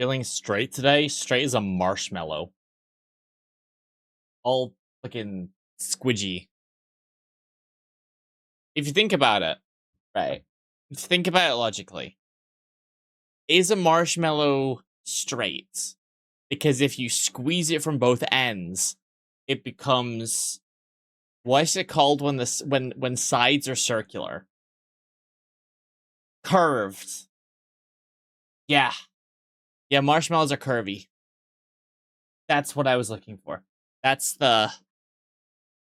Feeling straight today? Straight as a marshmallow. All fucking squidgy. If you think about it, right? If you think about it logically, is a marshmallow straight? Because if you squeeze it from both ends, it becomes what is it called when this when sides are circular? Curved. Yeah. Yeah, marshmallows are curvy. That's what I was looking for. That's the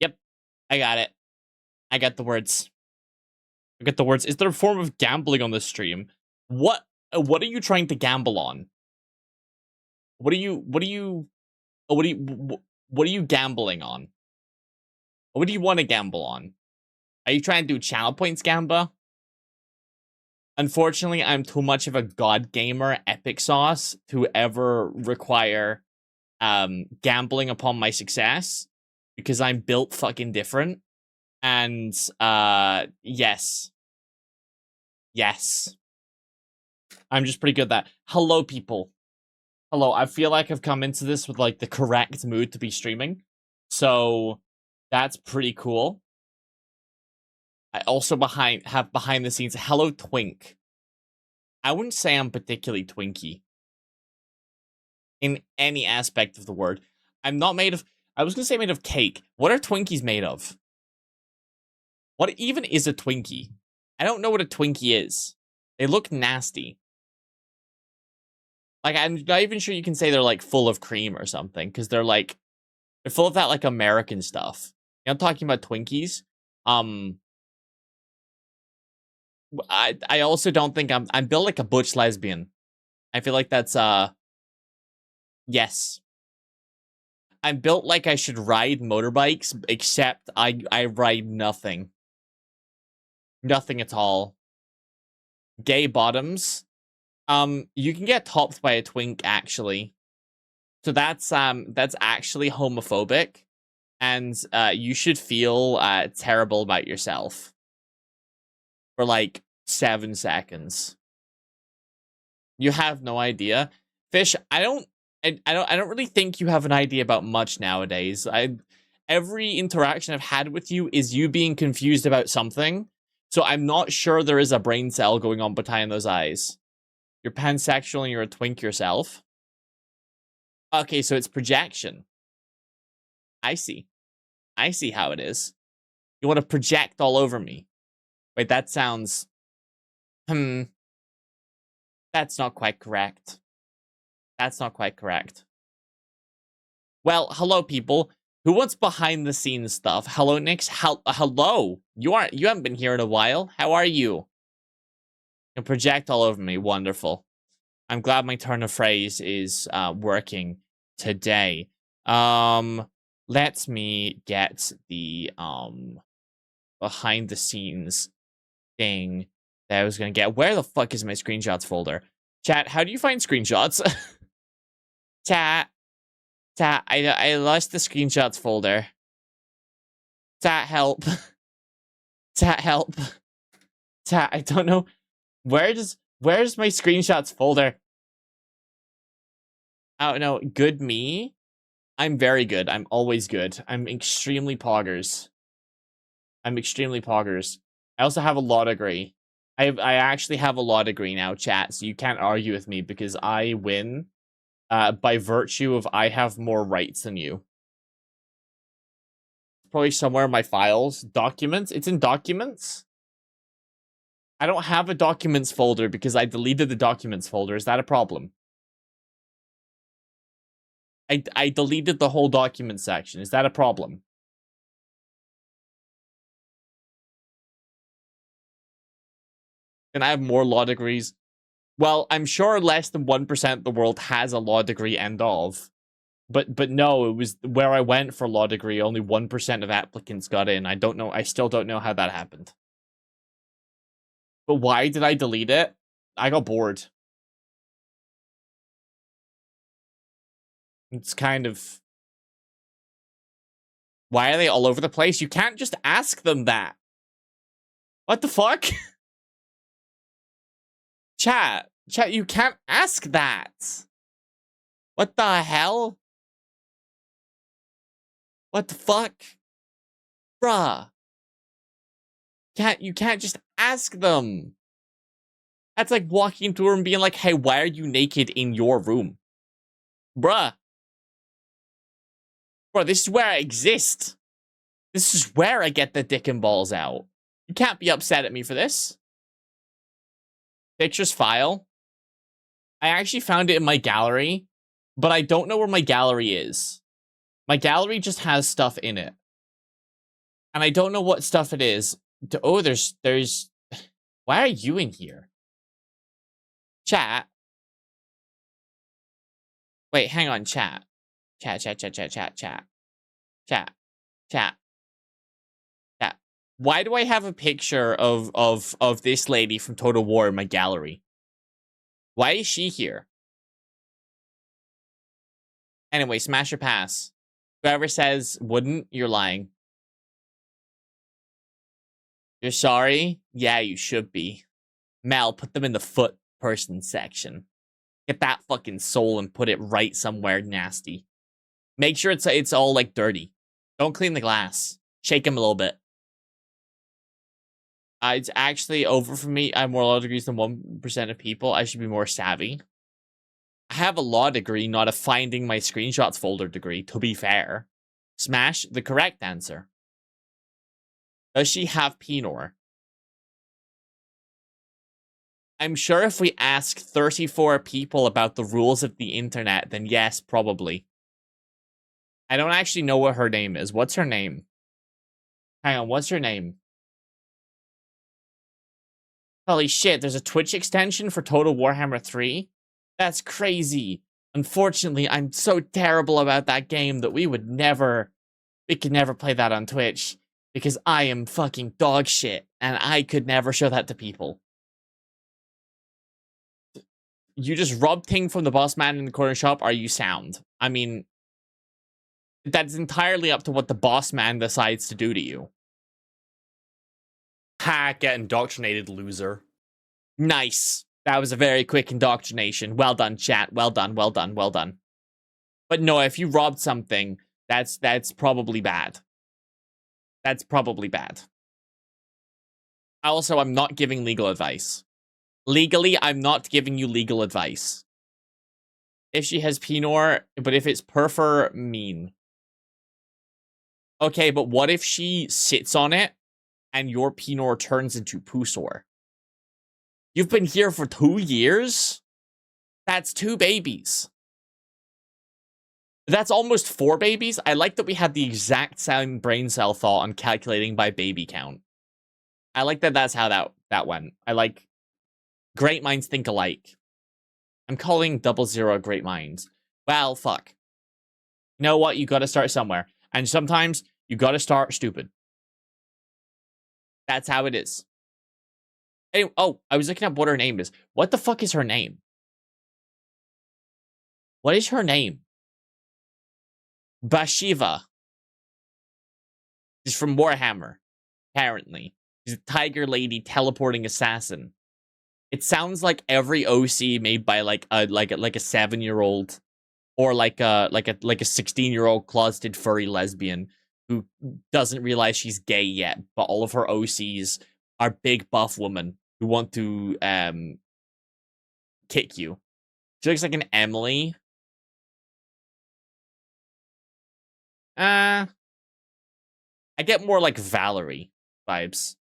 Yep, I got it. I got the words. I get the words. Is there a form of gambling on this stream? What are you trying to gamble on? What are you what are you what are you what are you gambling on? What do you want to gamble on? Are you trying to do channel points gamba? Unfortunately, I'm too much of a god gamer epic sauce to ever require gambling upon my success because I'm built fucking different. And yes. Yes. I'm just pretty good at that. Hello, people. Hello, I feel like I've come into this with, like, the correct mood to be streaming. So, that's pretty cool. I also have behind the scenes, hello, Twink. I wouldn't say I'm particularly Twinky. In any aspect of the word. I'm not made of... I was gonna say made of cake. What are Twinkies made of? What even is a Twinkie? I don't know what a Twinkie is. They look nasty. Like, I'm not even sure you can say they're, like, full of cream or something, because they're, like, they're full of that, like, American stuff. You know, I'm talking about Twinkies. I also don't think I'm built like a butch lesbian. I feel like that's, yes. I'm built like I should ride motorbikes, except I ride nothing. Nothing at all. Gay bottoms. You can get topped by a twink, actually. So that's actually homophobic. And, you should feel, terrible about yourself. For, like, 7 seconds. You have no idea. Fish, I don't really think you have an idea about much nowadays. Every interaction I've had with you is you being confused about something. So I'm not sure there is a brain cell going on behind those eyes. You're pansexual and you're a twink yourself. Okay, so it's projection. I see. I see how it is. You want to project all over me. Wait, that sounds... That's not quite correct. That's not quite correct. Well, hello, people. Who wants behind the scenes stuff? Hello, Nix. Hello. You haven't been here in a while. How are you? You project all over me. Wonderful. I'm glad my turn of phrase is working today. Let me get the behind the scenes thing that I was gonna get. Where the fuck is my screenshots folder? Chat, how do you find screenshots? Chat, I lost the screenshots folder. Chat, help. Chat, help. Chat, I don't know. Where's my screenshots folder? I don't know. Good me? I'm very good. I'm always good. I'm extremely poggers. I'm extremely poggers. I also have a law degree. I actually have a law degree now, chat, so you can't argue with me because I win by virtue of I have more rights than you. Probably somewhere in my files. Documents? It's in documents? I don't have a documents folder because I deleted the documents folder. Is that a problem? I deleted the whole document section. Is that a problem? And I have more law degrees. Well, I'm sure less than 1% of the world has a law degree end of. But no, it was where I went for law degree, only 1% of applicants got in. I don't know. I still don't know how that happened. But why did I delete it? I got bored. It's kind of... Why are they all over the place? You can't just ask them that. What the fuck? Chat, you can't ask that. What the hell? What the fuck? Bruh. You can't just ask them. That's like walking into a room and being like, hey, why are you naked in your room? Bruh. Bro, this is where I exist. This is where I get the dick and balls out. You can't be upset at me for this. Pictures file. I actually found it in my gallery, but I don't know where my gallery is. My gallery just has stuff in it. And I don't know what stuff it is. Oh, there's... Why are you in here? Chat. Wait, hang on, chat. Chat. Why do I have a picture of this lady from Total War in my gallery? Why is she here? Anyway, smash or pass. Whoever says wouldn't, you're lying. You're sorry? Yeah, you should be. Mel, put them in the foot person section. Get that fucking soul and put it right somewhere nasty. Make sure it's all, like, dirty. Don't clean the glass. Shake them a little bit. It's actually over for me. I have more law degrees than 1% of people. I should be more savvy. I have a law degree, not a finding my screenshots folder degree, to be fair. Smash the correct answer. Does she have Pinor? I'm sure if we ask 34 people about the rules of the internet, then yes, probably. I don't actually know what her name is. What's her name? Hang on, what's her name? Holy shit, there's a Twitch extension for Total Warhammer 3? That's crazy. Unfortunately, I'm so terrible about that game that we could never play that on Twitch. Because I am fucking dog shit, and I could never show that to people. You just robbed Ting from the boss man in the corner shop, are you sound? I mean, that's entirely up to what the boss man decides to do to you. Ha, get indoctrinated, loser. Nice. That was a very quick indoctrination. Well done, chat. Well done. But no, if you robbed something, that's probably bad. That's probably bad. Also, I'm not giving legal advice. Legally, I'm not giving you legal advice. If she has Pinor, but if it's Perfer, mean. Okay, but what if she sits on it and your Pinor turns into Pusor? You've been here for 2 years? That's 2 babies. That's almost 4 babies. I like that we had the exact same brain cell thought on calculating by baby count. I like that that's how that went. I like great minds think alike. I'm calling 00 great minds. Well, fuck. You know what? You gotta start somewhere. And sometimes you gotta start stupid. That's how it is. Anyway, oh, I was looking up what her name is. What the fuck is her name? What is her name? Bathsheba. She's from Warhammer, apparently. She's a tiger lady teleporting assassin. It sounds like every OC made by like a 7-year-old or like a 16-year-old closeted furry lesbian who doesn't realize she's gay yet, but all of her OCs are big buff women who want to kick you. She looks like an Emily. I get more like Valerie vibes.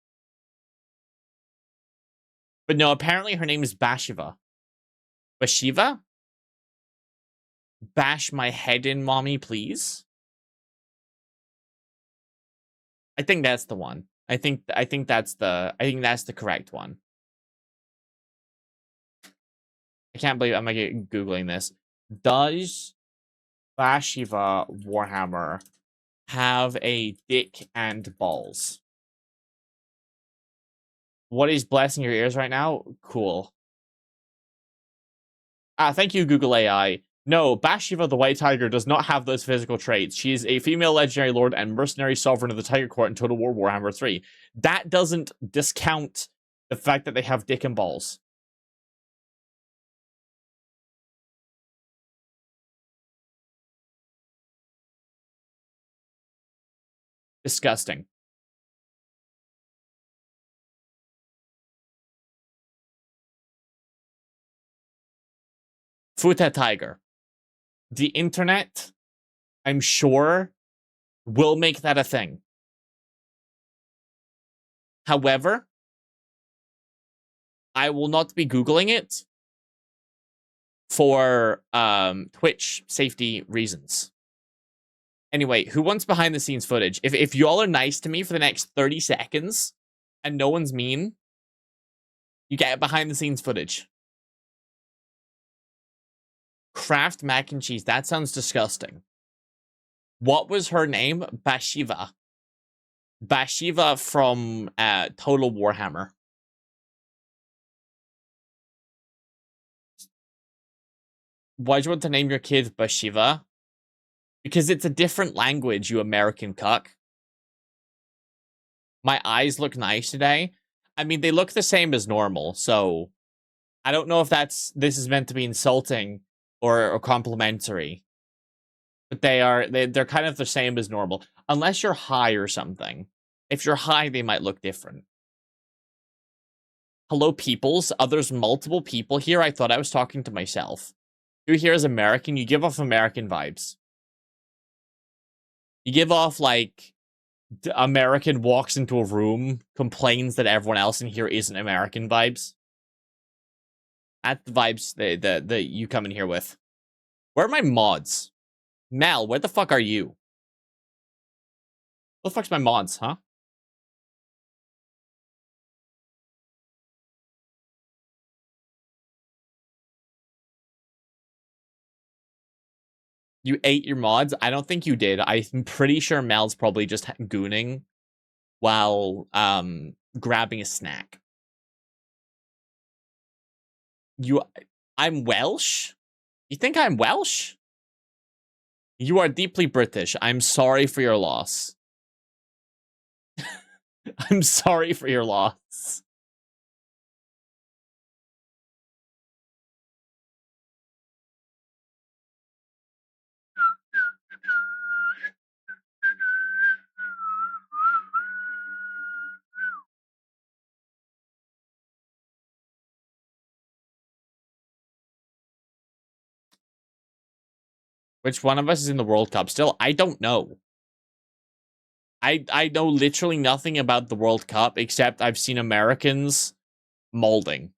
But no, apparently her name is Bathsheba. Bathsheba? Bash my head in, mommy, please. I think that's the one. I think that's the correct one. I can't believe I'm like Googling this. Does Bathsheba Warhammer have a dick and balls? What is blessing your ears right now? Cool. Thank you, Google AI. No, Bathsheba the White Tiger does not have those physical traits. She is a female legendary lord and mercenary sovereign of the Tiger Court in Total War Warhammer 3. That doesn't discount the fact that they have dick and balls. Disgusting. Futa Tiger. The internet, I'm sure, will make that a thing. However, I will not be Googling it for Twitch safety reasons. Anyway, who wants behind the scenes footage? If y'all are nice to me for the next 30 seconds and no one's mean, you get behind the scenes footage. Kraft mac and cheese. That sounds disgusting. What was her name? Bathsheba. Bathsheba from Total Warhammer. Why'd you want to name your kid Bathsheba? Because it's a different language, you American cuck. My eyes look nice today. I mean, they look the same as normal, so I don't know if this is meant to be insulting or complimentary. But they're kind of the same as normal. Unless you're high or something. If you're high, they might look different. Hello, peoples. There's multiple people here. I thought I was talking to myself. You here as American, you give off American vibes. You give off, like, the American walks into a room, complains that everyone else in here isn't American vibes. That's the vibes that you come in here with. Where are my mods? Mel, where the fuck are you? What the fuck's my mods, huh? You ate your mods? I don't think you did. I'm pretty sure Mel's probably just gooning while grabbing a snack. I'm Welsh? You think I'm Welsh? You are deeply British. I'm sorry for your loss. I'm sorry for your loss. Which one of us is in the World Cup still? I don't know. I know literally nothing about the World Cup except I've seen Americans molding.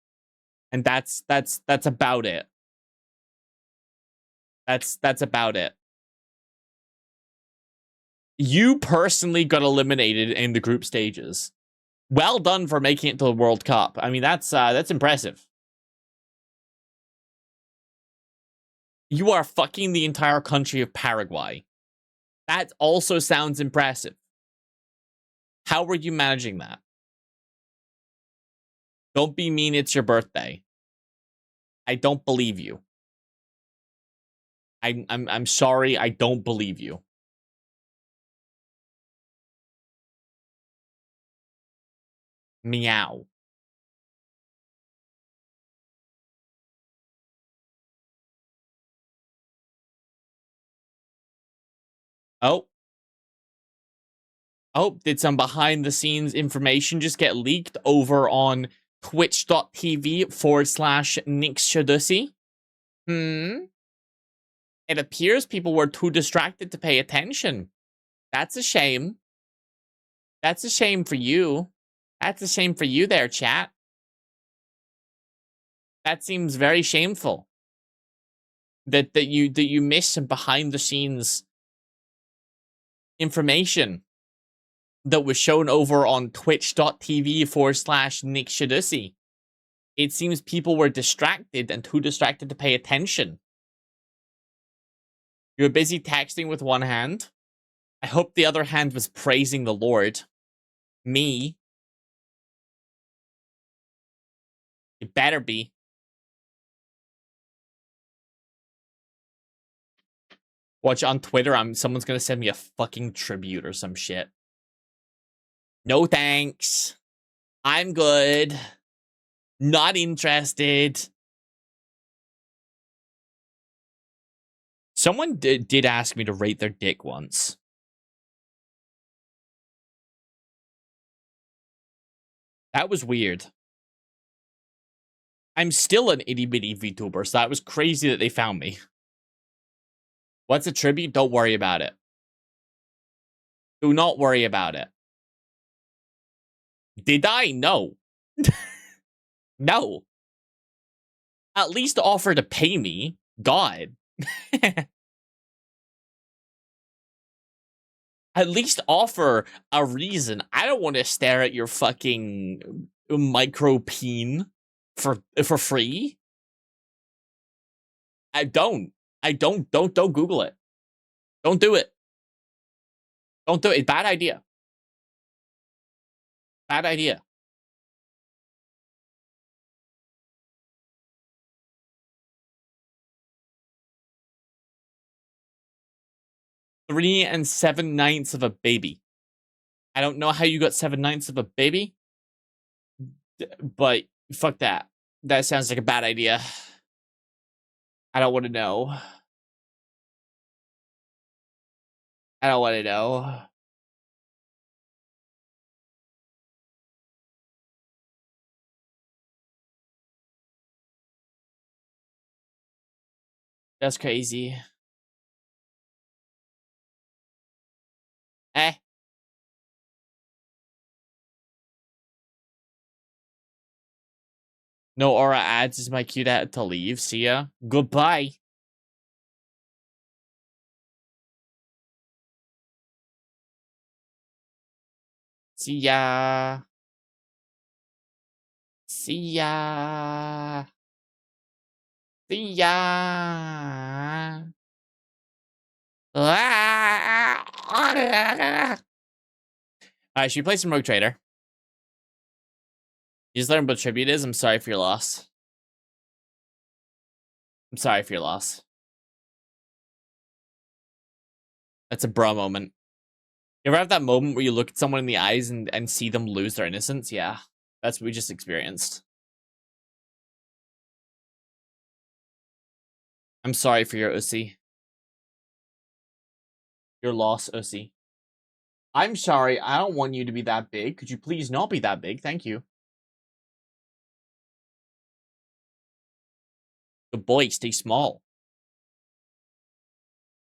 And that's about it. That's about it. You personally got eliminated in the group stages. Well done for making it to the World Cup. I mean, that's impressive. You are fucking the entire country of Paraguay. That also sounds impressive. How were you managing that? Don't be mean, it's your birthday. I don't believe you. I'm sorry, I don't believe you. Meow. Oh. Oh, did some behind the scenes information just get leaked over on twitch.tv/NickShadussy? It appears people were too distracted to pay attention. That's a shame. That's a shame for you. That's a shame for you there, chat. That seems very shameful. That you miss some behind the scenes information that was shown over on twitch.tv/NickShadussy. It seems people were distracted and too distracted to pay attention. You were busy texting with one hand. I hope the other hand was praising the Lord. Me. It better be. Watch on Twitter, someone's gonna send me a fucking tribute or some shit. No thanks. I'm good. Not interested. Someone did ask me to rate their dick once. That was weird. I'm still an itty bitty VTuber, so that was crazy that they found me. What's a tribute? Don't worry about it. Do not worry about it. Did I? No. No. At least offer to pay me. God. At least offer a reason. I don't want to stare at your fucking micro peen for free. I don't. Don't Google it. Don't do it. Don't do it. Bad idea. Bad idea. Three and 7/9 of a baby. I don't know how you got 7/9 of a baby, but fuck that. That sounds like a bad idea. I don't want to know. I don't want to know. That's crazy. Eh. No aura ads is my cue to leave. See ya. Goodbye. See ya. See ya. See ya. Alright, should we play some Rogue Trader? You just learned what tribute is? I'm sorry for your loss. I'm sorry for your loss. That's a bra moment. You ever have that moment where you look at someone in the eyes and see them lose their innocence? Yeah. That's what we just experienced. I'm sorry for your OC. Your loss, OC. I'm sorry. I don't want you to be that big. Could you please not be that big? Thank you. Good boy, stay small.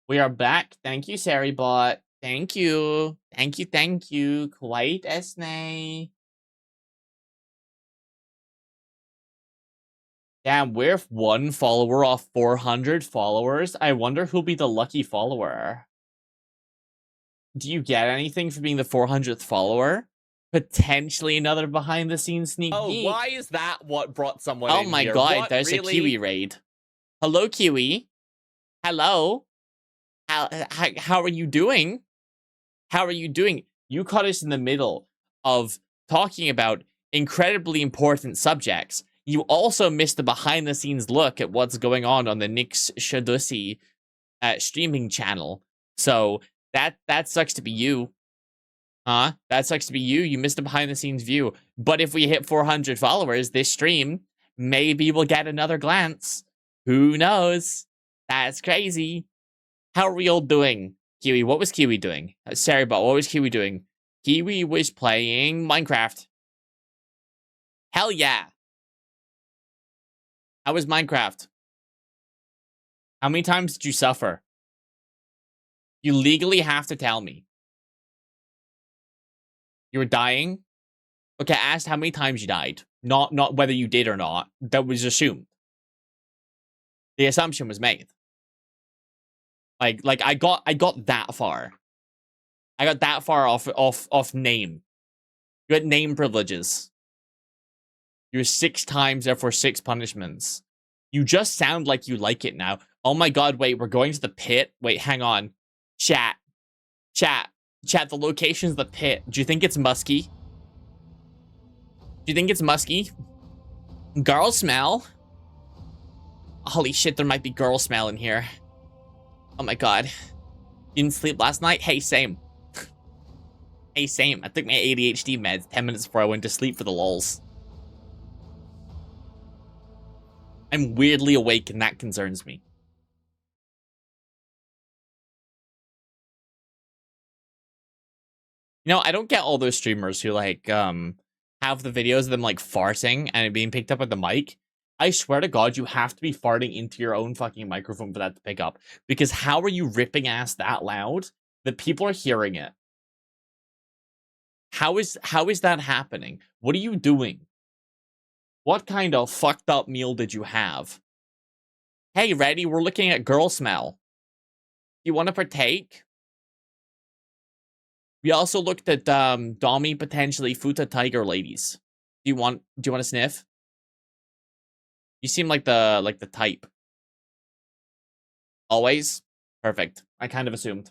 We are back. Thank you, Saribot. Thank you. Thank you, thank you. Quite Esne. Damn, we're 1 follower off 400 followers. I wonder who'll be the lucky follower. Do you get anything for being the 400th follower? Potentially another behind-the-scenes sneak peek. Why is that what brought someone in Oh my here? god, What, there's really? a Kiwi raid. Hello, Kiwi. Hello. How are you doing? How are you doing? You caught us in the middle of talking about incredibly important subjects. You also missed the behind-the-scenes look at what's going on the Nyx Shadusi streaming channel. So that sucks to be you. Huh? That sucks to be you. You missed a behind-the-scenes view. But if we hit 400 followers this stream, maybe we'll get another glance. Who knows? That's crazy. How are we all doing? Kiwi, what was Kiwi doing? Sorry, but what was Kiwi doing? Kiwi was playing Minecraft. Hell yeah. How was Minecraft? How many times did you suffer? You legally have to tell me. You were dying? Okay, I asked how many times you died. Not whether you did or not. That was assumed. The assumption was made. Like I got that far. I got that far off name. You had name privileges. You were 6 times, therefore 6 punishments. You just sound like you like it now. Oh my god, wait, we're going to the pit? Wait, hang on. Chat, the location's the pit. Do you think it's musky? Do you think it's musky? Girl smell? Holy shit, there might be girl smell in here. Oh my god. You didn't sleep last night? Hey, same. Hey, same. I took my ADHD meds 10 minutes before I went to sleep for the lols. I'm weirdly awake and that concerns me. You know, I don't get all those streamers who like have the videos of them like farting and it being picked up at the mic, I swear to God, you have to be farting into your own fucking microphone for that to pick up. Because how are you ripping ass that loud that people are hearing it? How is that happening? What are you doing? What kind of fucked up meal did you have? Hey, Reddy, we're looking at girl smell. You want to partake? We also looked at Dommy potentially Futa Tiger ladies. Do you want to sniff? You seem like the type. Always? Perfect. I kind of assumed.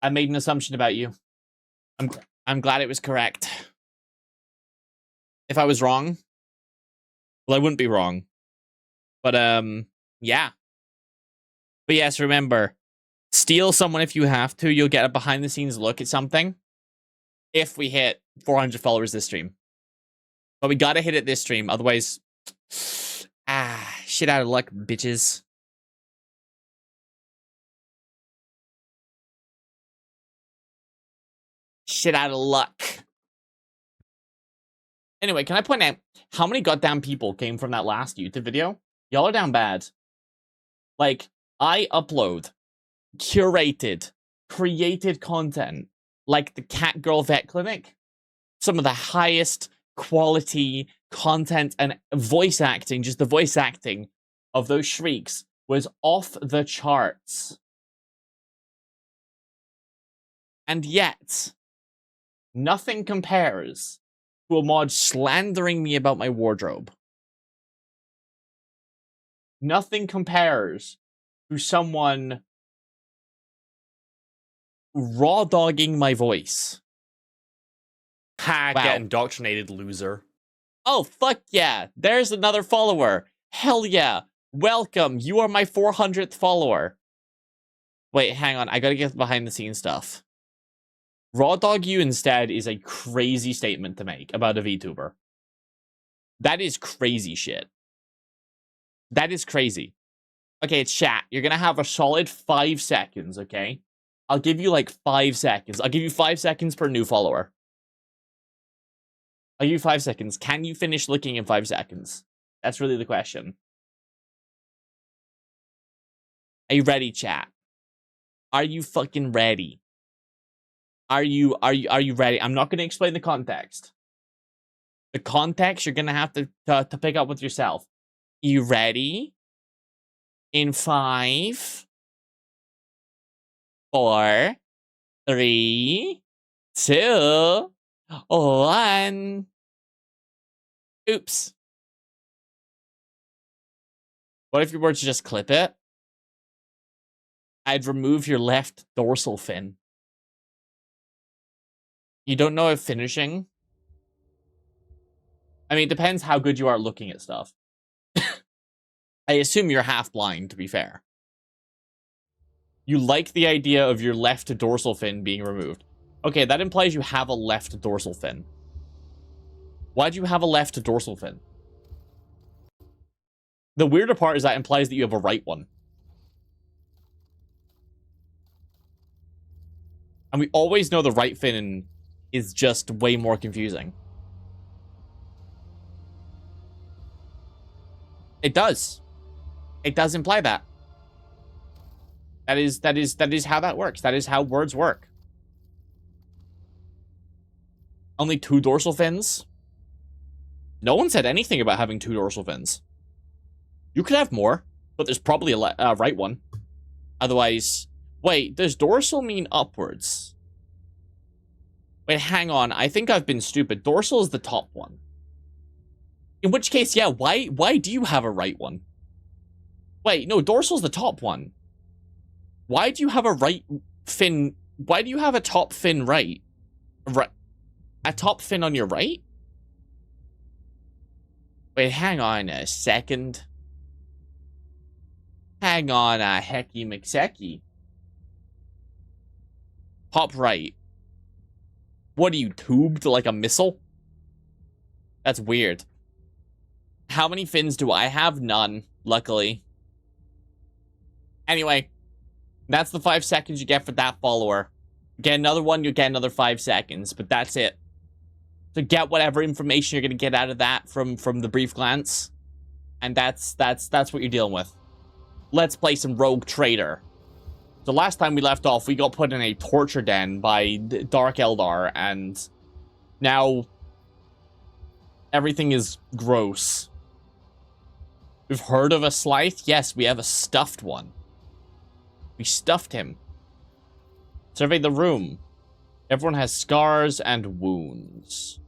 I made an assumption about you. I'm glad it was correct. If I was wrong, well, I wouldn't be wrong. But yeah. But yes, remember, steal someone if you have to. You'll get a behind the scenes look at something if we hit 400 followers this stream. But we gotta hit it this stream, otherwise, shit out of luck, bitches. Shit out of luck. Anyway, can I point out how many goddamn people came from that last YouTube video? Y'all are down bad. Like, I upload curated, created content like the Cat Girl Vet Clinic. Some of the highest quality content and voice acting, just the voice acting of those shrieks was off the charts. And yet, nothing compares to a mod slandering me about my wardrobe. Nothing compares to someone raw dogging my voice. Ha, Wow. get indoctrinated, loser. Oh, fuck yeah. There's another follower. Hell yeah. Welcome. You are my 400th follower. Wait, hang on. I gotta get behind the scenes stuff. Raw dog you instead is a crazy statement to make about a VTuber. That is crazy shit. That is crazy. Okay, chat. You're gonna have a solid 5 seconds, okay? I'll give you like 5 seconds. I'll give you 5 seconds per new follower. I'll give you 5 seconds. Can you finish looking in 5 seconds? That's really the question. Are you ready, chat? Are you fucking ready? Are you ready? I'm not going to explain the context. The context you're going to have to pick up with yourself. You ready? In 5, 4, 3, 2, 1. Oops. What if you were to just clip it? I'd remove your left dorsal fin. You don't know if finishing? I mean, it depends how good you are at looking at stuff. I assume you're half blind, to be fair. You like the idea of your left dorsal fin being removed. Okay, that implies you have a left dorsal fin. Why do you have a left dorsal fin? The weirder part is that implies that you have a right one. And we always know the right fin is just way more confusing. It does. It does imply that. That is how that works. That is how words work. Only 2 dorsal fins? No one said anything about having 2 dorsal fins. You could have more, but there's probably a right one. Otherwise, wait, does dorsal mean upwards? Wait, hang on. I think I've been stupid. Dorsal is the top one. In which case, yeah, why do you have a right one? Wait, no, dorsal's the top one. Why do you have a right fin? Why do you have a top fin right? A top fin on your right? Wait, hang on a second. Hang on a hecky McSecky. Top right. What are you, tubed like a missile? That's weird. How many fins do I have? None, luckily. Anyway, that's the 5 seconds you get for that follower. Get another one, you'll get another 5 seconds, but that's it. So get whatever information you're gonna get out of that from the brief glance. And that's what you're dealing with. Let's play some Rogue Trader. So last time we left off, we got put in a torture den by Dark Eldar, and now everything is gross. We've heard of a Slythe? Yes, we have a stuffed one. We stuffed him. Survey the room. Everyone has scars and wounds.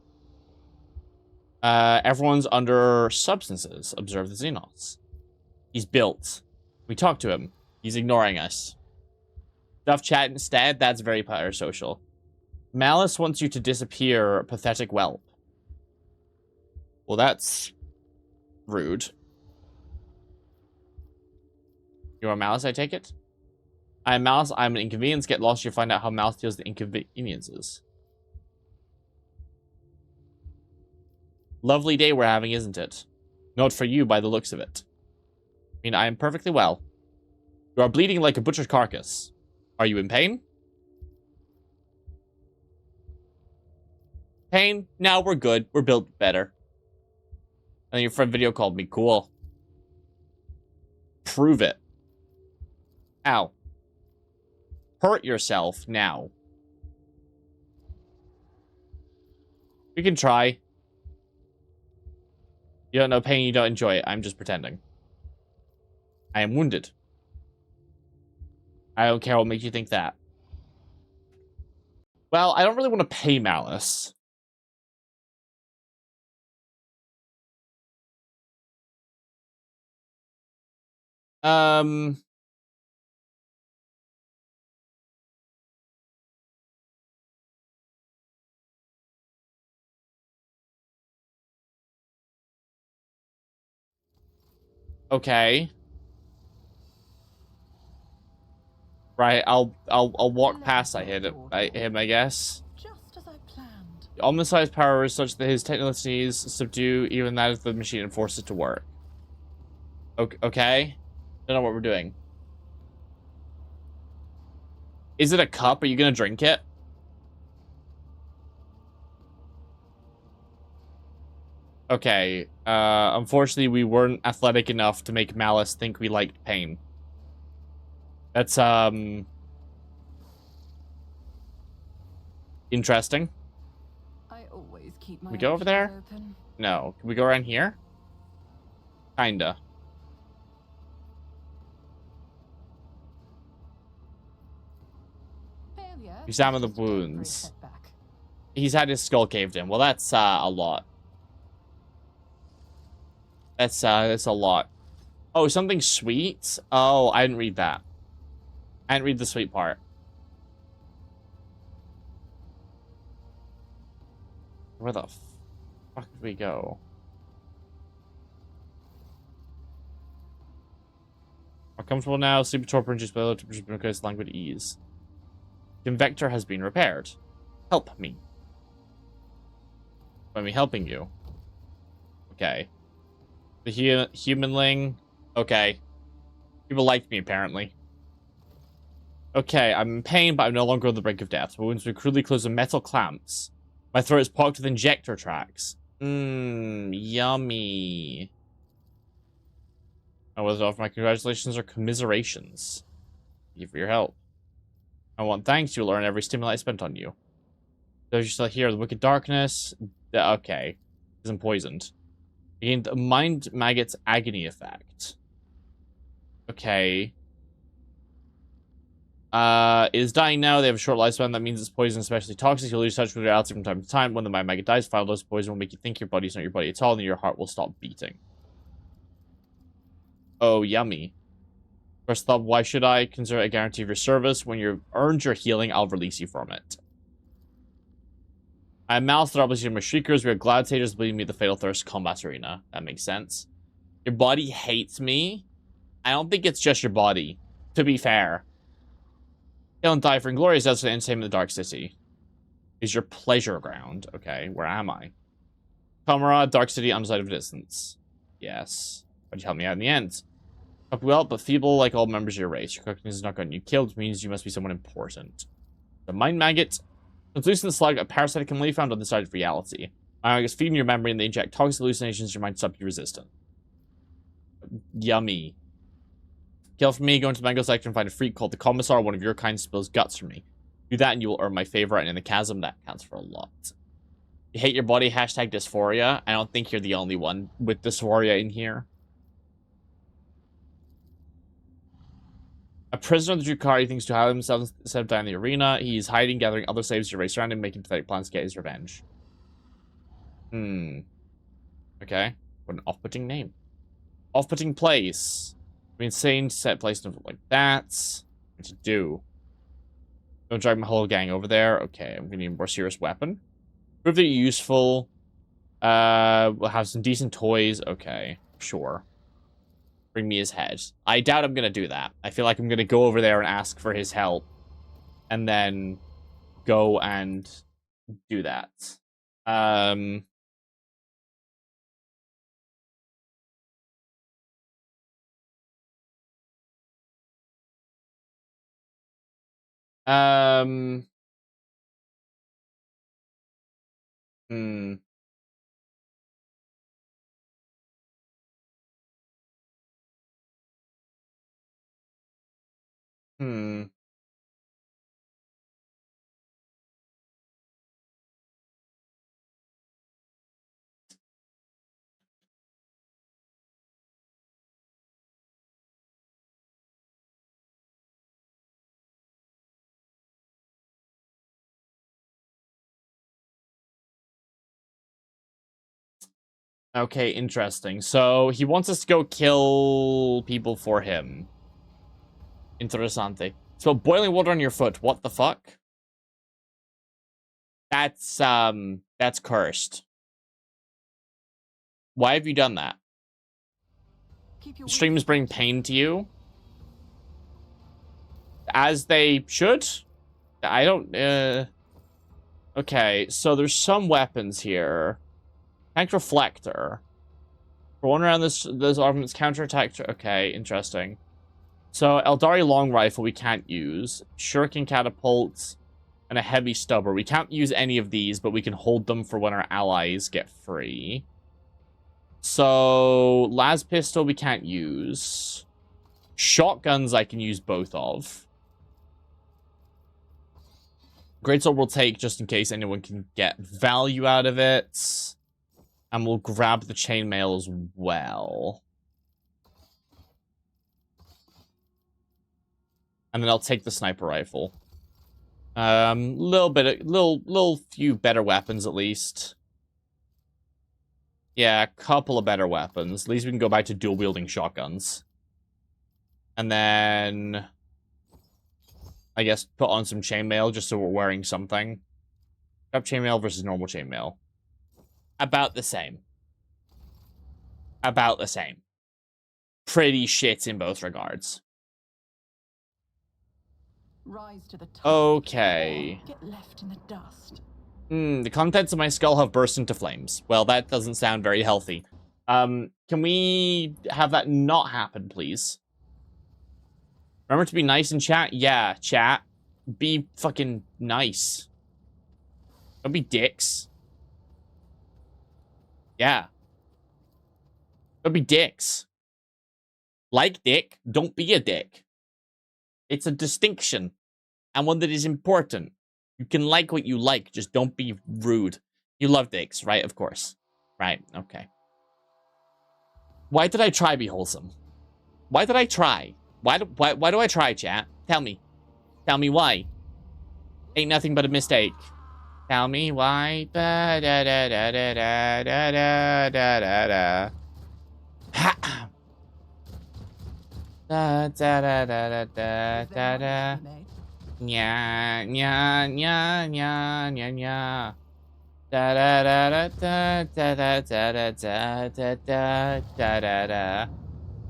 Everyone's under substances. Observe the Xenos. He's built. We talked to him. He's ignoring us. Stuff chat instead? That's very parasocial. Malice wants you to disappear, pathetic whelp. Well, that's rude. You are Malice, I take it? I am Malice, I'm an inconvenience. Get lost, you'll find out how Malice deals with the inconveniences. Lovely day we're having, isn't it? Not for you by the looks of it. I mean, I am perfectly well. You are bleeding like a butchered carcass. Are you in pain? Pain? No, we're good. We're built better. And your friend video called me. Cool. Prove it. Ow. Hurt yourself now. We can try. You don't know pain, you don't enjoy it. I'm just pretending. I am wounded. I don't care what makes you think that. Well, I don't really want to pay Malice. Okay. Right, I'll walk past him, I guess. Just as I planned. Omnicide power is such that his technologies subdue even that of the machine and force it to work. Okay? Don't know what we're doing. Is it a cup? Are you gonna drink it? Okay. Unfortunately, we weren't athletic enough to make Malice think we liked pain. That's, interesting. I always keep my We go over there? open. No. Can we go around here? Kinda. Failure Examine the is just a temporary wounds. setback. He's had his skull caved in. Well, that's, a lot. That's a lot. Oh, something sweet? Oh, I didn't read that. I didn't read the sweet part. Where the fuck did we go? Are comfortable now. Sleep torpor induced by low temperature because languid ease. Convector has been repaired. Help me. By me helping you. Okay. The humanling. Okay. People liked me, apparently. Okay, I'm in pain, but I'm no longer on the brink of death. My wounds were crudely closed with metal clamps. My throat is pocked with injector tracks. Yummy. I was offer my congratulations or commiserations. Thank you for your help. I want thanks. You'll earn every stimulant I spent on you. Those you still here, the wicked darkness. Okay. Isn't poisoned. You gained a mind maggot's agony effect. Okay. Is dying now. They have a short lifespan. That means it's poison, especially toxic. You'll lose touch with reality from time to time. When the mind maggot dies, 5 doses of poison will make you think your body's not your body at all, and your heart will stop beating. Oh, yummy. First thought, why should I consider a guarantee of your service? When you've earned your healing, I'll release you from it. I am Malice, the Obligation of Shriekers. We are Gladiators bleeding me the Fatal Thirst Combat Arena. That makes sense. Your body hates me? I don't think it's just your body, to be fair. Kill and die for inglorious deaths for the entertainment of the Dark City. Is your pleasure ground. Okay, where am I? Comrade, Dark City, on the side of distance. Yes. But you help me out in the end. Well, but feeble like all members of your race. Your cooking has not gotten you killed, which means you must be someone important. The mind maggot. Translucent the slug, a parasite commonly found on the side of reality. Mind maggots feed in your memory and they inject toxic hallucinations your mind stop you resistant. Yummy. Kill for me, go into the mango section and find a freak called the Commissar, one of your kind spills guts for me. Do that and you will earn my favor, and in the chasm, that counts for a lot. You hate your body, hashtag dysphoria. I don't think you're the only one with dysphoria in here. A prisoner of the Drukhari thinks to have himself set down in the arena. He's hiding, gathering other slaves to race around him, making pathetic plans to get his revenge. Okay. What an off-putting name. Off-putting place. Insane set place like that. What to do? Don't drag my whole gang over there. Okay, I'm gonna need a more serious weapon. Prove that you're useful. We'll have some decent toys. Okay, sure. Bring me his head. I doubt I'm gonna do that. I feel like I'm gonna go over there and ask for his help. And then go and do that. Hmm. Hmm. Okay, interesting. So he wants us to go kill people for him. Interessante. So boiling water on your foot. What the fuck? That's cursed. Why have you done that? Streams bring pain to you? As they should? I don't, okay, so there's some weapons here. Tank reflector. For one around this armament's counterattack. Okay, interesting. So Eldari long rifle we can't use. Shuriken catapults and a heavy stubber. We can't use any of these, but we can hold them for when our allies get free. So las pistol we can't use. Shotguns I can use both of. Greatsword we'll take just in case anyone can get value out of it. And we'll grab the chainmail as well. And then I'll take the sniper rifle. Little few better weapons at least. Yeah, a couple of better weapons. At least we can go back to dual wielding shotguns. And then I guess put on some chainmail just so we're wearing something. Grab chainmail versus normal chainmail. About the same. About the same. Pretty shit in both regards. Rise to the top. Okay. Get left in the dust. The contents of my skull have burst into flames. Well, that doesn't sound very healthy. Can we have that not happen, please? Remember to be nice in chat? Yeah, chat. Be fucking nice. Don't be dicks. Yeah. Don't be dicks. Like dick, don't be a dick. It's a distinction, and one that is important. You can like what you like, just don't be rude. You love dicks, right? Of course. Right, okay. Why did I try be wholesome? Why did I try? Why do I try, chat? Tell me. Tell me why. Ain't nothing but a mistake. Tell me why. Da da da da da da da da da da. Ha! Da da da da da da da. Nya nya nya nya nya nya. Da da da da da da da da da da da da da da.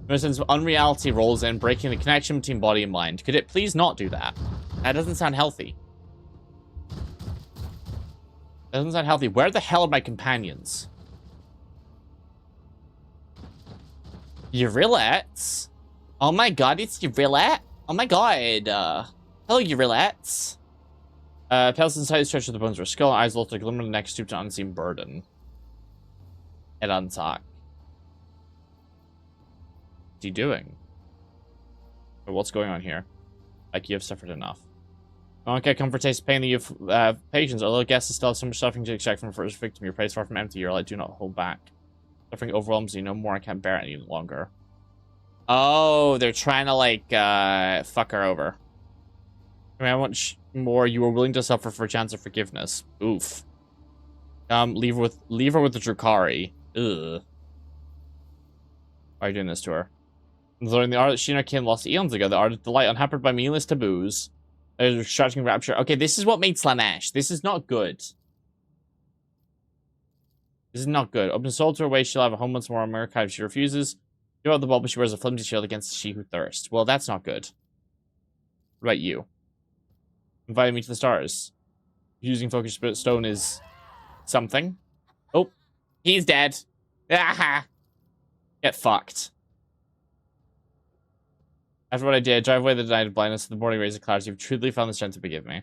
For instance, unreality rolls in, breaking the connection between body and mind. Could it please not do that? That doesn't sound healthy. That doesn't sound healthy. Where the hell are my companions? Eurillets? Oh my god, it's Eurillet? Oh my god. Hello, Eurillets. Pales inside stretch of the bones of her skull, eyes lost like a glimmer, the neck stooped to unseen burden. Head on sock. What's he doing? Or what's going on here? Like you have suffered enough. Okay, comfort, taste, pain that you have patience. Although guess is still have so much suffering to extract from the first victim. Your praise far from empty. Your light do not hold back. Suffering overwhelms you no more. I can't bear it any longer. Oh, they're trying to like fuck her over. I mean, how much more you were willing to suffer for a chance of forgiveness? Oof. Leave her with the Drukhari. Ugh. Why are you doing this to her? Learning the art that Shino Kin lost eons ago, the art of delight, unhampered by meaningless taboos. There's distracting rapture. Okay, this is what made Slaanesh. This is not good. This is not good. Open soul to her way, she'll have a home once more on America if she refuses. Give out the bulb, but she wears a flimsy shield against she who thirsts. Well, that's not good. What about you? Inviting me to the stars. Using focus spirit stone is something. Oh, he's dead. Aha! Get fucked. After what I did, drive away the night of blindness, the morning rays of clouds, you've truly found the strength to forgive me.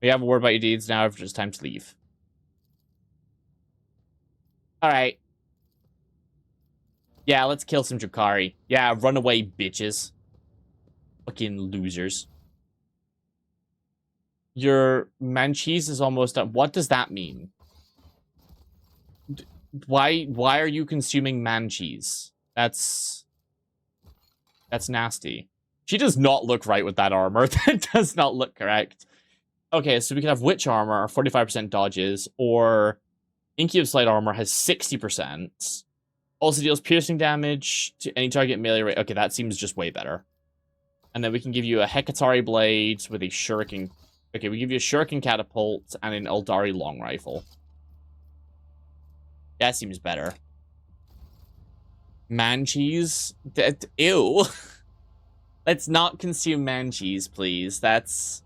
We have a word about your deeds, now it's time to leave. Alright. Yeah, let's kill some Drukhari. Yeah, run away, bitches. Fucking losers. Your Manchese is almost up. What does that mean? Why are you consuming Manchese? That's nasty. She does not look right with that armor. That does not look correct. Okay, so we can have Witch armor, 45% dodges, or Inky of Slight armor has 60%. Also deals piercing damage to any target melee rate. Okay, that seems just way better. And then we can give you a Hekatari blade with a shuriken. Okay, we give you a shuriken catapult and an Eldari long rifle. That seems better. Manchese? Ew. Let's not consume Manchese, please. That's...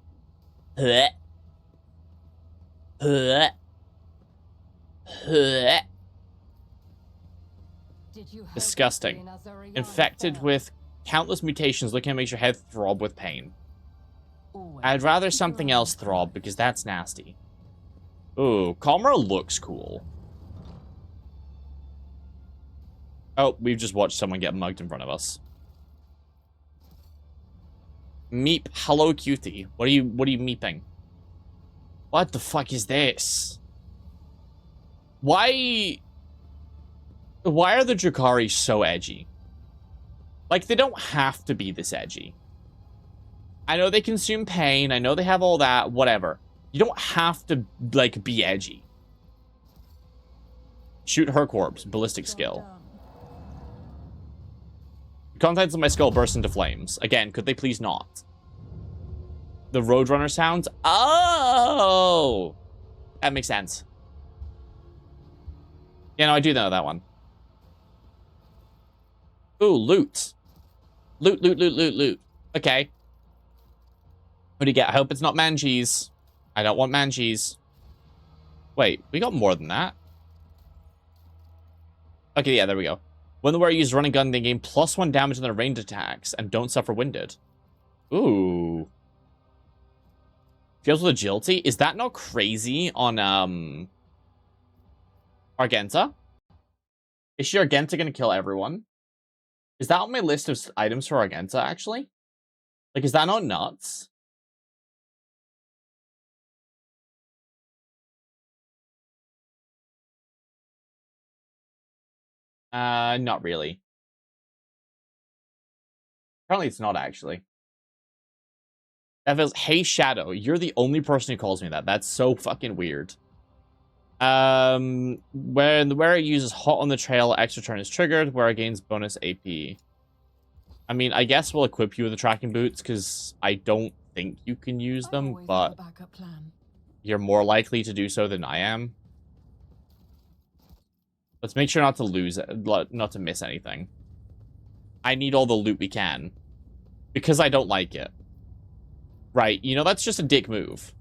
Disgusting. Infected with countless mutations looking to make your head throb with pain. I'd rather something else throb, because that's nasty. Ooh, Kalmar looks cool. Oh, we've just watched someone get mugged in front of us. Meep, hello cutie. What are you meeping? What the fuck is this? Why are the Drukhari so edgy? Like, they don't have to be this edgy. I know they consume pain, I know they have all that, whatever. You don't have to, like, be edgy. Shoot her corpse, ballistic skill. The contents of my skull burst into flames. Again, could they please not? The Roadrunner sounds? Oh! That makes sense. Yeah, no, I do know that one. Ooh, loot. Loot, loot, loot, loot, loot. Okay. What do you get? I hope it's not Manchese. I don't want Manchese. Wait, we got more than that. Okay, yeah, there we go. When the warrior uses running gun, they gain +1 damage on their ranged attacks and don't suffer winded. Ooh. Feels with agility? Is that not crazy on, Argenta? Is she Argenta gonna kill everyone? Is that on my list of items for Argenta, actually? Like, is that not nuts? Not really. Apparently it's not, actually. That feels, hey, Shadow, you're the only person who calls me that. That's so fucking weird. When the wearer uses Hot on the Trail, extra turn is triggered, where it gains bonus AP. I mean, I guess we'll equip you with the tracking boots, because I don't think you can use them, but you're more likely to do so than I am. Let's make sure not to lose it, not to miss anything. I need all the loot we can, because I don't like it. Right, you know, that's just a dick move.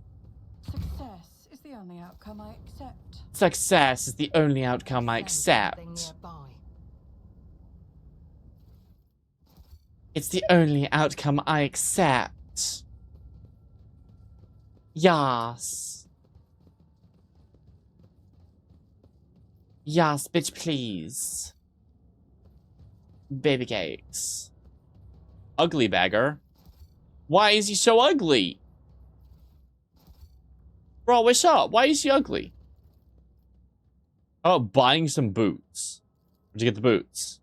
Success is the only outcome I accept. Success is the only outcome I accept. It's the only outcome I accept. Yes. Yes, bitch, please. Baby cakes. Ugly beggar. Why is he so ugly? Bro, what's up? Why is he ugly? Oh, buying some boots. Where'd you get the boots?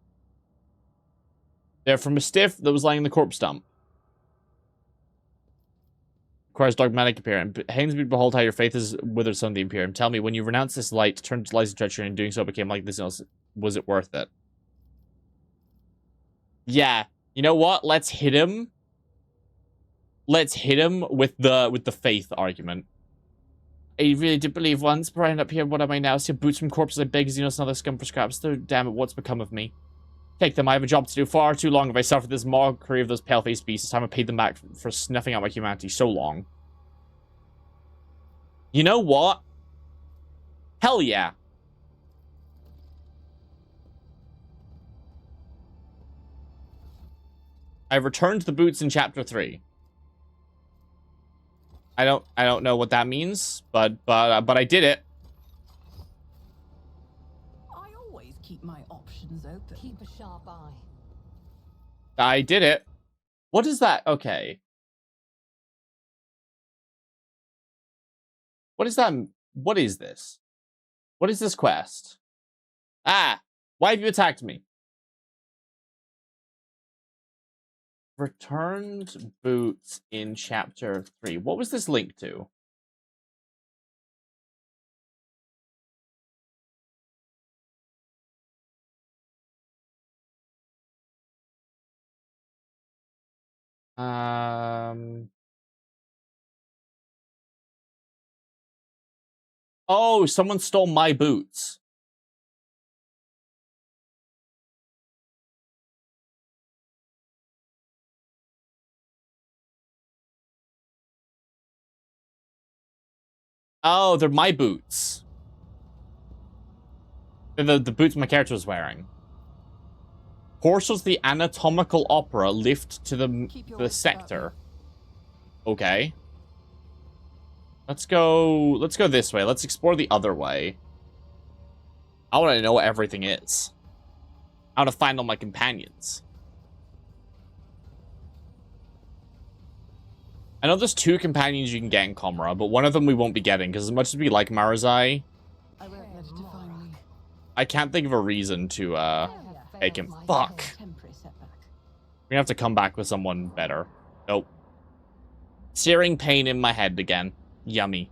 They're from a stiff that was lying in the corpse dump. Requires dogmatic Imperium. Hainsby, behold how your faith is withered, son of the Imperium. Tell me, when you renounced this light, turned to lies and treachery, and doing so became like this else, was it worth it? Yeah. You know what? Let's hit him. Let's hit him with the faith argument. I really did believe once, but I end up here. What am I now? See boots from corpses. I beg Xenos another scum for scraps. Though, damn it, what's become of me? Take them. I have a job to do. Far too long have I suffered this mockery of those pale-faced beasts. It's time I paid them back for snuffing out my humanity so long. You know what? Hell yeah. I returned the boots in chapter 3. I don't know what that means, but I did it. I always keep my options open. Keep a sharp eye. I did it. What is that? Okay. What is that? What is this? What is this quest? Ah! Why have you attacked me? Returned boots in chapter 3. What was this linked to? Oh, someone stole my boots. Oh, they're my boots. They're the boots my character was wearing. Portia's the anatomical opera lift to the sector. Okay. Let's go this way. Let's explore the other way. I want to know what everything is. I want to find all my companions. I know there's 2 companions you can get in Comra, but one of them we won't be getting, because as much as we like Marazai, I won't let it define me. I can't think of a reason to, take him. Fuck. Temporary setback. We're gonna have to come back with someone better. Nope. Searing pain in my head again. Yummy.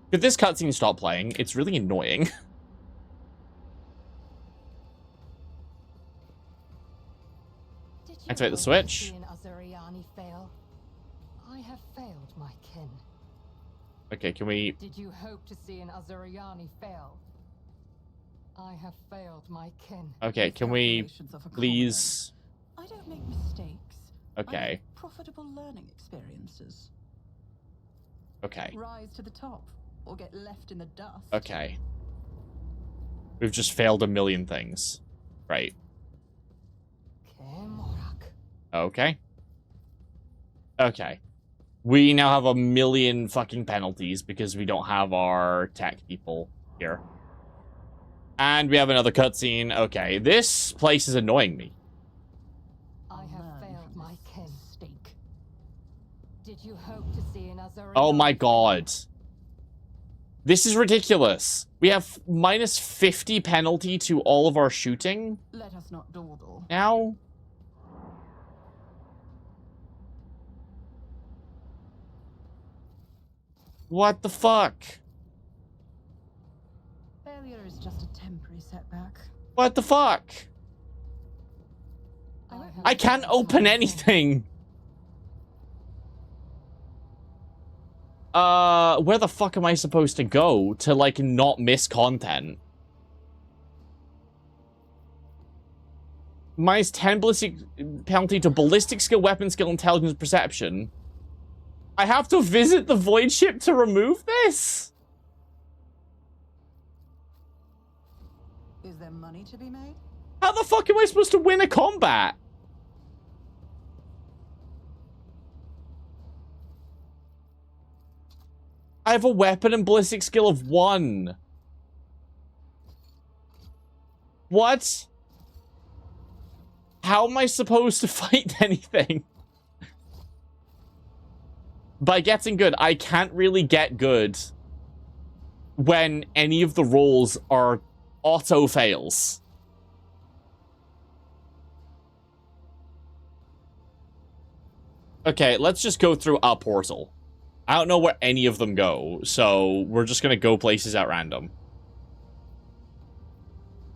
Could this cutscene stop playing? It's really annoying. Activate the switch. I have failed my kin. Okay, can we... Did you hope to see an Azuriani fail? I have failed my kin. Okay, can we Calculations of a please... I don't make mistakes. I Okay, make profitable learning experiences. okay, Rise to the top or get left in the dust. okay. We've just failed a million things. Right. Okay. Okay. We now have a million fucking penalties because we don't have our tech people here. And we have another cutscene. Okay, this place is annoying me. I have failed my kin. Mistake. Did you hope to see an Azuriani? Oh my god. This is ridiculous. We have minus 50 penalty to all of our shooting Let us not dawdle. now. What the fuck? Failure is just a temporary setback. What the fuck? I have can't failed open my kin. anything. Where the fuck am I supposed to go to, like, not miss content? Minus 10 ballistic penalty to ballistic skill, weapon skill, intelligence, perception. I have to visit the void ship to remove this? Is there money to be made? How the fuck am I supposed to win a combat? I have a weapon and ballistic skill of 1. What? How am I supposed to fight anything? By getting good, I can't really get good when any of the rolls are auto fails. Okay, let's just go through a portal. I don't know where any of them go, so we're just gonna go places at random.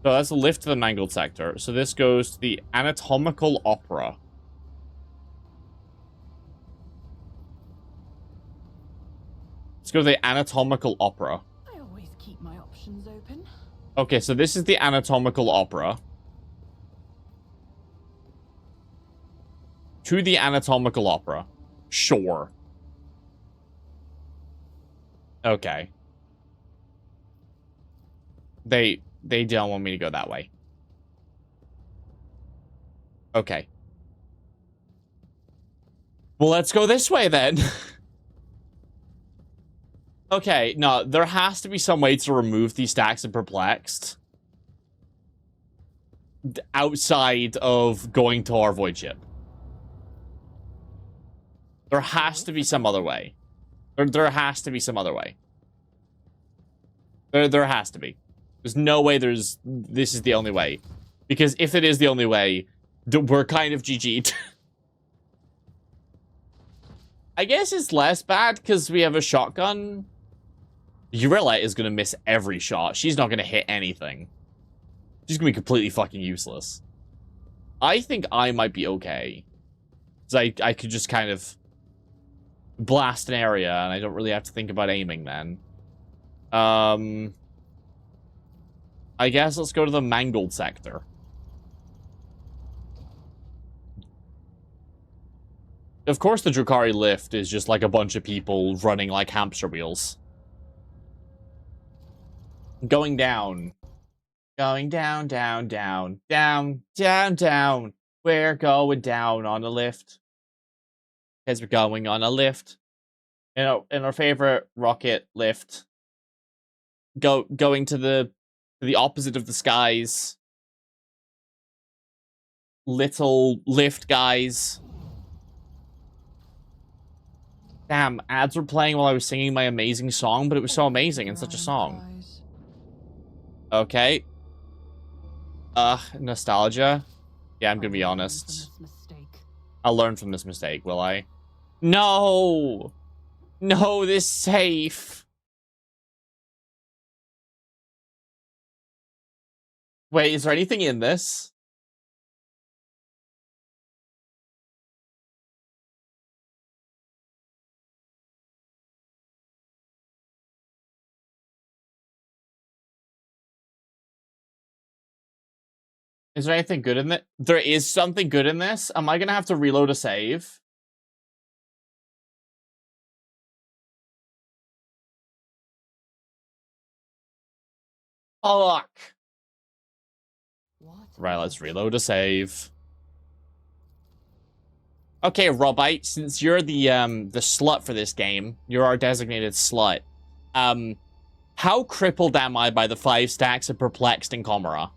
So that's the lift to the Mangled Sector. So this goes to the Anatomical Opera. Let's go to the Anatomical Opera. I always keep my options open. Okay, so this is the Anatomical Opera. To the Anatomical Opera. Sure. Okay. They don't want me to go that way. Okay. Well, let's go this way then. Okay, no, there has to be some way to remove these stacks of Perplexed. Outside of going to our void ship. There has to be some other way. There has to be some other way. There has to be. There's no way this is the only way. Because if it is the only way, we're kind of GG'd. I guess it's less bad because we have a shotgun. Urella is going to miss every shot. She's not going to hit anything. She's going to be completely fucking useless. I think I might be okay. Because I could just kind of blast an area and I don't really have to think about aiming then. I guess let's go to the Mangled Sector. Of course the Drukhari lift is just like a bunch of people running like hamster wheels. Going down. Going down, down, down, down, down, down. We're going down on a lift. Because we're going on a lift. In our favorite rocket lift. Going to the opposite of the skies. Little lift guys. Damn, ads were playing while I was singing my amazing song, but it was so amazing and such a song. Okay. Nostalgia. Yeah, I'm gonna be honest. I'll learn from this mistake, will I? No! No, this safe! Wait, is there anything in this? Is there anything good in it? There is something good in this? Am I gonna have to reload a save? Fuck! Right, let's reload a save. Okay, Robite, since you're the slut for this game, you're our designated slut. How crippled am I by the 5 stacks of Perplexed and Chimera?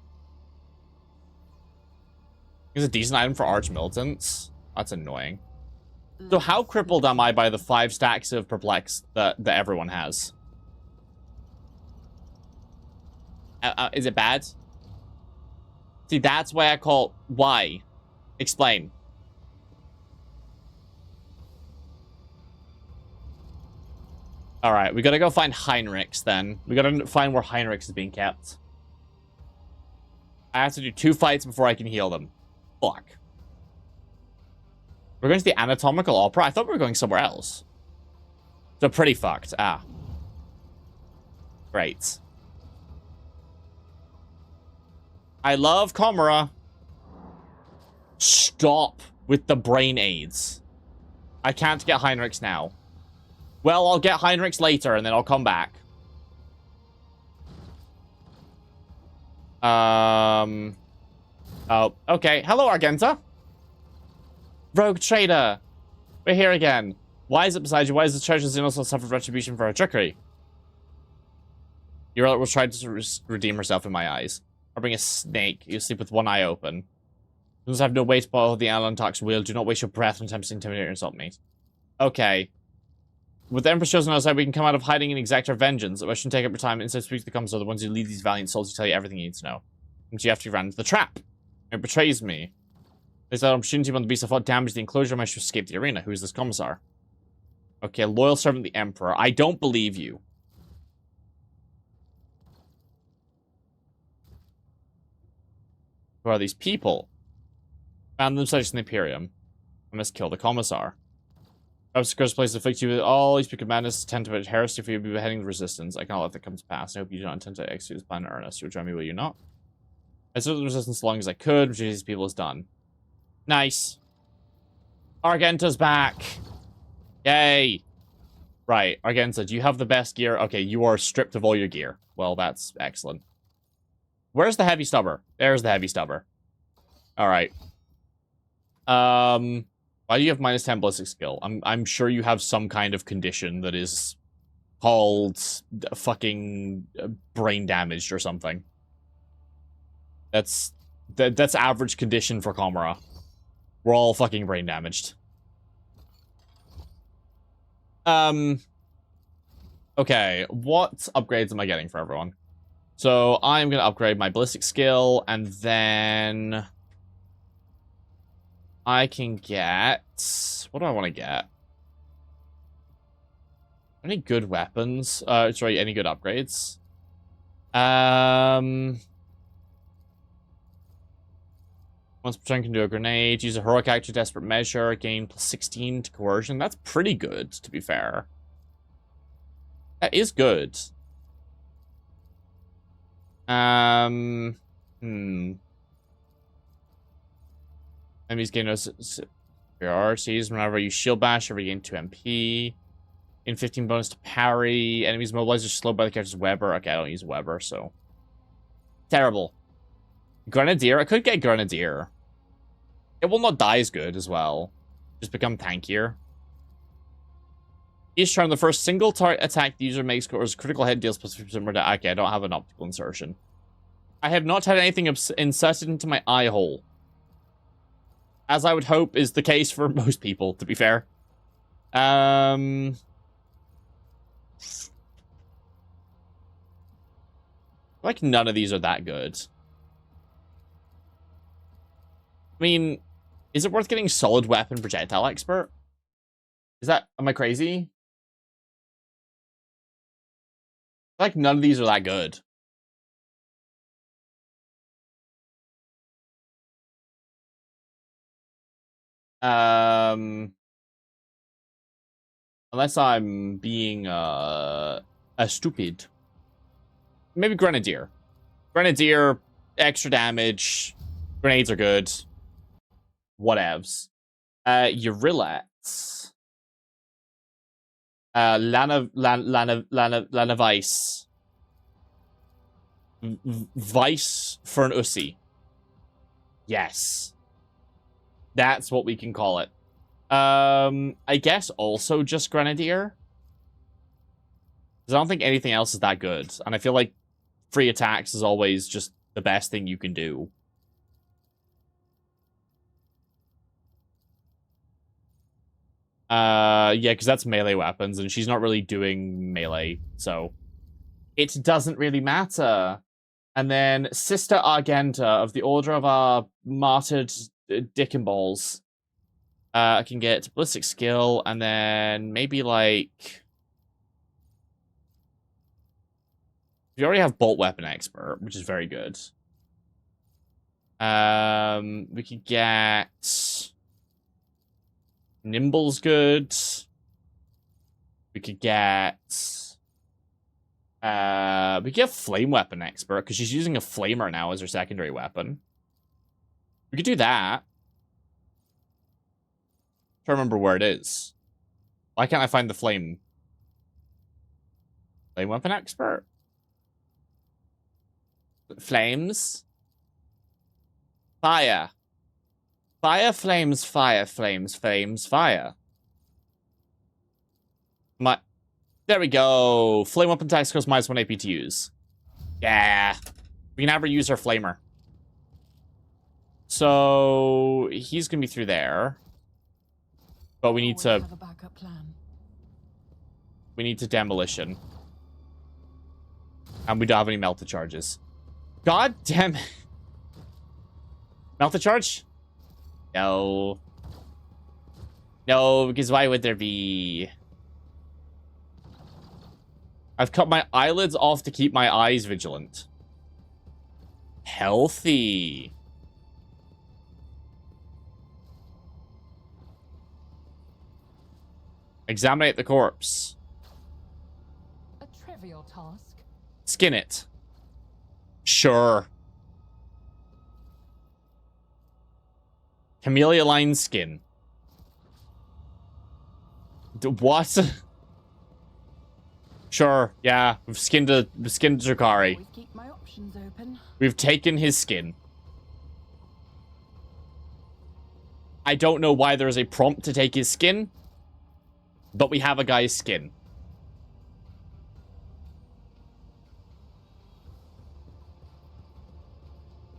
Is a decent item for Arch Militants? That's annoying. So how crippled am I by the 5 stacks of Perplexed that everyone has? Is it bad? See, that's why I call... Why? Explain. Alright, we gotta go find Heinrichs then. We gotta find where Heinrichs is being kept. I have to do 2 fights before I can heal them. Fuck. We're going to the Anatomical Opera? I thought we were going somewhere else. So pretty fucked. Ah. Great. I love Chimera. Stop with the brain aids. I can't get Heinrichs now. Well, I'll get Heinrichs later, and then I'll come back. Oh, okay. Hello, Argenta. Rogue Trader. We're here again. Why is it beside you? Why is the treasure Xenos suffer retribution for her trickery? Your was trying to redeem herself in my eyes. Or bring a snake. You sleep with one eye open. You must have no weight while the Alan talks will. Do not waste your breath when attempts to intimidate or insult me. Okay. With the Empress chosen outside, we can come out of hiding and exact our vengeance. I shouldn't take up your time. Instead, speak to the Commissar, the ones who lead these valiant souls who tell you everything you need to know. And you have to run into the trap. It betrays me. There's that opportunity when the beast of fought damage the enclosure. I managed to escape the arena. Who is this Commissar? Okay, loyal servant of the Emperor. I don't believe you. Who are these people? Found themselves in the Imperium. I must kill the Commissar. Perhaps the cursed place to afflict you with all you speak of madness, attempt to heresy for you be beheading the resistance. I cannot let that come to pass. I hope you do not intend to execute this plan in earnest. You'll join me, will you not? I served the resistance as long as I could, which these people has done. Nice. Argenta's back. Yay. Right, Argenta, do you have the best gear? Okay, you are stripped of all your gear. Well, that's excellent. Where's the heavy stubber? There's the heavy stubber. Alright. Why do you have minus 10 ballistic skill? I'm sure you have some kind of condition that is called fucking brain damaged or something. That's average condition for Comora. We're all fucking brain damaged. Okay, what upgrades am I getting for everyone? So I'm gonna upgrade my ballistic skill, and then I can get... What do I want to get? Any good weapons? Sorry, any good upgrades? Once per turn can do a grenade. Use a heroic act to desperate measure. Gain plus 16 to coercion. That's pretty good, to be fair. That is good. Enemies gain no superiorities. Whenever you shield bash, every gain 2 MP. Gain 15 bonus to parry. Enemies mobilized or slowed by the character's Weber. Okay, I don't use Weber, so. Terrible. Grenadier? I could get Grenadier. It will not die as good as well. Just become tankier. Each turn, the first single target attack the user makes scores critical hit deals plus 50% more damage. Okay, I don't have an optical insertion. I have not had anything inserted into my eye hole. As I would hope is the case for most people, to be fair. Like, none of these are that good. I mean, is it worth getting solid weapon projectile expert? Is that... Am I crazy? Like, none of these are that good. Unless I'm being, a stupid. Maybe Grenadier. Grenadier, extra damage. Grenades are good. Whatevs. Urillets. Lana Vice. Vice for an Ussi. Yes. That's what we can call it. I guess also just Grenadier. Because I don't think anything else is that good. And I feel like free attacks is always just the best thing you can do. Yeah, because that's melee weapons, and she's not really doing melee, so it doesn't really matter. And then Sister Argenta of the Order of our Martyred Dick and Balls. I can get ballistic skill, and then maybe like... We already have bolt weapon expert, which is very good. We could get... Nimble's good. We could get... we could get flame weapon expert, because she's using a flamer now as her secondary weapon. We could do that. I'm trying to remember where it is. Why can't I find the flame? Flame weapon expert? Flames? Fire. Fire, flames, fire, flames, flames, fire. There we go. Flame weapon attacks cost -1 AP to use. Yeah. We can have her use her flamer. So he's gonna be through there. But we need Always to have a backup plan. demolition. And we don't have any melted charges. God damn it. Melted charge? No. No, because why would there be? I've cut my eyelids off to keep my eyes vigilant. Healthy. Examine the corpse. A trivial task. Skin it. Sure. Camellia line skin. What? Sure, yeah. We've skinned Drukhari. Always keep my options open. We've taken his skin. I don't know why there is a prompt to take his skin, but we have a guy's skin.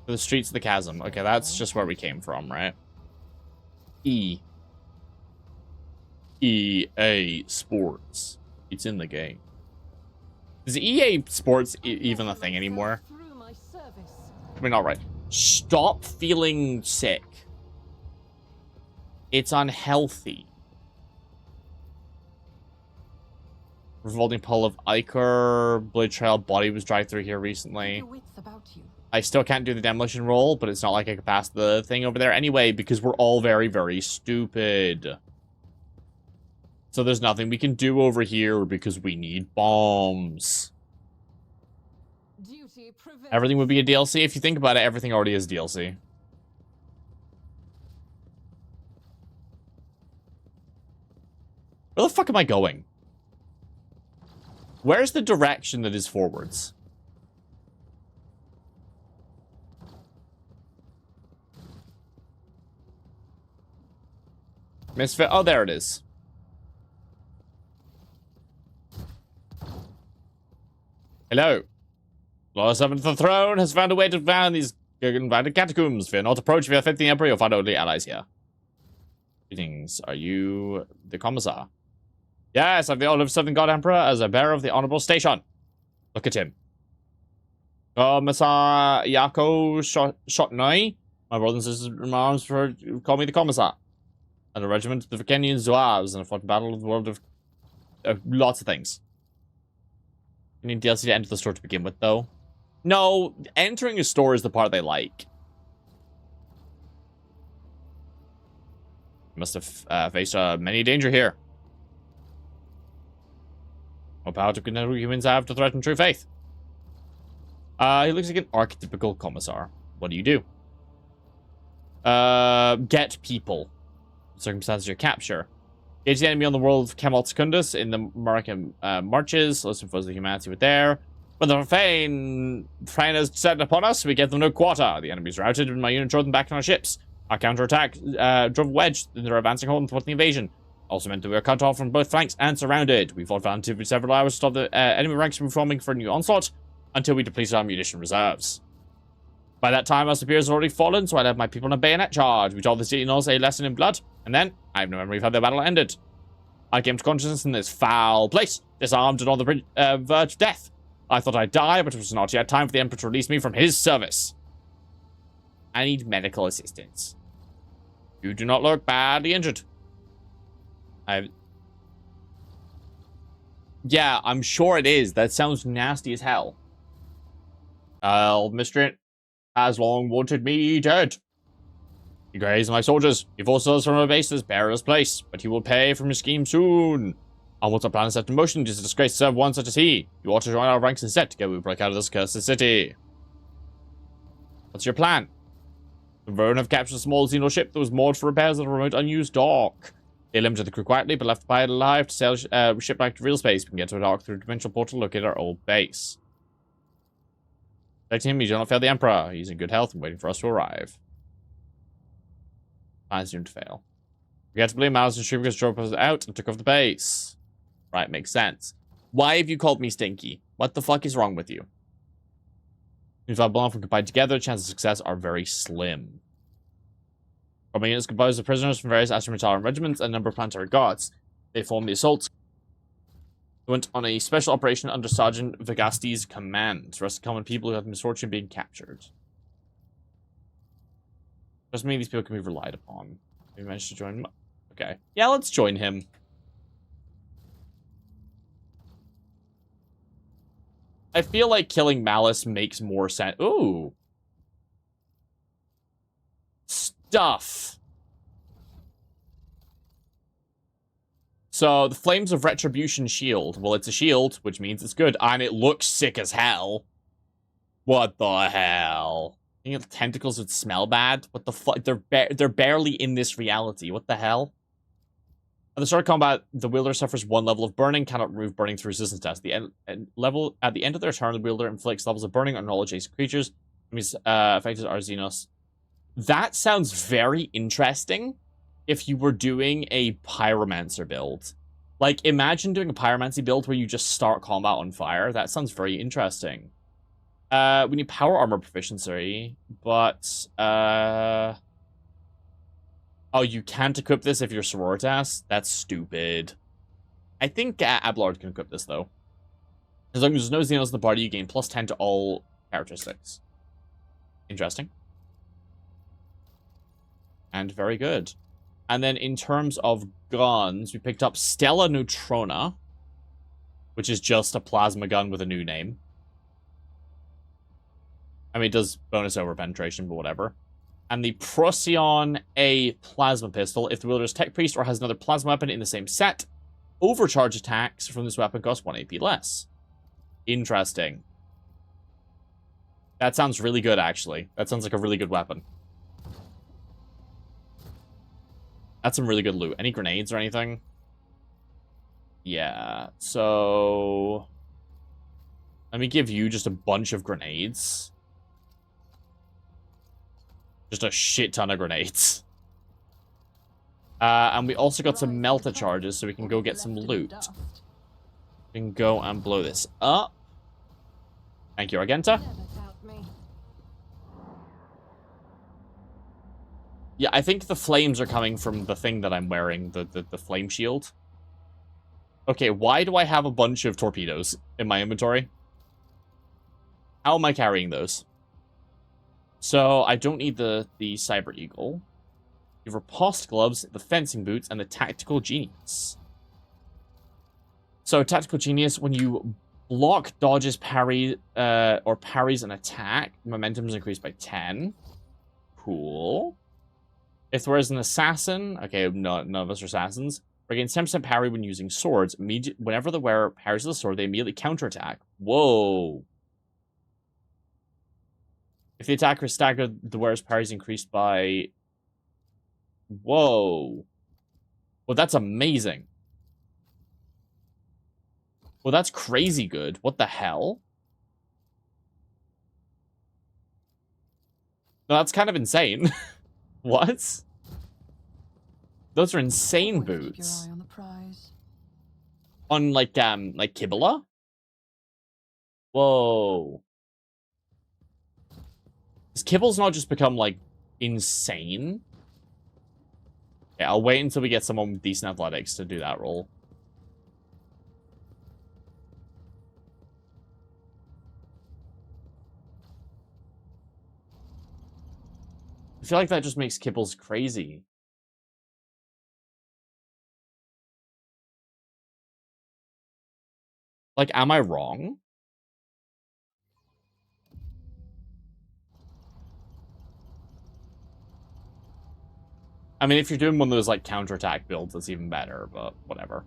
The streets of the chasm. Okay, that's just where we came from, right? EA Sports. It's in the game. Is EA Sports even a thing anymore? Through my service. I mean, alright. Stop feeling sick. It's unhealthy. Revolting Pull of Ichor. Blade Trail body was dragged through here recently. Your wits about you. I still can't do the demolition roll, but it's not like I could pass the thing over there anyway, because we're all very, very stupid. So there's nothing we can do over here because we need bombs. Duty prevails. Everything would be a DLC. If you think about it, everything already is DLC. Where the fuck am I going? Where's the direction that is forwards? Misfit. Oh, there it is. Hello. Lord Seventh of the Throne has found a way to find these invited catacombs. Fear not, approach. If you have faith in the Emperor, you'll find only allies here. Greetings. Are you the commissar? Yes, I'm the honor of serving God Emperor as a bearer of the honorable station. Look at him. Commissar Yako Shotnoi. My brothers and sisters in arms call me the commissar. And a regiment of the Vicenian Zouaves in a fought battle of the world of lots of things. You need DLC to enter the store to begin with, though. No, entering a store is the part they like. You must have faced many danger here. What power do humans have to threaten true faith? He looks like an archetypical commissar. What do you do? Get people. Circumstances your capture. Engage the enemy on the world of Camelot Secundus in the American marches. Listen for the humanity with there. When the Fane is set upon us, we get them no quarter. The enemy's routed, and my unit drove them back on our ships. Our counterattack drove a wedge in their advancing hold and thwarted the invasion. Also meant that we were cut off from both flanks and surrounded. We fought valiantly for several hours to stop the enemy ranks from forming for a new onslaught until we depleted our munition reserves. By that time, our superiors had already fallen, so I led my people on a bayonet charge. We told the Sentinels a lesson in blood, and then I have no memory of how the battle ended. I came to consciousness in this foul place, disarmed and on the verge of death. I thought I'd die, but it was not yet time for the Emperor to release me from his service. I need medical assistance. You do not look badly injured. Yeah, I'm sure it is. That sounds nasty as hell. Miscreant has long wanted me dead. He grazed my soldiers. He forced us from our base as bearer's place, but he will pay for his scheme soon. And once our plan is set in motion, it is a disgrace to serve one such as he. You ought to join our ranks instead. Together we break out of this cursed city. What's your plan? The Vernon have captured a small Xeno ship that was moored for repairs at a remote unused dock. They eliminated the crew quietly, but left the pilot alive to sail ship back to real space. We can get to a dock through a dimensional portal located at our old base. Protecting him, you do not fail the Emperor. He's in good health and waiting for us to arrive. Plans doomed to fail. We had to blame Miles and Shriekas drove us out and took off the base. Right, makes sense. Why have you called me Stinky? What the fuck is wrong with you? If I belong from combined together, chances of success are very slim. Army units composed of prisoners from various Astrometalian regiments and a number of planetary gods. They form the assault. Went on a special operation under Sergeant Vagasti's command to rescue common people who had the misfortune of being captured. Doesn't mean these people can be relied upon. We managed to join. Okay. Yeah, let's join him. I feel like killing Malice makes more sense. Ooh. Stuff. So, the Flames of Retribution shield. Well, it's a shield, which means it's good. And it looks sick as hell. What the hell? You know, the tentacles would smell bad? What the fuck? They're barely in this reality. What the hell? At the start of combat, the wielder suffers 1 level of burning, cannot remove burning through resistance test. At the end of their turn, the wielder inflicts levels of burning on all adjacent creatures. Enemies affected are Xenos. That sounds very interesting if you were doing a Pyromancer build. Like, imagine doing a Pyromancy build where you just start combat on fire. That sounds very interesting. We need power armor proficiency, but, oh, you can't equip this if you're Sororitas? That's stupid. I think Abelard can equip this, though. As long as there's no Xenos in the party, you gain +10 to all characteristics. Interesting. And very good. And then in terms of guns, we picked up Stella Neutrona, which is just a plasma gun with a new name. I mean, it does bonus over penetration, but whatever. And the Procyon A plasma pistol. If the wielder is Tech Priest or has another plasma weapon in the same set, overcharge attacks from this weapon cost 1 AP less. Interesting. That sounds really good, actually. That sounds like a really good weapon. That's some really good loot. Any grenades or anything? Yeah, so... let me give you just a bunch of grenades. Just a shit ton of grenades. And we also got some melter charges, so we can go get some loot. We can go and blow this up. Thank you, Argenta. Yeah, I think the flames are coming from the thing that I'm wearing, the flame shield. Okay, why do I have a bunch of torpedoes in my inventory? How am I carrying those? So, I don't need the Cyber Eagle. The Riposte gloves, the fencing boots, and the Tactical Genius. So, Tactical Genius, when you block, dodges, parry, or parries an attack, momentum is increased by 10. Cool. If there is an assassin, okay, none of us are assassins, regains 10% parry when using swords. Whenever the wearer parries the sword, they immediately counterattack. Whoa. If the attacker is staggered, the wearer's parry is increased by... Whoa. Well, that's amazing. Well, that's crazy good. What the hell? No, that's kind of insane. What? Those are insane boots. Keep your eye on the prize. On like Kibala? Whoa. Does Kibbles not just become like insane? Okay, I'll wait until we get someone with decent athletics to do that roll. I feel like that just makes Kibbles crazy. Like, am I wrong? I mean, if you're doing one of those, like, counterattack builds, that's even better, but whatever.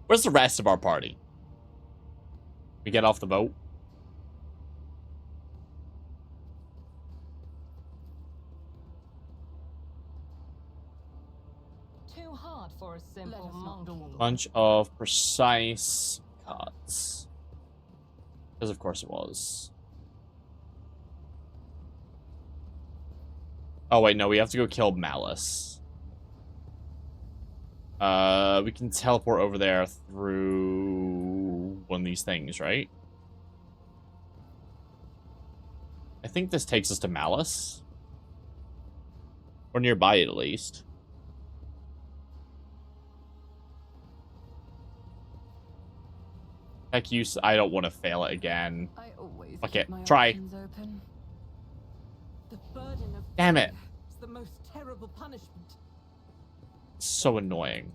Where's the rest of our party? We get off the boat? Too hard for a simple monkey. Bunch of precise cuts. Because of course it was. Oh wait, no, we have to go kill Malice. We can teleport over there through one of these things, right? I think this takes us to Malice. Or nearby it, at least. Heck use, I don't want to fail it again. I always Fuck keep it. my Try. options open. The burden of Damn it. fear is the most terrible punishment. So annoying.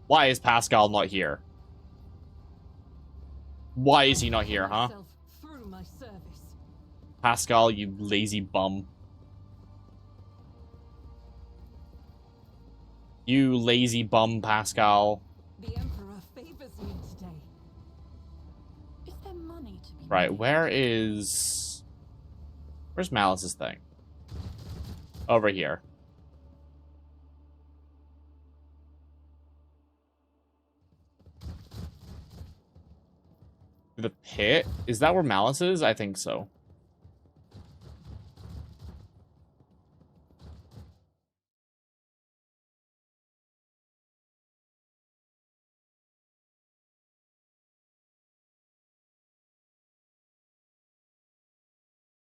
Why is Pascal not here? Why is he not here, huh? Myself through my service. Pascal, you lazy bum. You lazy bum, Pascal. The Emperor favors me today. Is there money to be Right, made? where's Malice's thing? Over here. The pit? Is that where Malice is? I think so.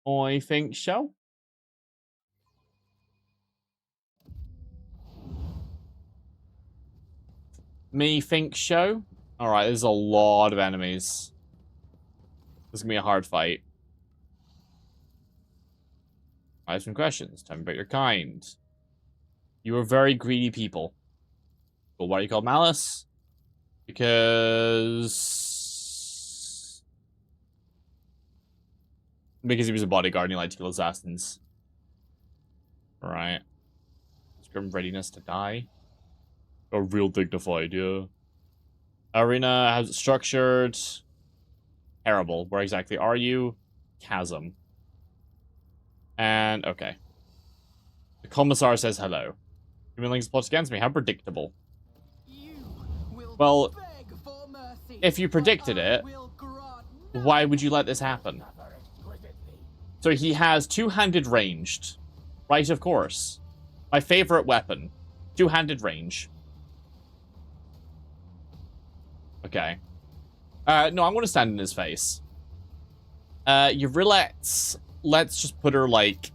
I think so. Me think so. Alright, there's a lot of enemies. This is gonna be a hard fight. I have some questions. Tell me about your kind. You are very greedy people. Well, why are you called Malice? Because he was a bodyguard and he liked to kill assassins. Right. Grim readiness to die. Oh, real dignified, yeah. Arena has it structured. Terrible. Where exactly are you? Chasm. And, okay. The commissar says hello. Human Lings plots against me. How predictable. You will Well, beg for mercy, if you predicted but I it, will grant why would you let this happen? So he has two-handed ranged. Right, of course. My favorite weapon. Two-handed range. Okay. No, I'm going to stand in his face. Eurylet's... Let's just put her, like...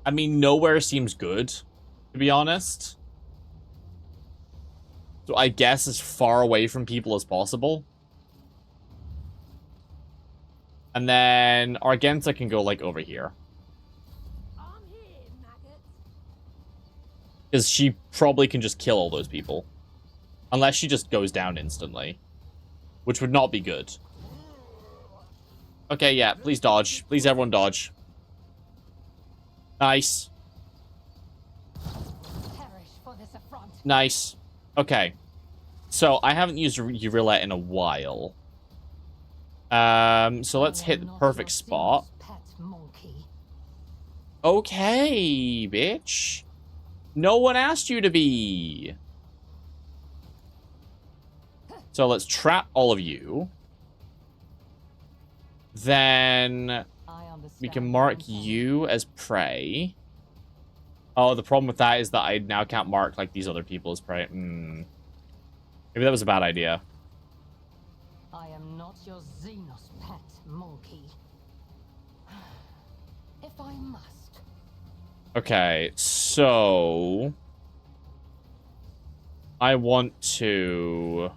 I mean, nowhere seems good, to be honest. So I guess as far away from people as possible. And then Argenta can go, like, over here. I'm here, maggot. Because she probably can just kill all those people. Unless she just goes down instantly. Which would not be good. Okay, yeah, please dodge. Please, everyone dodge. Nice. Perish for this affront. Nice. Okay. So, I haven't used Eurylet in a while. So let's I hit am the not perfect your spot. Zeus pet monkey. Okay, bitch. No one asked you to be. So let's trap all of you. Then I we understand can your mark intent. you as prey. Oh, the problem with that is that I now can't mark like these other people as prey. Maybe that was a bad idea. I am not your Xenos pet monkey. If I must. Okay, so I want to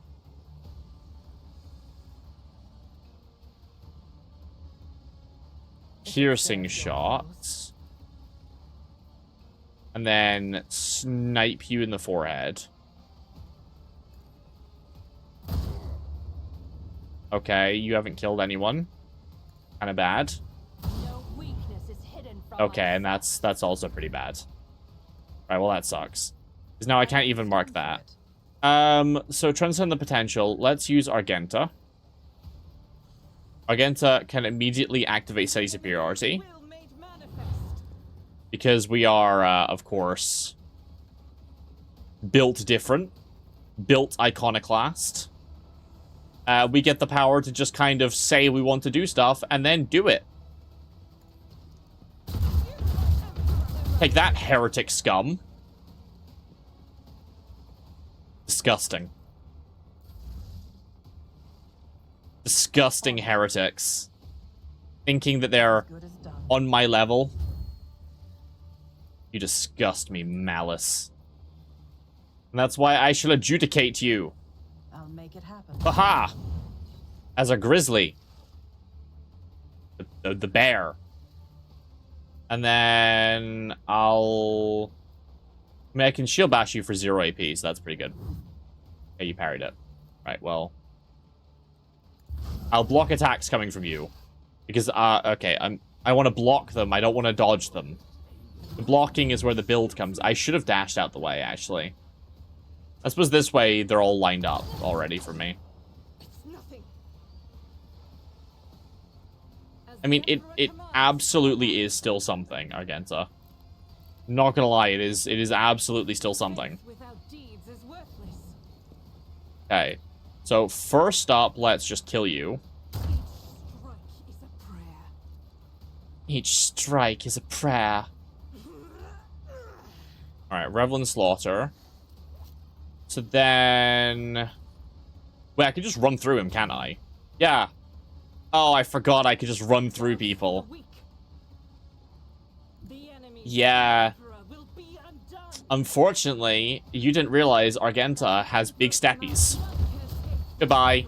piercing shots and then snipe you in the forehead. Okay, you haven't killed anyone. Kind of bad. No weakness is hidden from Okay, my and that's also pretty bad. Right, well that sucks. Because now I can't even mark that. So transcend the potential. Let's use Argenta. Argenta can immediately activate Steady Superiority. Will made manifest. Because we are, of course, built different. Built iconoclast. We get the power to just kind of say we want to do stuff and then do it. You might have Take that, heretic scum. Disgusting. Disgusting heretics. Thinking that they're Good as done. on my level. You disgust me, Malice. And that's why I shall adjudicate you. I'll make it happen. Haha! As a grizzly. The bear. And then I mean, I can shield bash you for 0 AP, so that's pretty good. Okay, you parried it. Right, well. I'll block attacks coming from you. Because, okay, I want to block them, I don't want to dodge them. The blocking is where the build comes. I should have dashed out the way, actually. I suppose this way, they're all lined up already for me. It's nothing. As I mean, the it Emperor commands. absolutely is still something, Argenta. Not gonna lie, it is absolutely still something. Faith without deeds is worthless. Okay. So, first up, let's just kill you. Each strike is a prayer. Each strike is a prayer. Alright, Revelin Slaughter. So then... Wait, I could just run through him, can't I? Yeah. Oh, I forgot I could just run through people. The enemy Yeah. Emperor will be undone. Unfortunately, you didn't realize Argenta has big steppies. Goodbye.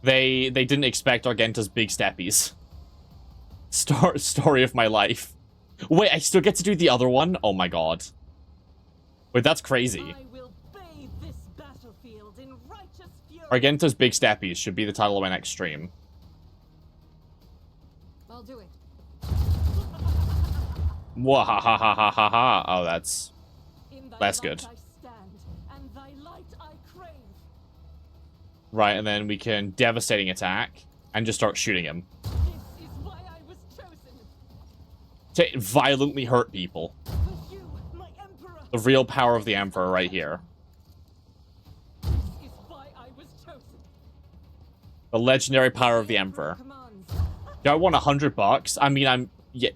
They didn't expect Argenta's big steppies. Story of my life. Wait, I still get to do the other one? Oh my god. Wait, that's crazy. I will bathe this battlefield in righteous fury. Argenta's big steppies should be the title of my next stream. I'll do it. Mwahahahahaha. Oh, that's... In thy That's light good. I stand, and thy light I crave. Right, and then we can devastating attack and just start shooting him. This is why I was chosen. To violently hurt people. For you, my emperor. The real power of the Emperor right here. This is why I was chosen. The legendary power of the Emperor. Commands. Do I want $100? I mean, yeah,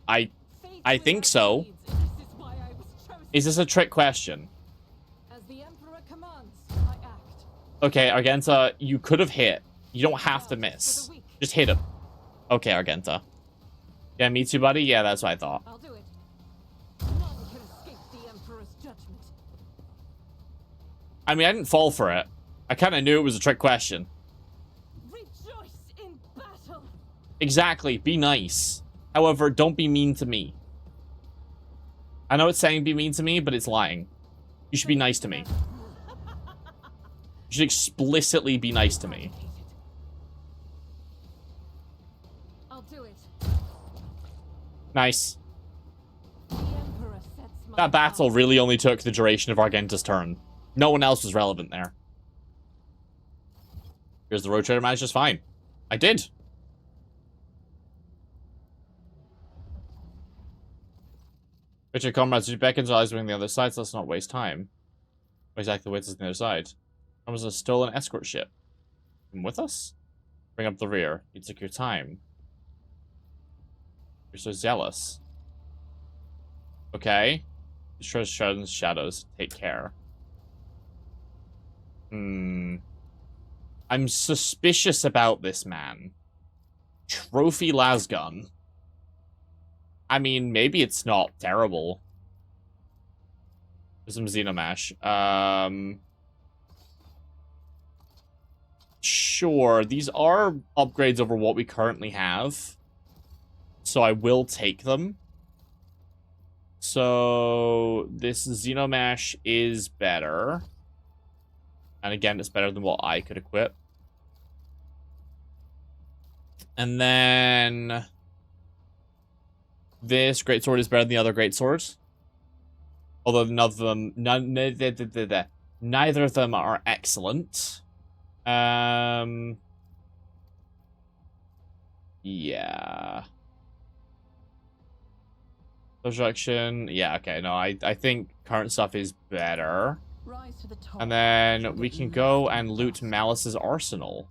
I Fate think without so. deeds, this is why I was chosen. Is this a trick question? As the emperor commands, I act. Okay, Argenta, you could have hit. You don't have to miss. Just hit him. Okay, Argenta. Yeah, me too, buddy? Yeah, that's what I thought. I'll do it. None can escape the emperor's judgment. I mean, I didn't fall for it. I kind of knew it was a trick question. Rejoice in battle. Exactly, be nice. However, don't be mean to me. I know it's saying be mean to me, but it's lying. You should be nice to me. You should explicitly be nice to me. I'll do it. Nice. The emperor sets my That battle path. really only took the duration of Argenta's turn. No one else was relevant there. Here's the Road Trader managed just fine. I did. Which your comrades, you beckons eyes on the other side, so let's not waste time. What exactly waits on the other side? Comes a stolen escort ship. Come with us? Bring up the rear. You took your time. You're so zealous. Okay. Destroy shadows. Take care. I'm suspicious about this man. Trophy lasgun. I mean, maybe it's not terrible. There's some Xenomash. Sure, these are upgrades over what we currently have. So I will take them. So this Xenomash is better. And again, it's better than what I could equip. And then this greatsword is better than the other greatswords. Although none of them, neither of them are excellent. Yeah. Projection. Yeah, okay, no, I think current stuff is better. Rise to the top. And then we can go and loot Malice's arsenal.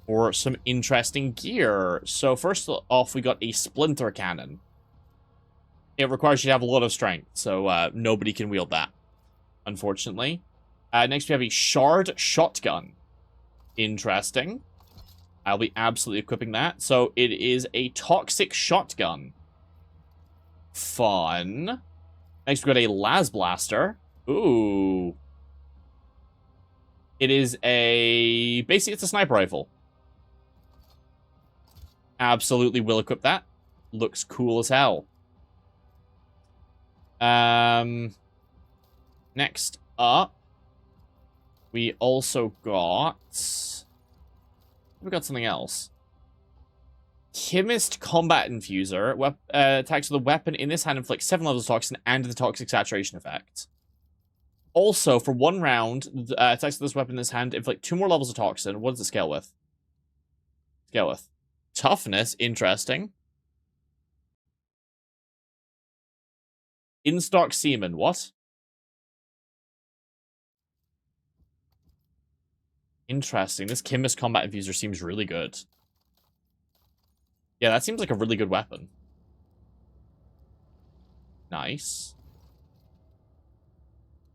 for some interesting gear. So first off, we got a splinter cannon. It requires you to have a lot of strength, so nobody can wield that, unfortunately. Next, we have a shard shotgun. Interesting. I'll be absolutely equipping that. So it is a toxic shotgun. Fun. Next, we got a las blaster. Ooh. It is a... Basically, it's a sniper rifle. Absolutely will equip that. Looks cool as hell. Next up, we also got... We got something else. Chemist Combat Infuser. Attacks with a weapon in this hand inflicts 7 levels of toxin and the toxic saturation effect. Also, for 1 round, attacks with this weapon in this hand inflict 2 more levels of toxin. What does it scale with? Scale with. Toughness. Interesting. In-stock semen. What? Interesting. This Chemist Combat Infuser seems really good. Yeah, that seems like a really good weapon. Nice.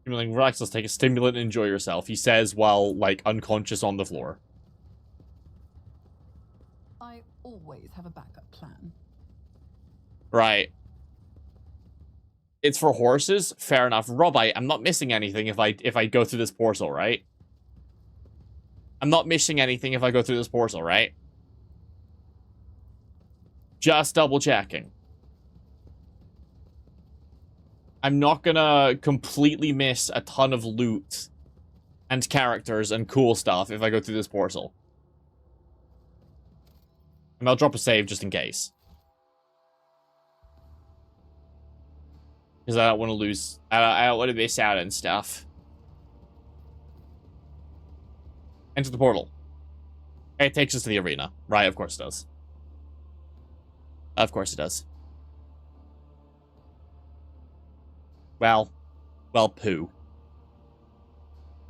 Relax, let's take a stimulant and enjoy yourself, he says while, like, unconscious on the floor. I always have a backup plan. Right. It's for horses? Fair enough. Robbie, I'm not missing anything if I go through this portal, right? I'm not missing anything if I go through this portal, right? Just double checking. I'm not gonna completely miss a ton of loot and characters and cool stuff if I go through this portal. And I'll drop a save just in case. Because I don't want to lose... I don't want to miss out and stuff. Enter the portal. It takes us to the arena. Right, of course it does. Of course it does. Well, poo.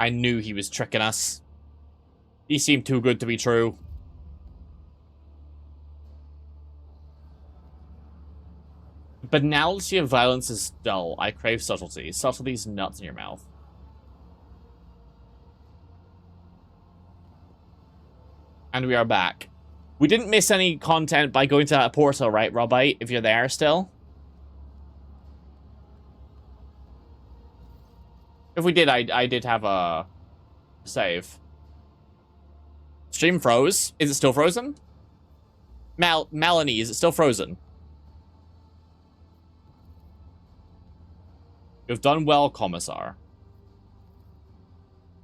I knew he was tricking us. He seemed too good to be true. Banality of violence is dull. I crave subtlety. Subtlety's nuts in your mouth. And we are back. We didn't miss any content by going to that portal, right, Robbie? If you're there still? If we did, I did have a save. Stream froze. Is it still frozen? Melanie, is it still frozen? You've done well, Commissar.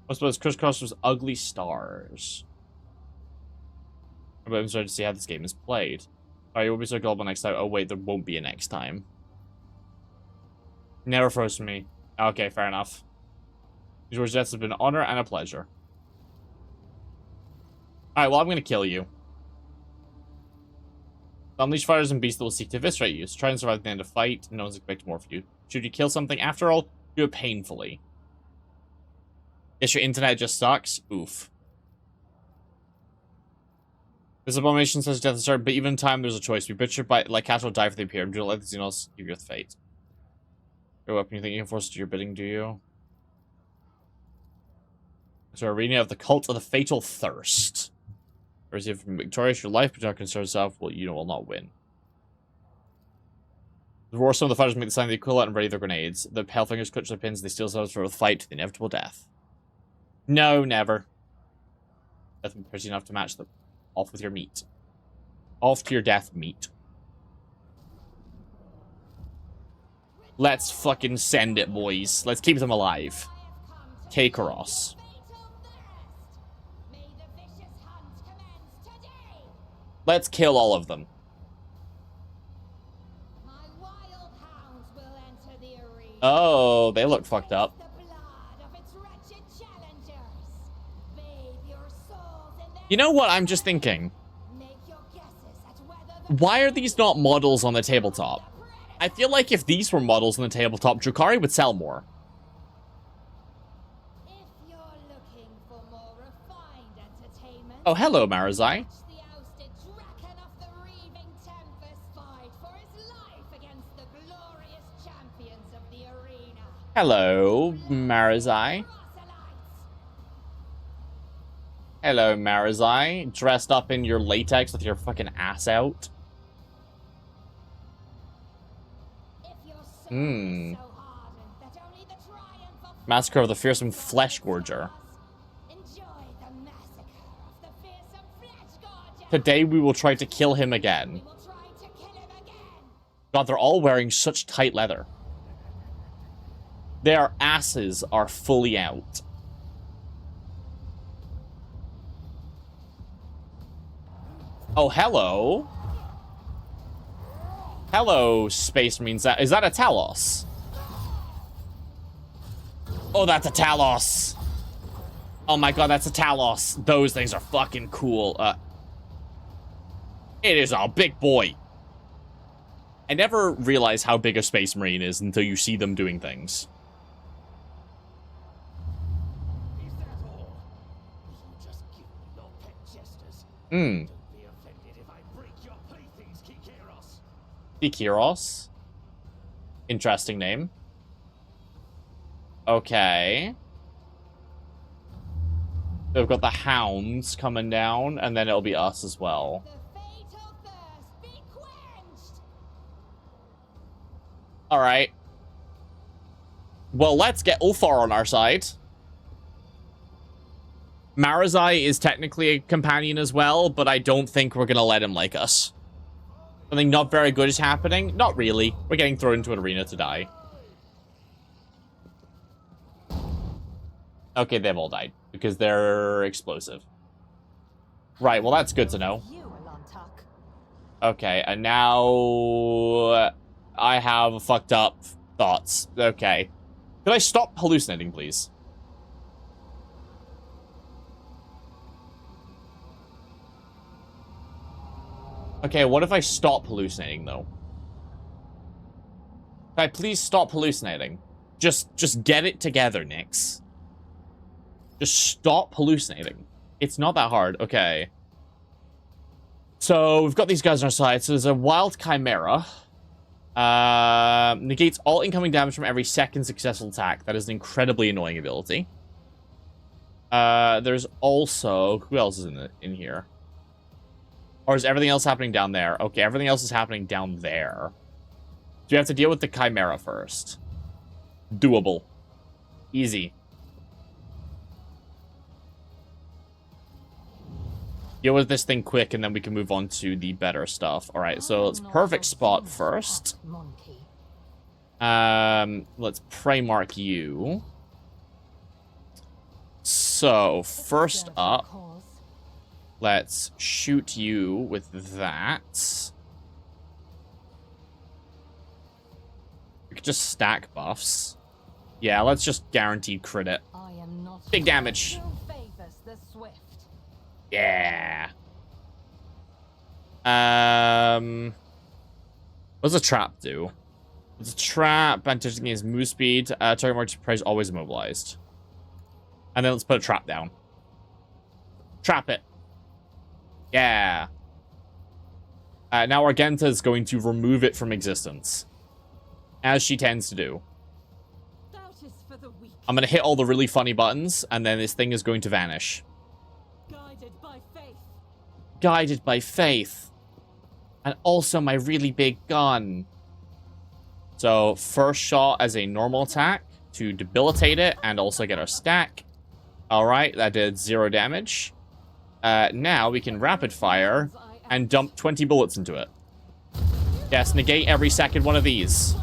I suppose Crisscross was ugly stars. I'm sorry to see how this game is played. Alright, you will be so gullible next time. Oh wait, there won't be a next time. Never froze for me. Okay, fair enough. These words deaths have been an honor and a pleasure. Alright, well I'm gonna kill you. Unleash fighters and beasts that will seek to eviscerate you. So try and survive at the end of the fight. No one's expecting more from you. Should you kill something, after all, do it painfully. Guess your internet just sucks? Oof. This abomination says death is certain, but even in time there's a choice. We butcher by like cattle die for the appear. Do not let the Xenos give you a fate. Your weapon, you think you can force it to your bidding, do you? So arena of the cult of the fatal thirst. Or is it victorious? Your life, but do not concern yourself. Well, you will not win. The roar, some of the fighters make the sign of the equivalent and ready their grenades. The Hellfingers clutch their pins, they steal themselves for a fight to the inevitable death. No, never. Death will be pretty enough to match them. Off with your meat. Off to your death, meat. Let's fucking send it, boys. Let's keep them alive. Kakarros. Let's kill all of them. Oh, they look fucked up. You know what I'm just thinking? Why are these not models on the tabletop? I feel like if these were models on the tabletop, Drukhari would sell more. If you're looking for more refined entertainment, Oh, hello, Marazai. The ousted Draken of the Reaving Tempest fight for his life against the glorious champions of the arena. Hello, Marazai. Hello, Marazai. Dressed up in your latex with your fucking ass out. Hmm. Massacre of the Fearsome Flesh Gorger. Today we will try to kill him again. God, they're all wearing such tight leather. Their asses are fully out. Oh, hello. Hello, Space Marines. Is that a Talos? Oh, that's a Talos. Oh my god, that's a Talos. Those things are fucking cool. It is a big boy. I never realize how big a Space Marine is until you see them doing things. Hmm. Kikiros. Interesting name. Okay. So we've got the hounds coming down, and then it'll be us as well. Alright. Well, let's get Ulfar on our side. Marazai is technically a companion as well, but I don't think we're gonna let him like us. Something not very good is happening? Not really. We're getting thrown into an arena to die. Okay, they've all died because they're explosive. Right, well, that's good to know. Okay, and now I have fucked up thoughts. Okay. Could I stop hallucinating, please? Okay, what if I stop hallucinating, though? Can I please stop hallucinating? Just get it together, Nyx. Just stop hallucinating. It's not that hard. Okay. So, we've got these guys on our side. So, there's a Wild Chimera. Negates all incoming damage from every second successful attack. That is an incredibly annoying ability. There's also... Who else is in here? Or is everything else happening down there? Okay, everything else is happening down there. So you have to deal with the Chimera first. Doable. Easy. Deal with this thing quick, and then we can move on to the better stuff. Alright, so it's perfect spot first. Let's prey mark you. So, first up... Let's shoot you with that. We could just stack buffs. Yeah, let's just guaranteed crit it. Big damage. Yeah. What does a trap do? It's a trap, advantage against move speed. Target mark prey is always immobilized. And then let's put a trap down. Trap it. Yeah. Now Argenta is going to remove it from existence. As she tends to do. I'm going to hit all the really funny buttons, and then this thing is going to vanish. Guided by faith. Guided by faith. And also my really big gun. So, first shot as a normal attack to debilitate it and also get our stack. Alright, that did 0 damage. Now we can rapid fire and dump 20 bullets into it. Yes, negate every second one of these.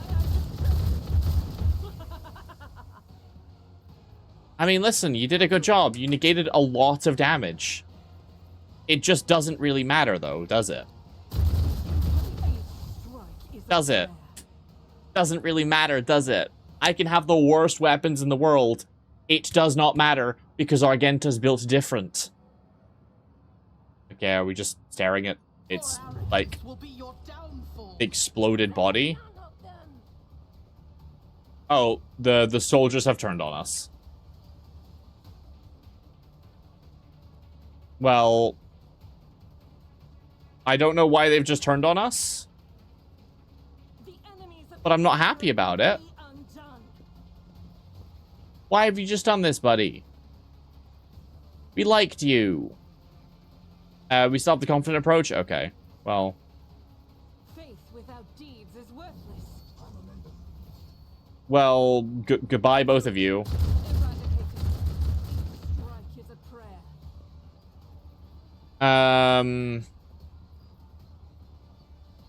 I mean, listen, you did a good job. You negated a lot of damage. It just doesn't really matter, though, does it? Does it? Doesn't really matter, does it? I can have the worst weapons in the world. It does not matter because Argenta's built different. Okay, are we just staring at its, like, exploded body? Oh, the soldiers have turned on us. Well, I don't know why they've just turned on us, The enemies of but I'm not happy about it. be undone. Why have you just done this, buddy? We liked you. We still have the confident approach? Okay. Well, Faith without deeds is worthless. well, goodbye, both of you. Eradicated. Each strike is a prayer.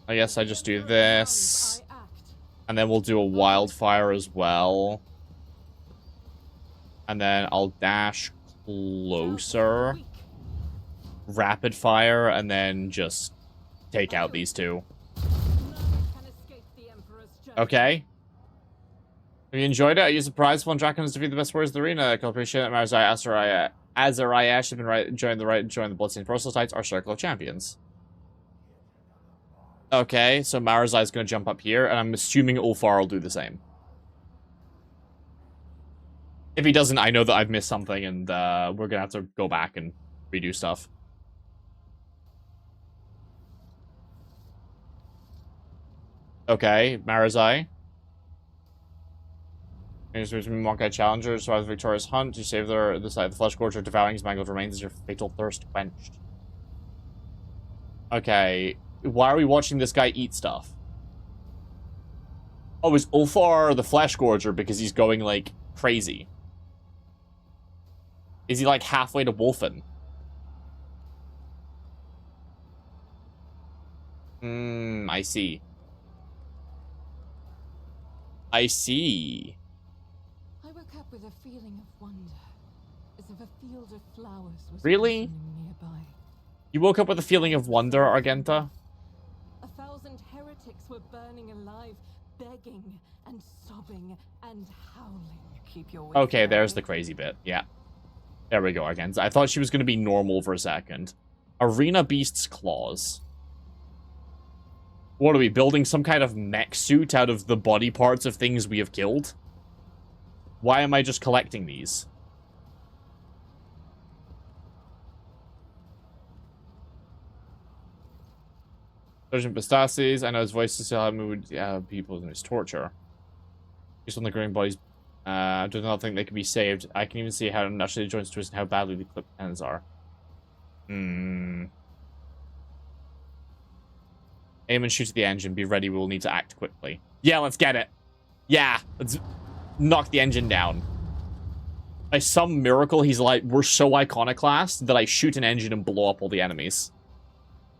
I guess I just do this. I act. And then we'll do a wildfire as well. And then I'll dash closer. Weak. Rapid fire, and then just take out these two. None can escape the Emperor's judgment. Okay. Have you enjoyed it? Are you surprised when Dracons defeat the best warriors of the arena? Cooperation at Marzai, Azariah have been join the Bloodstained Proselytes, our circle of champions. Okay, so Marazai is going to jump up here, and I'm assuming Ulfar will do the same. If he doesn't, I know that I've missed something, and we're going to have to go back and redo stuff. Okay, Marazai. Monkai challengers survive the victorious hunt. You save the side of the flesh gorger, devouring his mangled remains as your fatal thirst quenched. Okay, why are we watching this guy eat stuff? Oh, is Ulfar the flesh gorger because he's going, like, crazy? Is he, like, halfway to Wolfen? I see. I see. I woke up with a feeling of wonder, as if a field of flowers was Really? blossoming nearby. You woke up with a feeling of wonder, Argenta? 1,000 heretics were burning alive, begging and sobbing and howling. Keep your wits Okay, about there's you. the crazy bit. Yeah. There we go, Argenta. I thought she was going to be normal for a second. Arena Beast's Claws. What are we, building some kind of mech suit out of the body parts of things we have killed? Why am I just collecting these? Sergeant Pistaces, I know his voice is still how mood people in his torture. Based on the growing bodies, I do not think they can be saved. I can even see how naturally the joints twist and how badly the clipped ends are. Aim and shoot at the engine. Be ready. We will need to act quickly. Yeah, let's get it. Yeah, let's knock the engine down. By some miracle, he's like, we're so iconoclast that I shoot an engine and blow up all the enemies.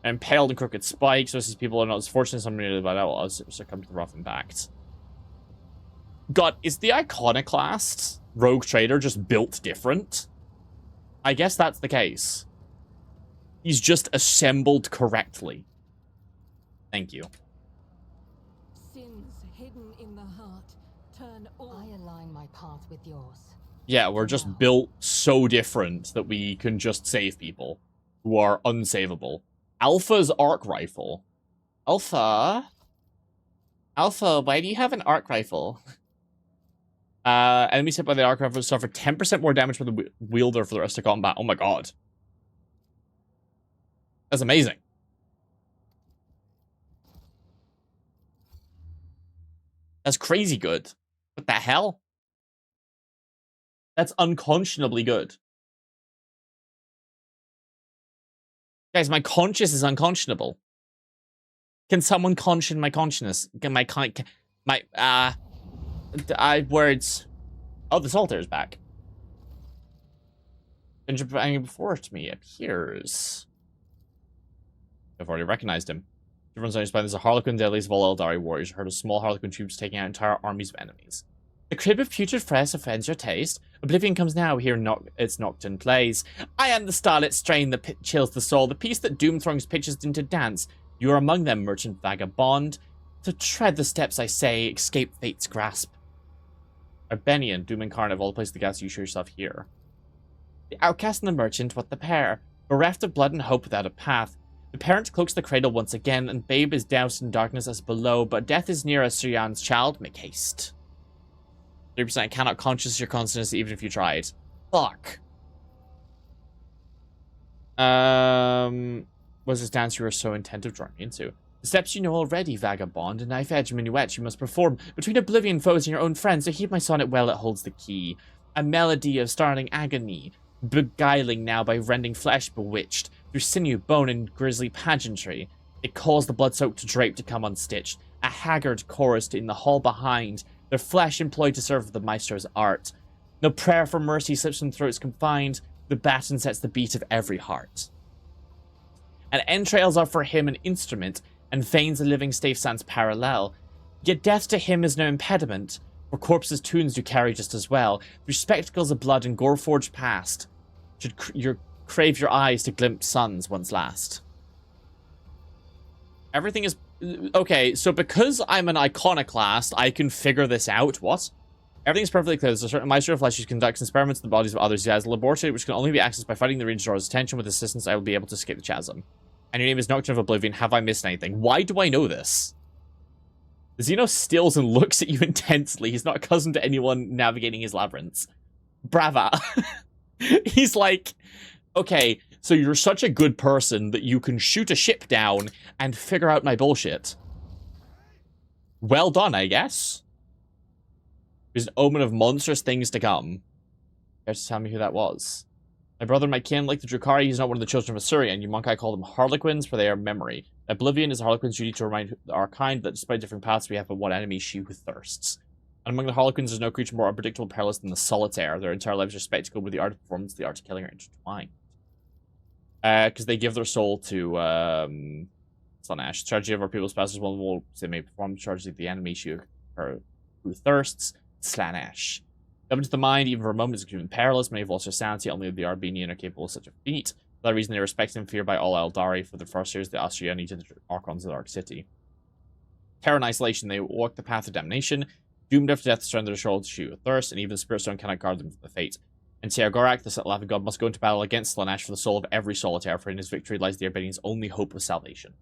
Impaled in crooked spikes. These people are not as fortunate as some really bad will succumb to the rough impact. God, is the iconoclast rogue trader just built different? I guess that's the case. He's just assembled correctly. Thank you. Sins hidden in the heart turn all. I align my path with yours. Yeah, we're just built so different that we can just save people who are unsavable. Alpha's arc rifle. Alpha, why do you have an arc rifle? Enemies hit by the arc rifle suffer 10% more damage from the wielder for the rest of combat. Oh my god. That's amazing. That's crazy good. What the hell? That's unconscionably good. Guys, my conscience is unconscionable. Can someone conscience my consciousness? Words. Oh, the Salter is back. Benjamin before to me appears. I've already recognized him. Everyone's on his spine. There's a Harlequin deadliest of all Eldari warriors. Heard of small Harlequin troops taking out entire armies of enemies. The crib of putrid fresh offends your taste. Oblivion comes now. Here its nocturne plays. I am the starlit strain that chills the soul. The piece that doom throngs pitches into dance. You are among them, merchant vagabond. So tread the steps, I say. Escape fate's grasp. Arbenian, doom incarnate of all the places the gas, you show yourself here. The outcast and the merchant, what the pair? Bereft of blood and hope without a path. The parent cloaks the cradle once again, and babe is doused in darkness as below, but death is near as Sir Jan's child. Make haste. 3% cannot conscious your consciousness even if you tried. Fuck. Was this dance you were so intent of drawing me into? The steps you know already, vagabond, a knife-edge minuet you must perform between oblivion foes and your own friends. To heed my sonnet well, it holds the key. A melody of startling agony, beguiling now by rending flesh bewitched, through sinew, bone, and grisly pageantry. It calls the blood-soaked drape to come unstitched, a haggard chorus in the hall behind, their flesh employed to serve the maestro's art. No prayer for mercy slips from throats confined, the baton sets the beat of every heart. And entrails are for him an instrument, and veins a living stave stands parallel. Yet death to him is no impediment, for corpses tunes do carry just as well. Through spectacles of blood and gore-forged past, should crave your eyes to glimpse suns once last. Everything is... Okay, so because I'm an iconoclast, I can figure this out. What? Everything's perfectly clear. There's a certain maestro of flesh who conducts experiments in the bodies of others. He has a laboratory which can only be accessed by fighting the range draws attention. With assistance, I will be able to escape the chasm. And your name is Nocturne of Oblivion. Have I missed anything? Why do I know this? Xeno stills and looks at you intensely. He's not accustomed to anyone navigating his labyrinths. Brava. He's like, okay, so you're such a good person that you can shoot a ship down and figure out my bullshit. Well done, I guess. There's an omen of monstrous things to come. Just tell me who that was. My brother and my kin, like the Drukhari, he's not one of the children of Assyria, and you monk I call them Harlequins, for they are memory. Oblivion is a Harlequin's duty to remind our kind that despite different paths, we have but one enemy, she who thirsts. And among the Harlequins, there's no creature more unpredictable and perilous than the Solitaire. Their entire lives are spectacle with the art of performance, the art of killing are intertwined. Because they give their soul to, Slaanesh. The tragedy of our people's past is one will they may perform the charge of the enemy, she who thirsts, Slaanesh. Come to the mind, even for a moment, is extremely perilous. Many have lost their sanity, only the Armenian are capable of such a feat. For that reason, they are respected and feared by all Eldari. For the first years, the Austriani to the Archons of the Dark City. Terror and isolation, they walk the path of damnation. Doomed after death to surrender their shoulders to shoot with thirst, and even the Spirit Stone cannot guard them from the fate. And Teogorak, the laughing god, must go into battle against Slaanesh for the soul of every solitaire, for in his victory lies the Armenian's only hope of salvation.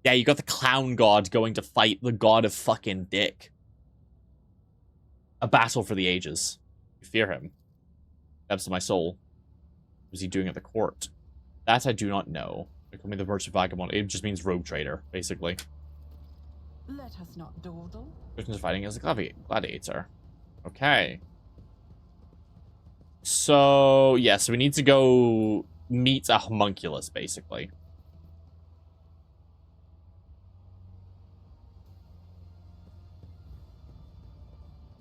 Yeah, you got the clown god going to fight the god of fucking dick. A battle for the ages. You fear him. Depths of my soul. What was he doing at the court? That I do not know. Becoming the merchant vagabond. It just means rogue trader, basically. Let us not dawdle. Christians are fighting as a gladiator. Okay. So, yeah, so we need to go meet a homunculus, basically.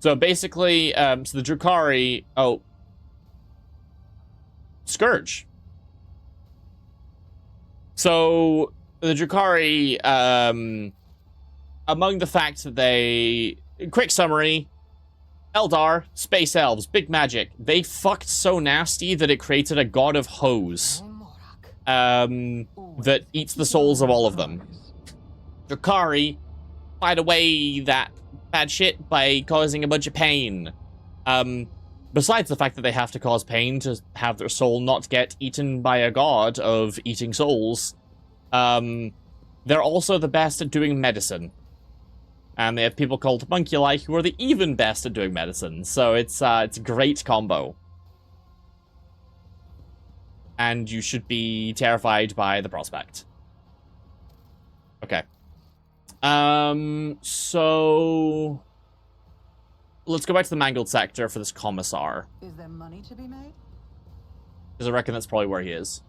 So basically, so the Drukhari... Oh. Scourge. So, the Drukhari, among the facts that they... Quick summary. Eldar, space elves, big magic. They fucked so nasty that it created a god of hoes. That eats the souls of all of them. Drukhari fight away that bad shit by causing a bunch of pain. Besides the fact that they have to cause pain to have their soul not get eaten by a god of eating souls, they're also the best at doing medicine. And they have people called homunculi who are the even best at doing medicine. So it's a great combo. And you should be terrified by the prospect. Okay. So let's go back to the Mangled Sector for this commissar. Is there money to be made? Because I reckon that's probably where he is.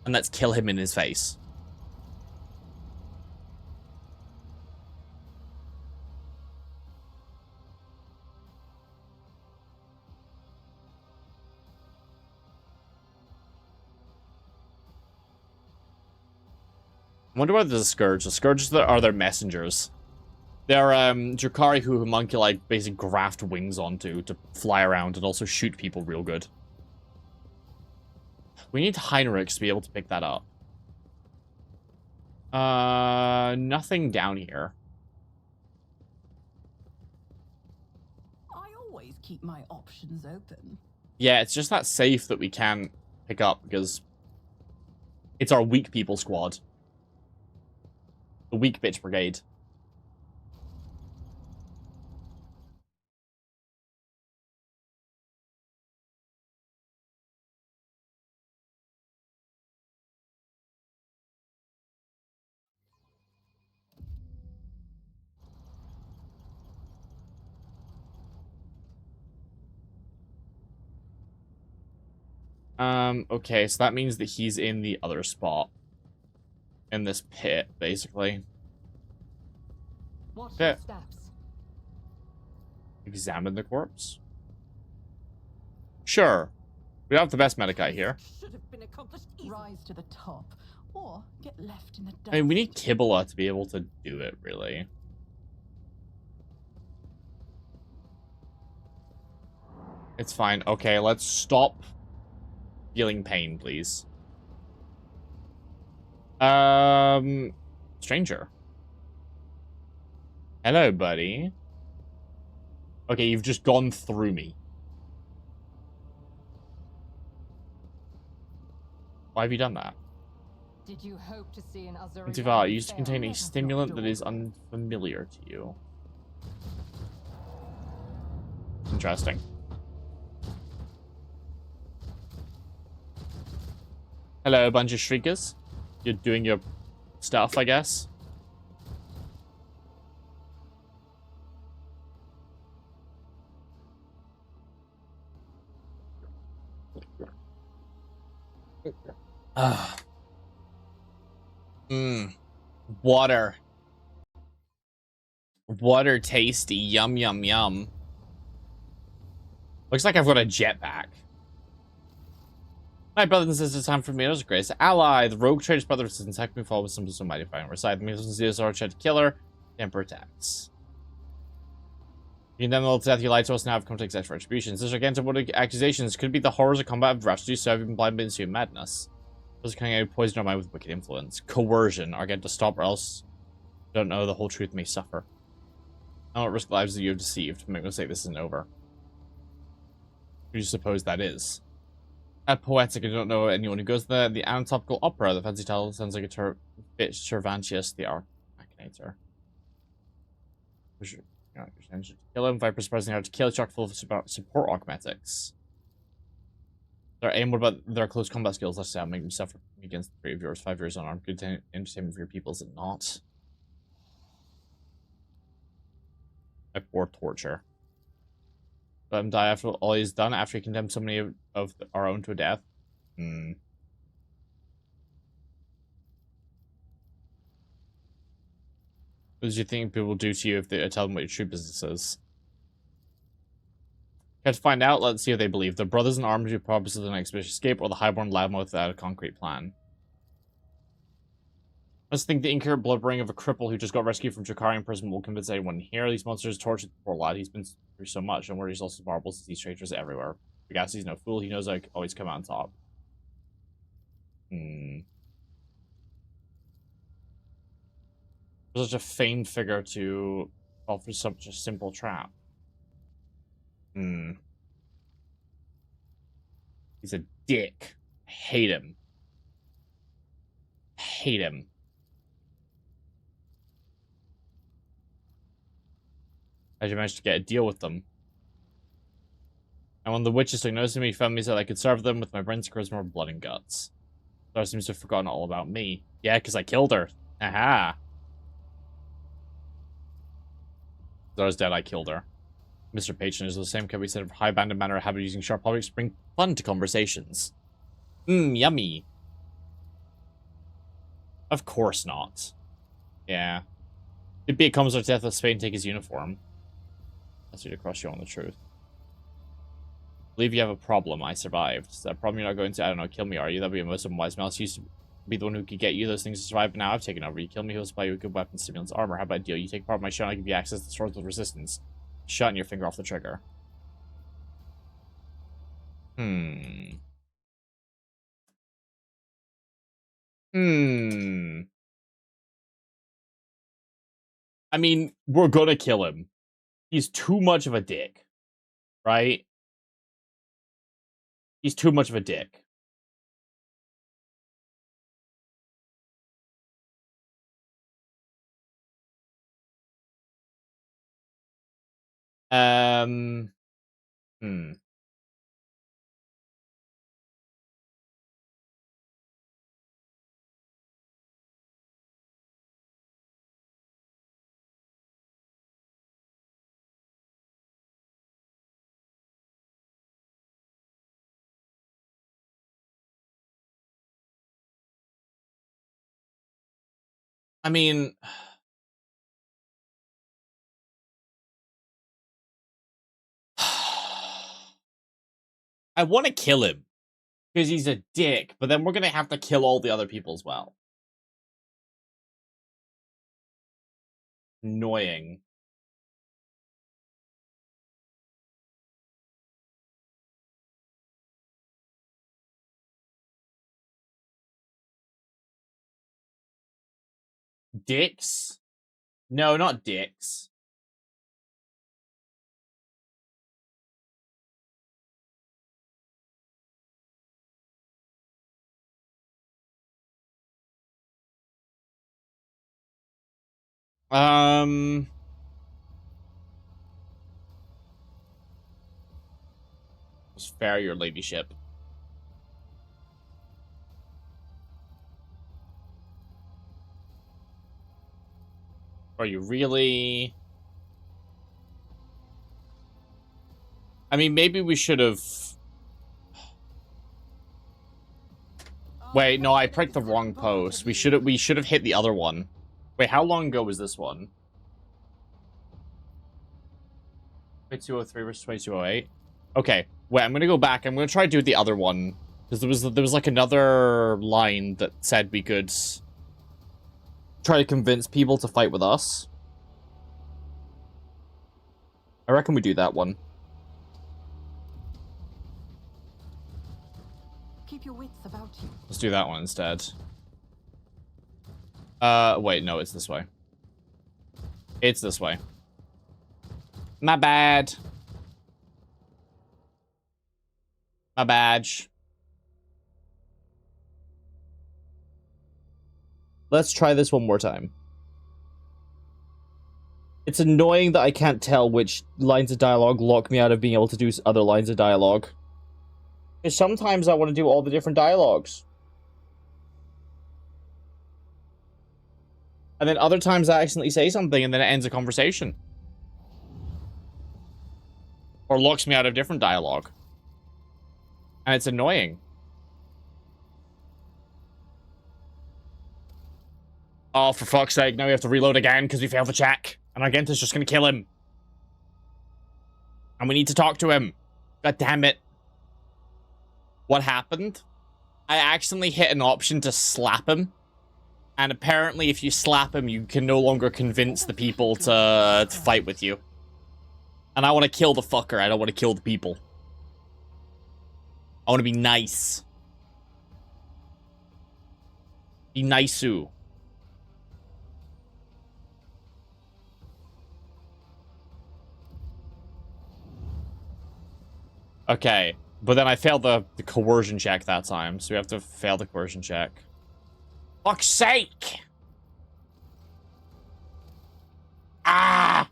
And let's kill him in his face. I wonder whether there's a Scourge. The Scourges are their messengers. They're Drukhari who homunculi basically graft wings onto to fly around and also shoot people real good. We need Heinrich to be able to pick that up. Nothing down here. I always keep my options open. Yeah, it's just that safe that we can pick up because it's our weak people squad. The weak bitch brigade. Okay, so that means that he's in the other spot. In this pit, basically. Watch Yeah. your steps. Examine the corpse? Sure. We don't have the best Medicae here. Should have been accomplished easily. Rise to the top, or get left in the dust. I mean, we need Kibble to be able to do it, really. It's fine. Okay, let's stop feeling pain, please. Stranger. Hello, buddy. Okay, you've just gone through me. Why have you done that? Did you hope to see an Azuriani Antivala used to fail? contain a Let us not stimulant that dawn. is unfamiliar to you. Interesting. Hello, bunch of shriekers. You're doing your stuff, I guess. Ah. Water. Water tasty. Yum, yum, yum. Looks like I've got a jetpack. My brothers and sisters, time for me. It was grace. Ally, the rogue trader's brother resistance. How can we follow with some so mighty fine? Reside the musicians, the Azor tried to kill her. Temper attacks. You condemn all to death. You lied to us. Now have come to exact retributions. These are against what accusations could be the horrors of combat of rash. Do so have you been blind by ensuing madness. Those coming out poison our mind with wicked influence. Coercion. Are getting to stop or else don't know the whole truth may suffer. I don't risk lives that you have deceived. Make no mistake, this isn't over. Who do you suppose that is? Poetic, I don't know anyone who goes there. The anatopical opera, the fancy title sounds like a bit Cervantius, the Arachnator. Kill him, Viper's surprisingly hard to kill, chock full of support augmetics. Their aim, what about their close combat skills? Let's say make them suffer against the 3 of yours, 5 years unarmed. Good entertainment for your people, is it not? Or torture. Let him die after all he's done, after he condemned so many of our own to a death. What do you think people will do to you if they tell them what your true business is? Have to find out, let's see if they believe. The brothers in arms who promise of an expedition escape, or the highborn loudmouth without a concrete plan. Let's think the incurable blood-brain of a cripple who just got rescued from Jakarian prison will convince anyone here. These monsters tortured the poor lad. He's been through so much, and where he's also marbles to these traitors everywhere. Bagassi's no fool. He knows I always come out on top. Such a feigned figure to offer such a simple trap. He's a dick. I hate him. I hate him. I managed to get a deal with them. And when the witches took notice of me, found me so I could serve them with my brains, charisma, blood, and guts. Zara seems to have forgotten all about me. Yeah, because I killed her. Aha. Zara's dead, I killed her. Mr. Patron is the same can be said of high-banded manner, habit of using sharp objects bring fun to conversations. Yummy. Of course not. Yeah. It'd be a comes to death of Spain take his uniform. That's you to cross you on the truth. Believe you have a problem. I survived. Is that a problem you're not going to, I don't know, kill me, are you? That'd be a most unwise mouse. Used to be the one who could get you those things to survive, but now I've taken over. You kill me, he'll supply you with good weapons, stimulants, armor. How about a deal? You take part of my shot, I give you access to swords with resistance. Shot in your finger off the trigger. I mean, we're gonna kill him. He's too much of a dick. Right? He's too much of a dick. I mean... I want to kill him. Because he's a dick, but then we're going to have to kill all the other people as well. Annoying. Dicks? No, not dicks. Spare your ladyship. Are you really? I mean, maybe we should have... Wait, no, I pricked the wrong post. We should have hit the other one. Wait, how long ago was this one? 2203 versus 2208. Okay, wait, I'm gonna go back. I'm gonna try to do the other one. Because there was like another line that said we could try to convince people to fight with us. I reckon we do that one. Keep your wits about you. Let's do that one instead. Wait, no, it's this way. It's this way. My bad. My badge. Let's try this one more time. It's annoying that I can't tell which lines of dialogue lock me out of being able to do other lines of dialogue. Because sometimes I want to do all the different dialogues. And then other times I accidentally say something and then it ends a conversation. Or locks me out of different dialogue. And it's annoying. Oh, for fuck's sake, now we have to reload again because we failed the check. And Argenta's just gonna kill him. And we need to talk to him. God damn it. What happened? I accidentally hit an option to slap him. And apparently if you slap him, you can no longer convince the people to fight with you. And I want to kill the fucker. I don't want to kill the people. I want to be nice. Be nice-oo. Okay, but then I failed the coercion check that time, so we have to fail the coercion check. Fuck's sake! Ah!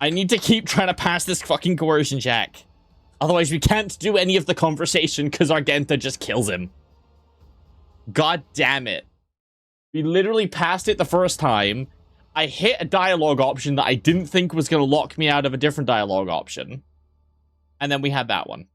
I need to keep trying to pass this fucking coercion check. Otherwise we can't do any of the conversation because Argenta just kills him. God damn it. We literally passed it the first time. I hit a dialogue option that I didn't think was going to lock me out of a different dialogue option. And then we had that one.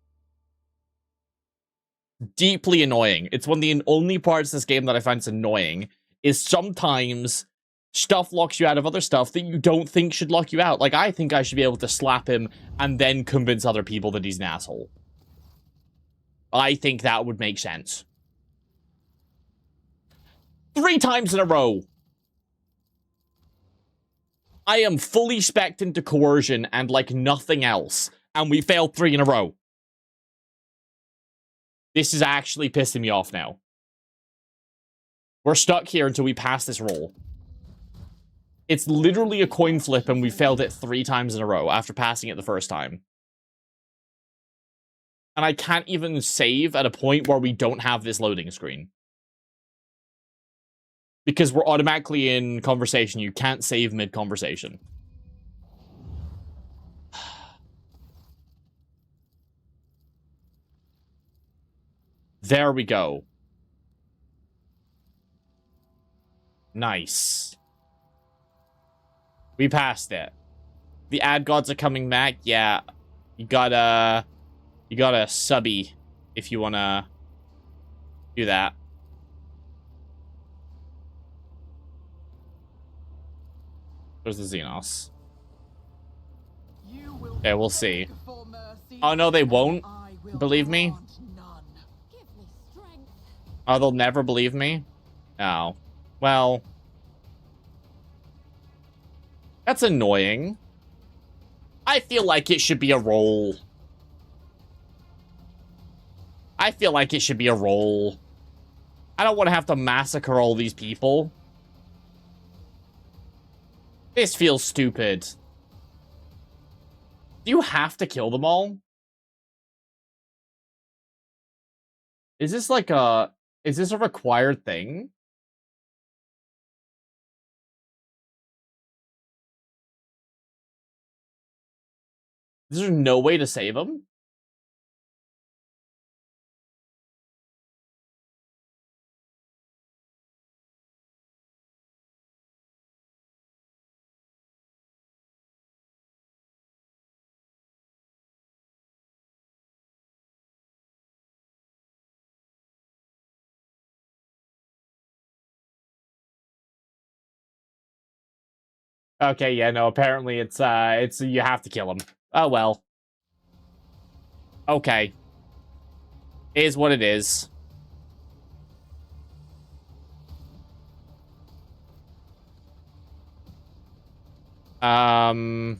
Deeply annoying. It's one of the only parts of this game that I find annoying, is sometimes stuff locks you out of other stuff that you don't think should lock you out. Like, I think I should be able to slap him and then convince other people that he's an asshole. I think that would make sense. 3 times in a row. I am fully spec'd into coercion and like nothing else. And we failed 3 in a row. This is actually pissing me off now. We're stuck here until we pass this roll. It's literally a coin flip and we failed it 3 times in a row after passing it the first time. And I can't even save at a point where we don't have this loading screen. Because we're automatically in conversation. You can't save mid-conversation. There we go. Nice. We passed it. The ad gods are coming back. Yeah. You got a subby if you wanna Do that. There's the Xenos. Okay, we'll see. Oh, no, they won't believe me? Give me strength. Oh, they'll never believe me? Oh. Well. That's annoying. I feel like it should be a roll. I feel like it should be a roll. I don't want to have to massacre all these people. This feels stupid. Do you have to kill them all? Is this like a... Is this a required thing? Is there no way to save them? Okay, yeah, no, apparently it's you have to kill him. Oh, well. Okay. Is what it is. I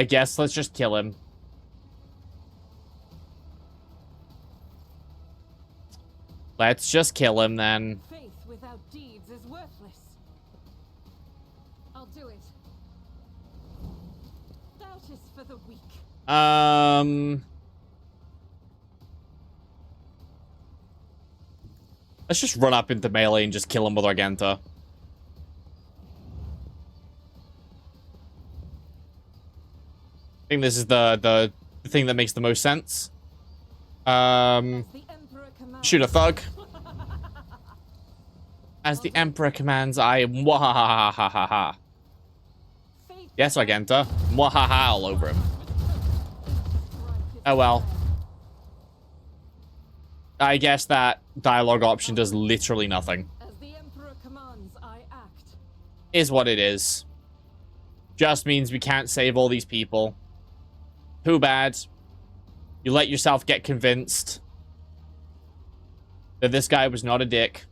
guess let's just kill him. Let's just kill him, then. Faith without deeds is worthless. I'll do it. Doubt is for the weak. Let's just run up into melee and just kill him with Argenta. I think this is the thing that makes the most sense. As the Emperor commands. Shoot a thug. As the Emperor commands, I mwahahaha. Faith Yes, Argenta. Mwahaha all over him. Oh well. I guess that dialogue option does literally nothing. As the Emperor commands, I act. Is what it is. Just means we can't save all these people. Too bad. You let yourself get convinced that this guy was not a dick.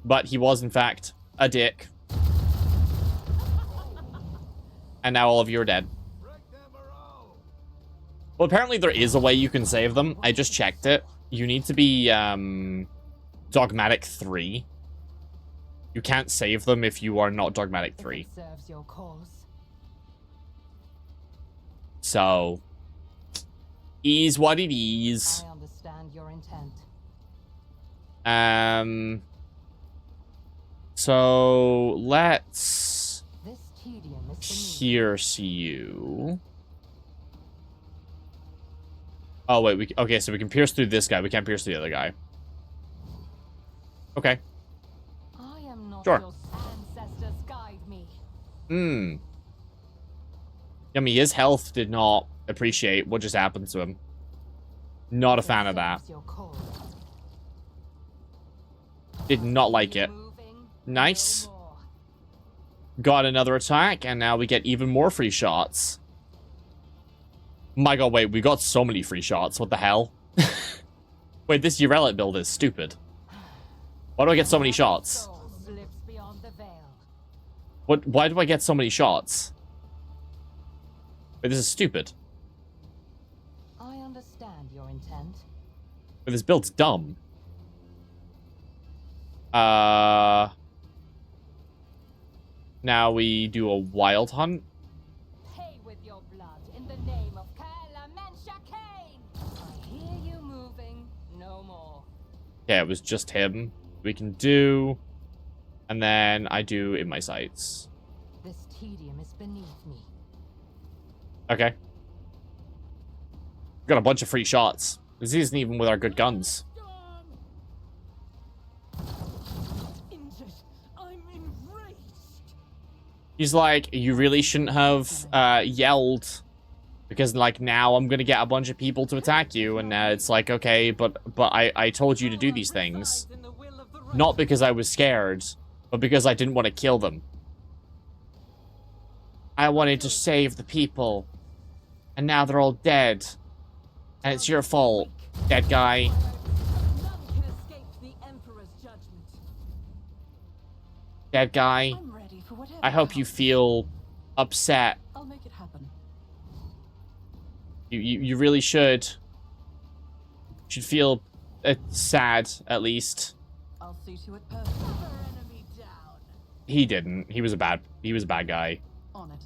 But he was, in fact, a dick. And now all of you are dead. Well, apparently there is a way you can save them. I just checked it. You need to be, Dogmatic 3. You can't save them if you are not Dogmatic 3. If it serves your cause. So, is what it is. I understand your intent. So let's This tedium is beneath. pierce you. Oh wait, okay, so we can pierce through this guy. We can't pierce through the other guy. Okay. I am not Sure. your ancestors guide me. Hmm. I mean, his health did not appreciate what just happened to him. Not a fan of that. Serves your cause. Did not like it. Moving Nice. no more. Got another attack, and now we get even more free shots. My god, wait, we got so many free shots. What the hell? Wait, this Urelite build is stupid. Why do I get so many shots? Soul slips beyond the veil. Why do I get so many shots? Wait, this is stupid. I understand your intent. Wait, this build's dumb. Now we do a wild hunt. Pay with your blood in the name of Kaela Mensha Kane. I hear you moving no more. Yeah, it was just him. We can do... And then I do in my sights. This tedium is beneath me. Okay. Got a bunch of free shots. This isn't even with our good guns. Injured. I'm enraged. He's like, you really shouldn't have yelled Because, like, now I'm gonna get a bunch of people to attack you, and it's like, okay, but I told you to do these things. Not because I was scared, but because I didn't want to kill them. I wanted to save the people. And now they're all dead. And it's your fault, dead guy. None can escape the Emperor's judgment. Dead guy. I'm ready for whatever I hope you comes. feel upset. I'll make it happen. You really should. Should feel sad, at least. I'll see to it perfectly. Enemy down. He didn't. He was a bad guy. On it.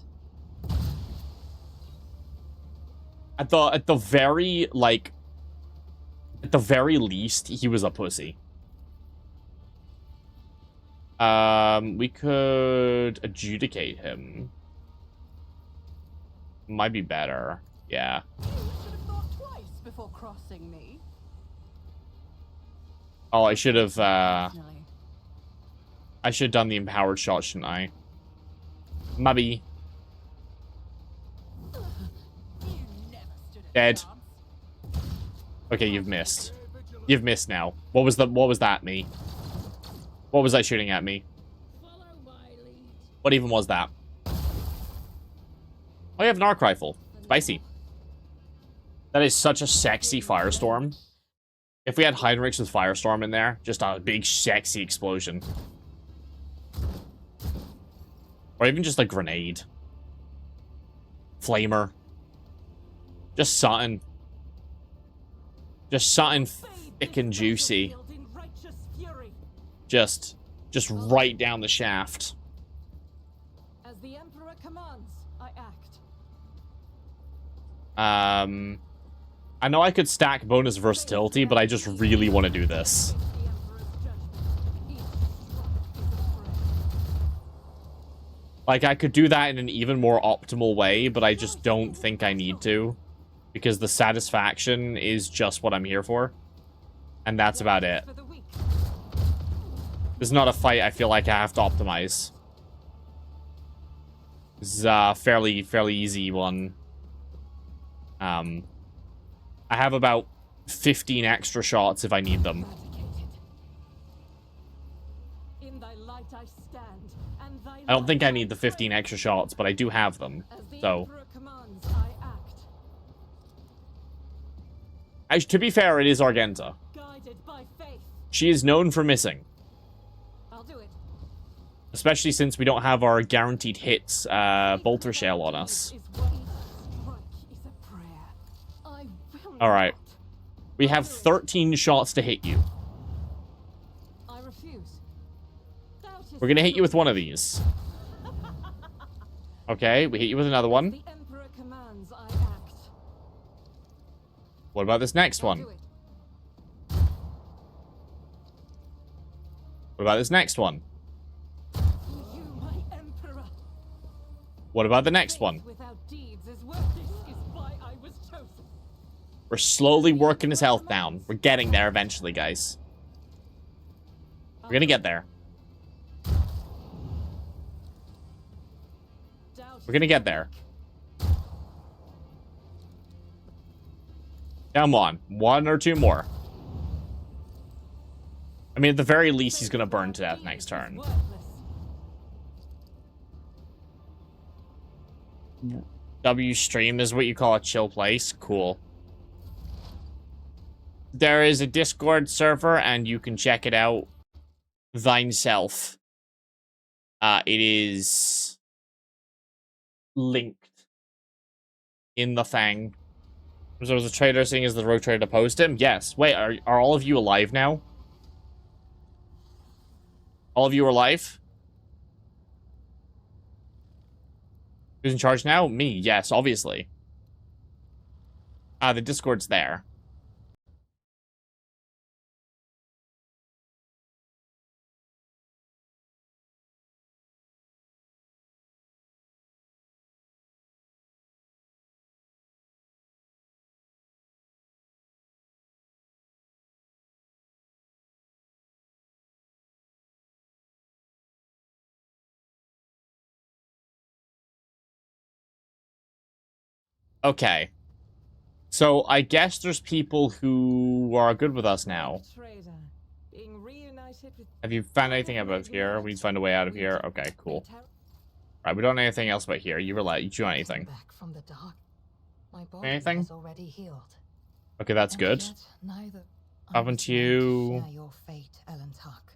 At the very least, he was a pussy. We could adjudicate him. Might be better. Yeah. You should have thought twice before crossing me. Oh, I should have Personally. done the empowered shot, shouldn't I? Maybe. You never stood a Dead. chance. Okay, you've missed. You've missed now. What was that, me? What was that shooting at me? What even was that? Oh, you have an arc rifle. Spicy. That is such a sexy firestorm. If we had Heinrichs with firestorm in there, just a big sexy explosion. Or even just a grenade. Flamer. Just something. Just something thick and juicy. In righteous fury. Just right down the shaft. As the Emperor commands, I act. I know I could stack bonus versatility, but I just really want to do this. The Emperor's judgment. Each strike is a prayer. Like, I could do that in an even more optimal way, but I just don't think I need to. Because the satisfaction is just what I'm here for. And that's about it. For the weak. This is not a fight I feel like I have to optimize. This is a fairly easy one. I have about 15 extra shots if I need them. Eradicated. In thy light I stand, and thy I don't think light I need the 15 extra shots, but I do have them. As the So, Emperor commands, I act. to be fair, it is Argenta. Guided by faith. She is known for missing. I'll do it. Especially since we don't have our guaranteed hits bolter shell on us. Is what each strike is a prayer. I will Alright. not. We have 13 shots to hit you. I refuse. Doubt is We're gonna hit you with one of these. Okay, we hit you with another one. The Emperor commands, I act. What about this next I'll one? do it. What about this next one? For you, my Emperor. What about the next one? Faith without deeds is worthless. This is why I was chosen. We're slowly working his health down. We're getting there eventually, guys. We're gonna get there. Doubt We're gonna get there. Come on. One or two more. I mean, at the very least, he's gonna burn to death next turn. W stream is what you call a chill place. Cool. There is a Discord server, and you can check it out thyself. It is linked in the thing. So was a trader saying, is the rogue trader to post him? Yes. Wait, are all of you alive now? All of you are alive? Who's in charge now? Me. Yes, obviously. The Discord's there. Okay. So I guess there's people who are good with us now. Traitor, being reunited with Have you found anything about here? We need to find a way out of here. Okay, cool. Right, we don't know anything else about here. You relax. You do anything. Back from the dark. My body Anything? has already healed. Okay, that's And good. yet neither Haven't I was made to you- share your fate, Ellen Tuck,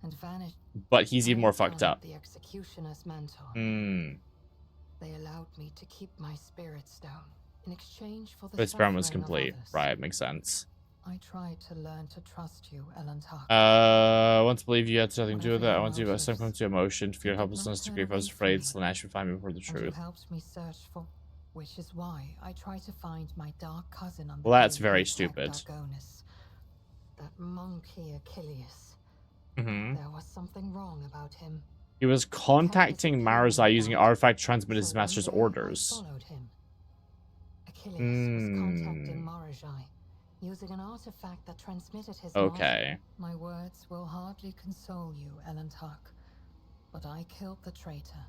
and vanished. But he's even I more am fucked up. The executioner's mentor. Hmm. They allowed me to keep my spirit stone in exchange for the The experiment was suffering of complete. others. Right, makes sense. I tried to learn to trust you, Ellen Tuck. I want to believe you had nothing to do with it. I Whatever want to your succumb motives, to emotion, to fear you did not helplessness, to turn grief. I was away from afraid me. Slanesh would find me before the And you truth. helped me search for, which is why I try to find my dark cousin on the Well, that's day very he attacked stupid. Argonis. That monkey Achilles. Mm-hmm. There was something wrong about him. He was contacting Marazai using an artifact to transmit his So one master's day I orders. followed him. Achilles was contacting Hmm. Marajai, using an artifact that transmitted his Okay. knowledge. My words will hardly console you, Ellen Tuck, but I killed the traitor.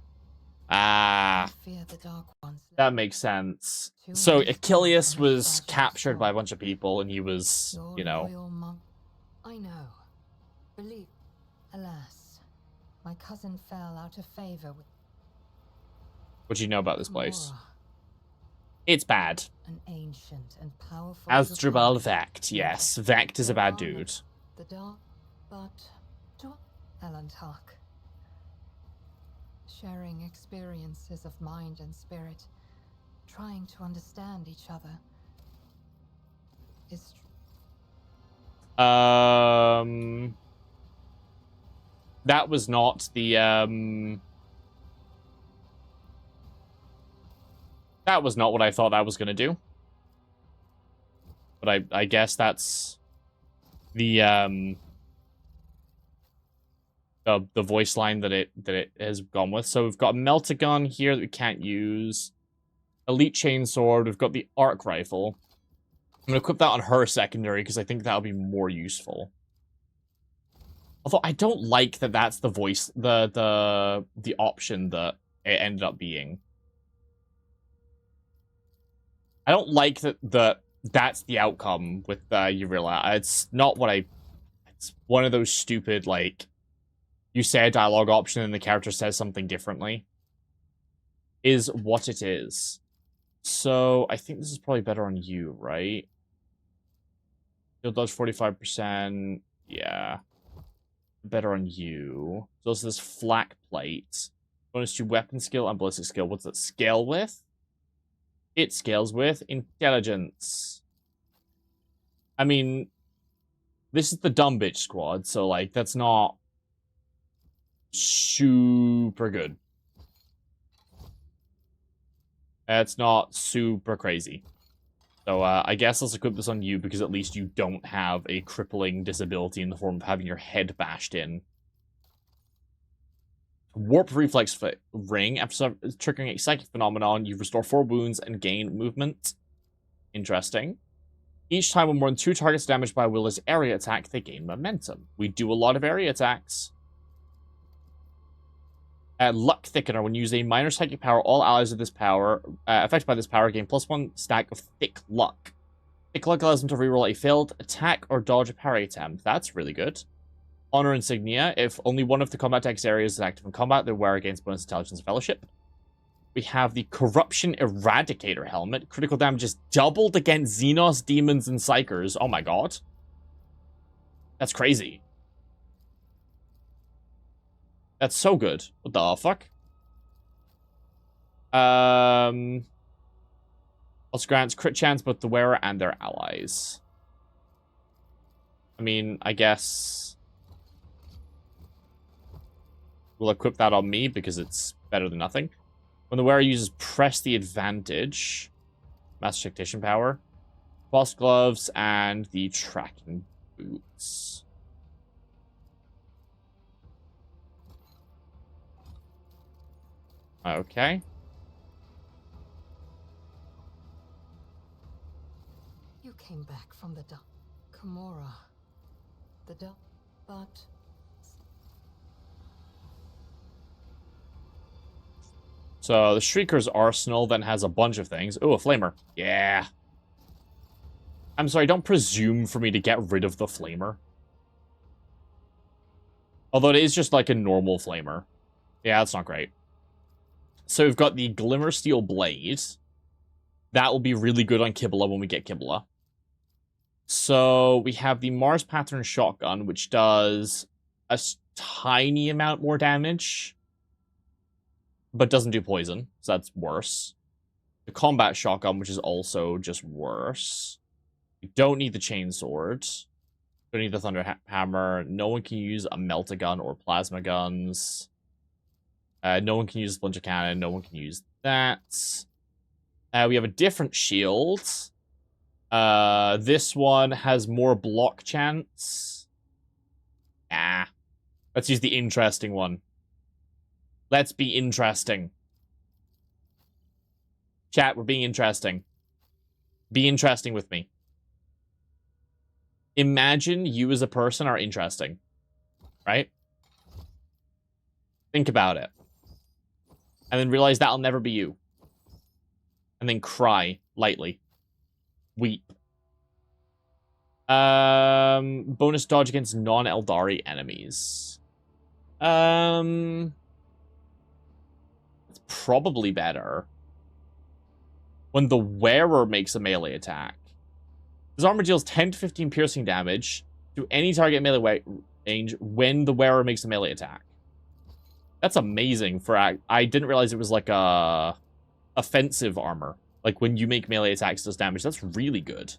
Ah, I fear the Dark Ones. that makes sense. Too So many Achilles from his was fragile captured by a soul. bunch of people, and he was, Your you know, loyal monk. I know. Believe. Alas, my cousin fell out of favor with what do you know about this place? Mora, It's bad. an ancient and powerful. Asdrubal Draconic. Vect, yes. Vect is a bad dude. The dark, but to Ellen Tuck. Sharing experiences of mind and spirit, trying to understand each other, is That was not the, that was not what I thought that was gonna do. But I guess that's the voice line that it has gone with. So we've got a Meltagun here that we can't use. Elite Chainsword. We've got the Arc Rifle. I'm gonna equip that on her secondary because I think that'll be more useful. Although I don't like that that's the voice, the option that it ended up being. I don't like that that's the outcome with Urilla. It's not what I. It's one of those stupid, like, you say a dialogue option and the character says something differently. Is what it is. So I think this is probably better on you, right? Shield dodge 45%. Yeah. Better on you. So this is flak plate. Bonus to weapon skill and ballistic skill. What's that scale with? It scales with intelligence. I mean, this is the dumb bitch squad, so like that's not super good. It's not super crazy. So I guess let's equip this on you because at least you don't have a crippling disability in the form of having your head bashed in. Warp reflex ring. After triggering a psychic phenomenon, you restore 4 wounds and gain movement. Interesting. Each time when more than 2 targets damaged by Willa's area attack, they gain momentum. We do a lot of area attacks. Luck Thickener. When you use a minor psychic power, all allies of this power, affected by this power, gain +1 stack of Thick Luck. Thick Luck allows them to reroll a failed attack or dodge a parry attempt. That's really good. Honor Insignia. If only one of the combat text areas is active in combat, they wear against bonus intelligence fellowship. We have the Corruption Eradicator helmet. Critical damage is doubled against Xenos, demons, and psychers. Oh my god. That's crazy. That's so good. What the fuck? Also grants crit chance both the wearer and their allies. I mean, I guess we'll equip that on me because it's better than nothing. When the wearer uses press the advantage, Master Tactician power, false gloves, and the tracking boots. Okay. You came back from the Kimura. But So the Shrieker's arsenal then has a bunch of things. Oh, a flamer. Yeah. I'm sorry, don't presume for me to get rid of the flamer. Although it is just like a normal flamer. Yeah, that's not great. So we've got the Glimmersteel Blade. That will be really good on Kibble when we get Kibble. So we have the Mars Pattern Shotgun, which does a tiny amount more damage, but doesn't do poison, so that's worse. The Combat Shotgun, which is also just worse. You don't need the Chainsword. Don't need the Thunder Hammer. No one can use a Melt-A-Gun or Plasma Guns. No one can use Splinter Cannon. No one can use that. We have a different shield. This one has more block chance. Let's use the interesting one. Let's be interesting. Chat, we're being interesting. Be interesting with me. Imagine you as a person are interesting. Right? Think about it. And then realize that'll never be you. And then cry lightly. Weep. Bonus dodge against non-Eldari enemies. It's probably better when the wearer makes a melee attack. This armor deals 10 to 15 piercing damage to any target melee range when the wearer makes a melee attack. That's amazing for... I didn't realize it was like a offensive armor. Like when you make melee attacks, it does damage. That's really good.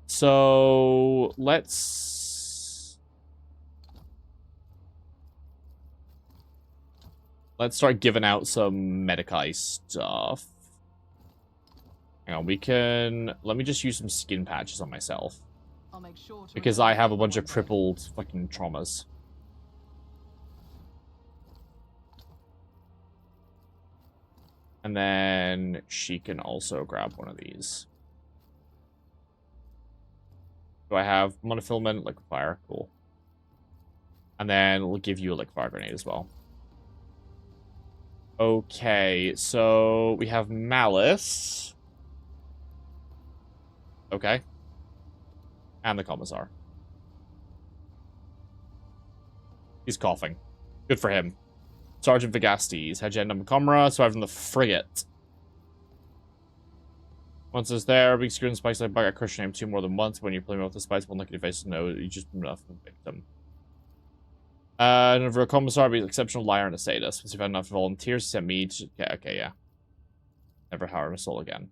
So let's start giving out some Medicae stuff. Hang on, let me just use some skin patches on myself. I'll make sure to Because I have a bunch of crippled fucking traumas. And then she can also grab one of these. Do I have monofilament, liquid fire? Cool. And then we'll give you a liquid fire grenade as well. Okay, so we have Malice. Okay. And the Commissar. He's coughing. Good for him. Sergeant Vigastes, Hajenda Macomra, survived from the frigate. Once it's there, big screw and spikes like bug. I curse your name 2 more than once. When you're playing with the spikes, one look at your face to know you just been enough of a victim. For a commissar, be an exceptional liar and a sadist. Once you've had enough volunteers, send me to... Yeah, okay, yeah. Never harm a soul again.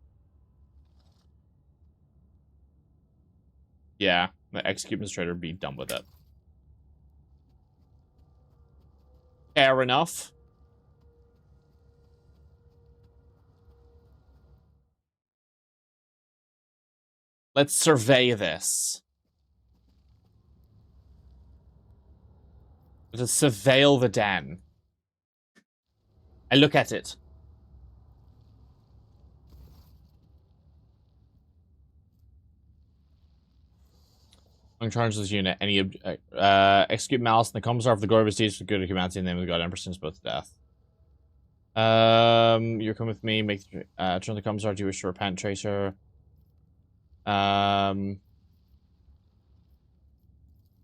Yeah, the execute administrator, be done with it. Fair enough. Let's survey this. Let us surveil the den. And look at it. I'm charged this unit. Any execute Malice in the commissar of the glory of his deeds for good of humanity in the name of the God Emperor sins both to death. You come with me. Make turn the commissar. Do you wish to repent, Tracer? Any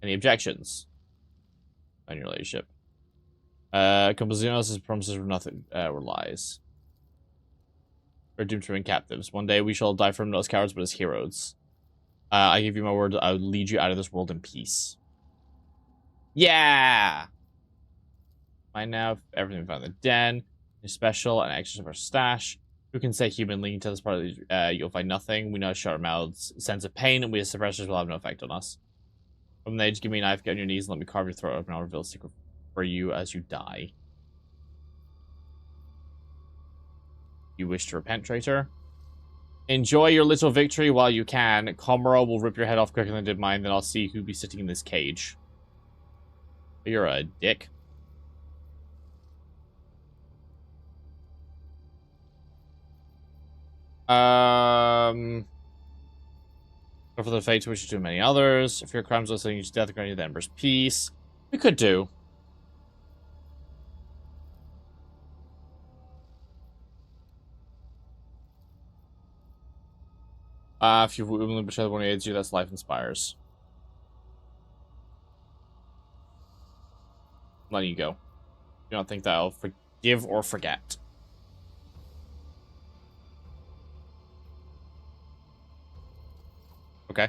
objections on your relationship? Composinos' promises were nothing, were lies. We're doomed to remain captives. One day we shall die from not as cowards, but as heroes. I give you my word, I'll lead you out of this world in peace. Yeah! Find now everything we found in the den. Your special and extras of our stash. Who can say human leading to this part of the, you'll find nothing. We know shut our mouths, sense of pain, and we as suppressors will have no effect on us. From there, just give me a knife, get on your knees, and let me carve your throat open. I'll reveal a secret for you as you die. You wish to repent, traitor? Enjoy your little victory while you can. Komoro will rip your head off quicker than I did mine, then I'll see who'll be sitting in this cage. You're a dick. For the fate to which you do many others. If your crimes are sending you to death, grant you the Emperor's peace. We could do. If you only betray one who aids you, that's life inspires. Letting you go. You don't think that I'll forgive or forget. Okay.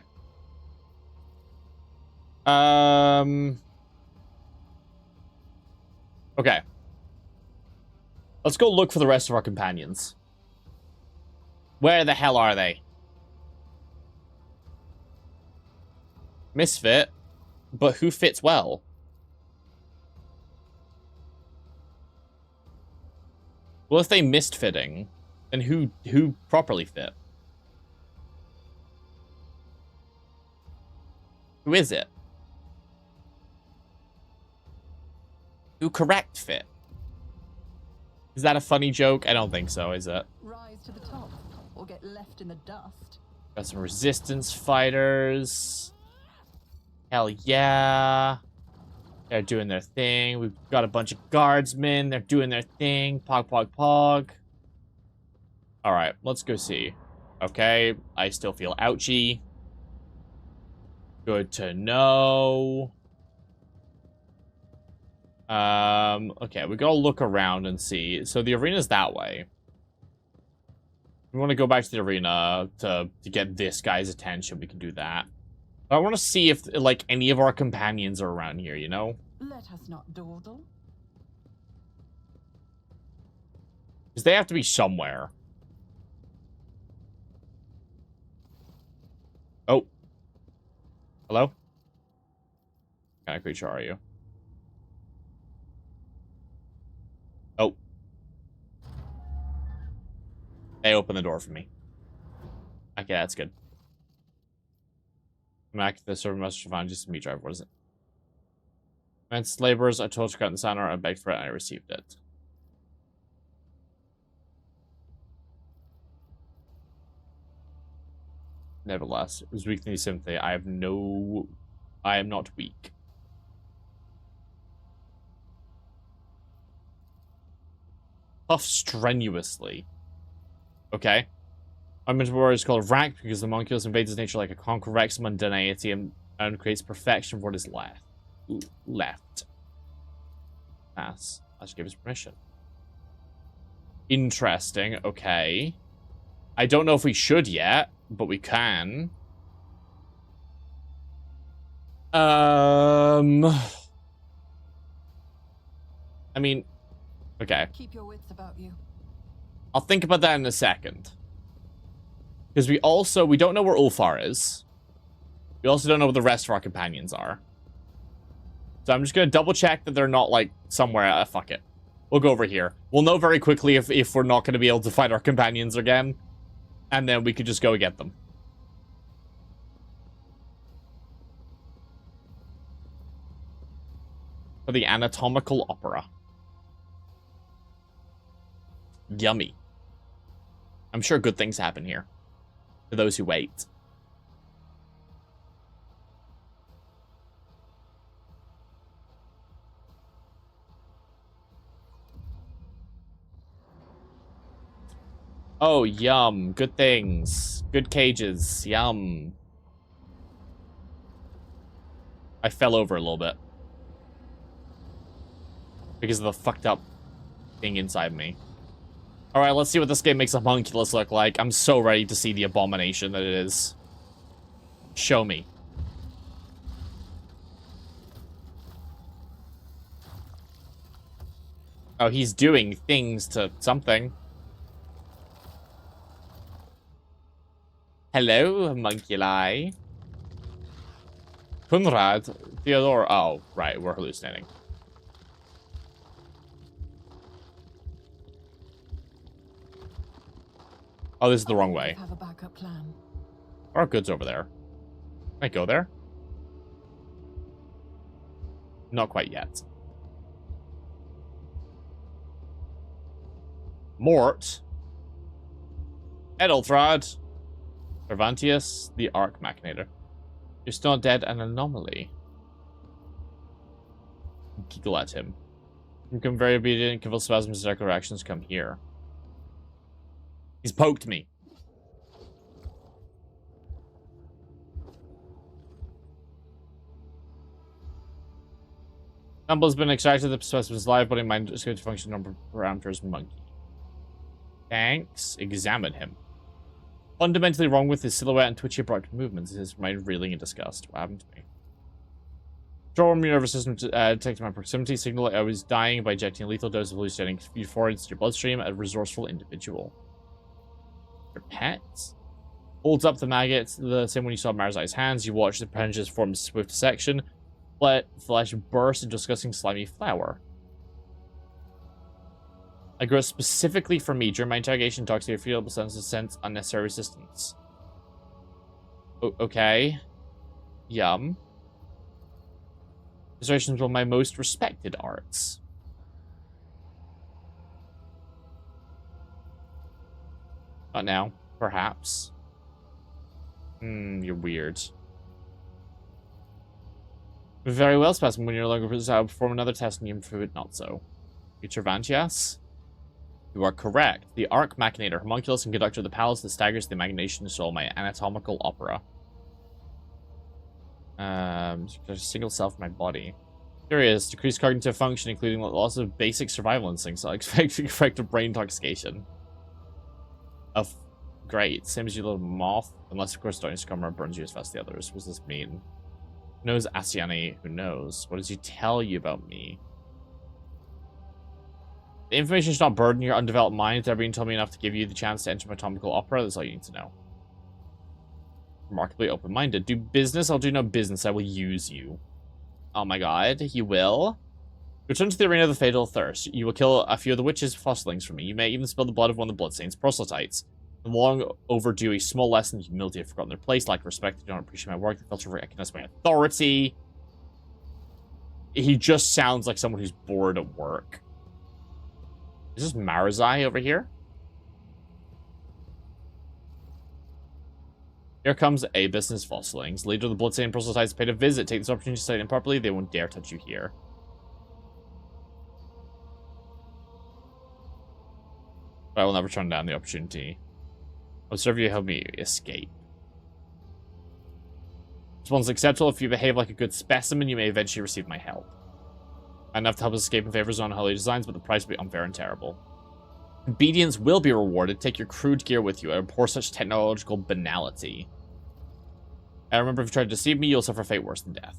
Okay. Let's go look for the rest of our companions. Where the hell are they? Misfit, but who fits well? Well, if they missed fitting, then who properly fit? Who is it? Who correct fit? Is that a funny joke? I don't think so, is it? Rise to the top, or get left in the dust. Got some resistance fighters. Hell yeah. They're doing their thing. We've got a bunch of guardsmen. They're doing their thing. Pog, pog, pog. Alright, let's go see. Okay, I still feel ouchy. Good to know. Okay, we gotta look around and see. So the arena's that way. We want to go back to the arena to get this guy's attention. We can do that. But I want to see if, like, any of our companions are around here, you know? Let us not dawdle. Because they have to be somewhere. Oh. Hello? What kind of creature are you? Oh. They opened the door for me. Okay, that's good. Mac, the server message found just a meat drive. What is it? Advanced laborers, I told you to cut in the center. I begged for it and I received it. Nevertheless, it was weakly sympathy. I am not weak. Puff strenuously. Okay. My mental warrior is called Rack because the homunculus invades his nature like a conquer Rex mundanity and creates perfection for what is left. Pass. I should give us permission. Interesting. Okay. I don't know if we should yet, but we can. I mean, okay. Keep your wits about you. I'll think about that in a second. Because we don't know where Ulfar is. We also don't know where the rest of our companions are. So I'm just going to double check that they're not, like, somewhere. Fuck it. We'll go over here. We'll know very quickly if we're not going to be able to fight our companions again. And then we could just go get them. For the anatomical opera. Yummy. I'm sure good things happen here. For those who wait. Oh, yum. Good things. Good cages. Yum. I fell over a little bit. Because of the fucked up thing inside me. Alright, let's see what this game makes a homunculus look like. I'm so ready to see the abomination that it is. Show me. Oh, he's doing things to something. Hello, homunculi. Conrad, Theodore. Oh, right, we're hallucinating. Oh, this is the wrong way. Have a backup plan. Our goods over there. Can I go there? Not quite yet. Mort. Edelthrad. Cervantius, the Arc Machinator. You're still not dead, an anomaly. Giggle at him. You become very obedient, convulsive spasms, circular reactions come here. He's poked me. Sample has been extracted. The specimen's live, but in mind is going to function number parameters monkey. Thanks. Examine him. Fundamentally wrong with his silhouette and twitchy abrupt movements is his mind reeling in disgust. What happened to me? Control your nervous system detected my proximity signal. I was dying by injecting a lethal dose of hallucinating euphoria into your bloodstream. A resourceful individual. Your pets? Holds up the maggot, the same when you saw Marzai's hands. You watch the appendages form a swift dissection. Flesh bursts into disgusting slimy flour. I grow specifically for me. During my interrogation, talks to your feelable senses sense unnecessary resistance. Okay. Yum. Persuasion is one of my most respected arts. Not now. Perhaps. You're weird. Very well, Specimen. When you're no longer perform another test and you improve it, not so. Future Vantias? You are correct. The Arc Machinator, homunculus and conductor of the palace that staggers the imagination soul, my anatomical opera. There's a single cell for my body. Curious. Decreased cognitive function, including loss of basic survival instincts. I expect to effect of brain intoxication. Great. Same as you little moth. Unless, of course, Darkness Comer burns you as fast as the others. What does this mean? Who knows Asiani? Who knows? What does he tell you about me? The information should not burden your undeveloped mind. They're being told me enough to give you the chance to enter my anatomical opera. That's all you need to know. Remarkably open-minded. Do business? I'll do no business. I will use you. Oh my god. You will? Return to the arena of the Fatal Thirst. You will kill a few of the witches' fossilings for me. You may even spill the blood of one of the Bloodstain's proselytes. I'm long overdue. A small lesson in humility. I've forgotten their place. Lack of respect. They don't appreciate my work. They fail to recognize my authority. He just sounds like someone who's bored at work. Is this Marazai over here? Here comes a business fossilings. Leader of the Bloodstained proselytes paid a visit. Take this opportunity to study them properly. They won't dare touch you here. But I will never turn down the opportunity. I'll serve you to help me escape. Response acceptable. If you behave like a good specimen, you may eventually receive my help. Enough to help us escape in favor of unholy designs, but the price will be unfair and terrible. Obedience will be rewarded. Take your crude gear with you. I abhor such technological banality. I remember if you try to deceive me, you'll suffer fate worse than death.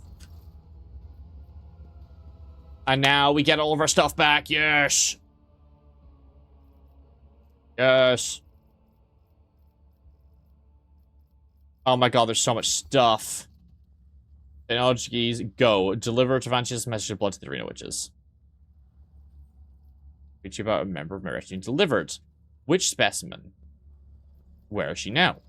And now we get all of our stuff back. Yes! Yes. Oh my god, there's so much stuff. Technologies, go. Deliver Tavantia's message of blood to the Arena Witches. Reach about a member of my retinue. Delivered. Which specimen? Where is she now?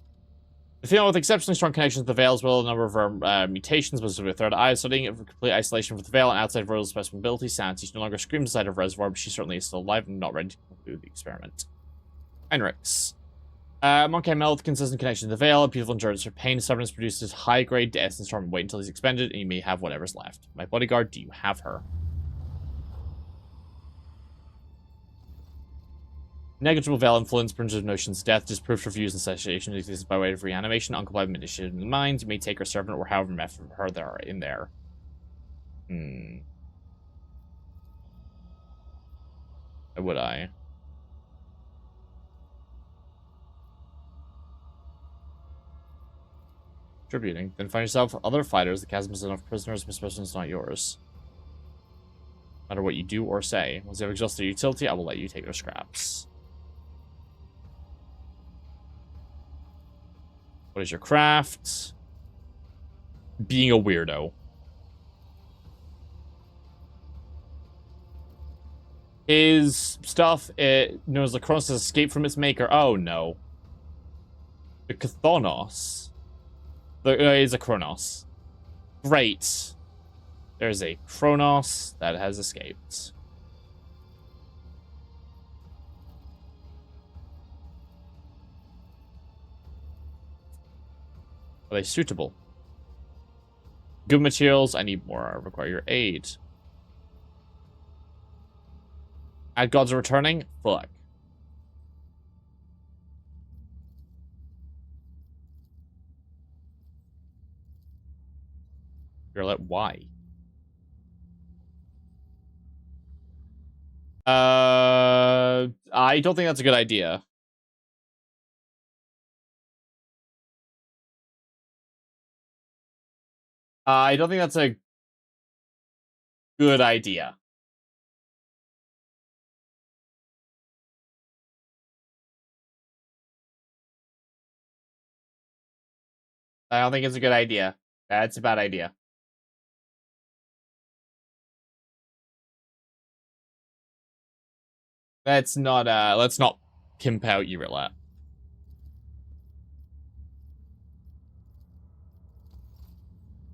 The female with exceptionally strong connections with the Veil, as well as a number of her mutations, was with third eye, studying it for complete isolation from the Veil and outside Royal specimen ability. Sanity. She no longer screams inside of Reservoir, but she certainly is still alive and not ready to conclude the experiment. Heinrichs. Monkey Mel with consistent connection to the Veil, beautiful endurance for pain, stubbornness produces high-grade death and storm. Wait until he's expended, and you may have whatever's left. My bodyguard, do you have her? Negligible Veil influence, primitive notions, death, disproved reviews, and satiation exists by way of reanimation, uncomplied initiative in the mind. You may take her servant or however method of her there are in there. Why would I? Contributing. Then find yourself other fighters. The chasm is enough prisoners, misfortune is not yours. No matter what you do or say. Once you have exhausted your utility, I will let you take their scraps. What is your craft? Being a weirdo. His stuff, it knows the Kronos has escaped from its maker. Oh no. The Chthonios. There is a Kronos. Great. There's a Kronos that has escaped. Are they suitable? Good materials. I need more. I require your aid. Add gods are returning? Fuck. You're like, why? I don't think that's a good idea. I don't think that's a good idea. I don't think it's a good idea. That's a bad idea. Let's not pimp out Urilat.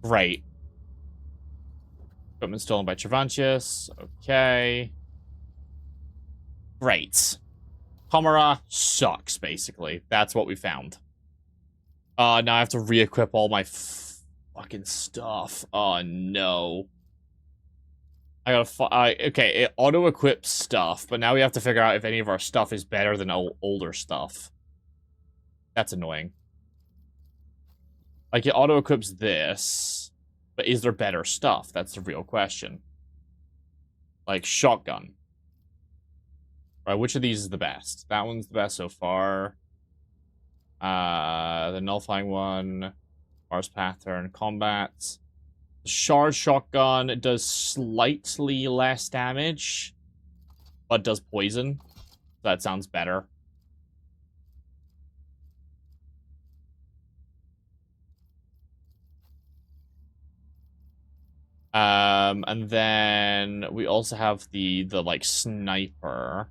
Right. Equipment stolen by Travantius. Okay. Great. Pomera sucks, basically. That's what we found. Now I have to re-equip all my fucking stuff. Oh, no. I gotta okay, it auto-equips stuff, but now we have to figure out if any of our stuff is better than older stuff. That's annoying. Like, it auto-equips this, but is there better stuff? That's the real question. Like, shotgun. Right, which of these is the best? That one's the best so far. The nullifying one, Mars pattern, combat. The shard shotgun does slightly less damage, but does poison. That sounds better. And then we also have the like sniper.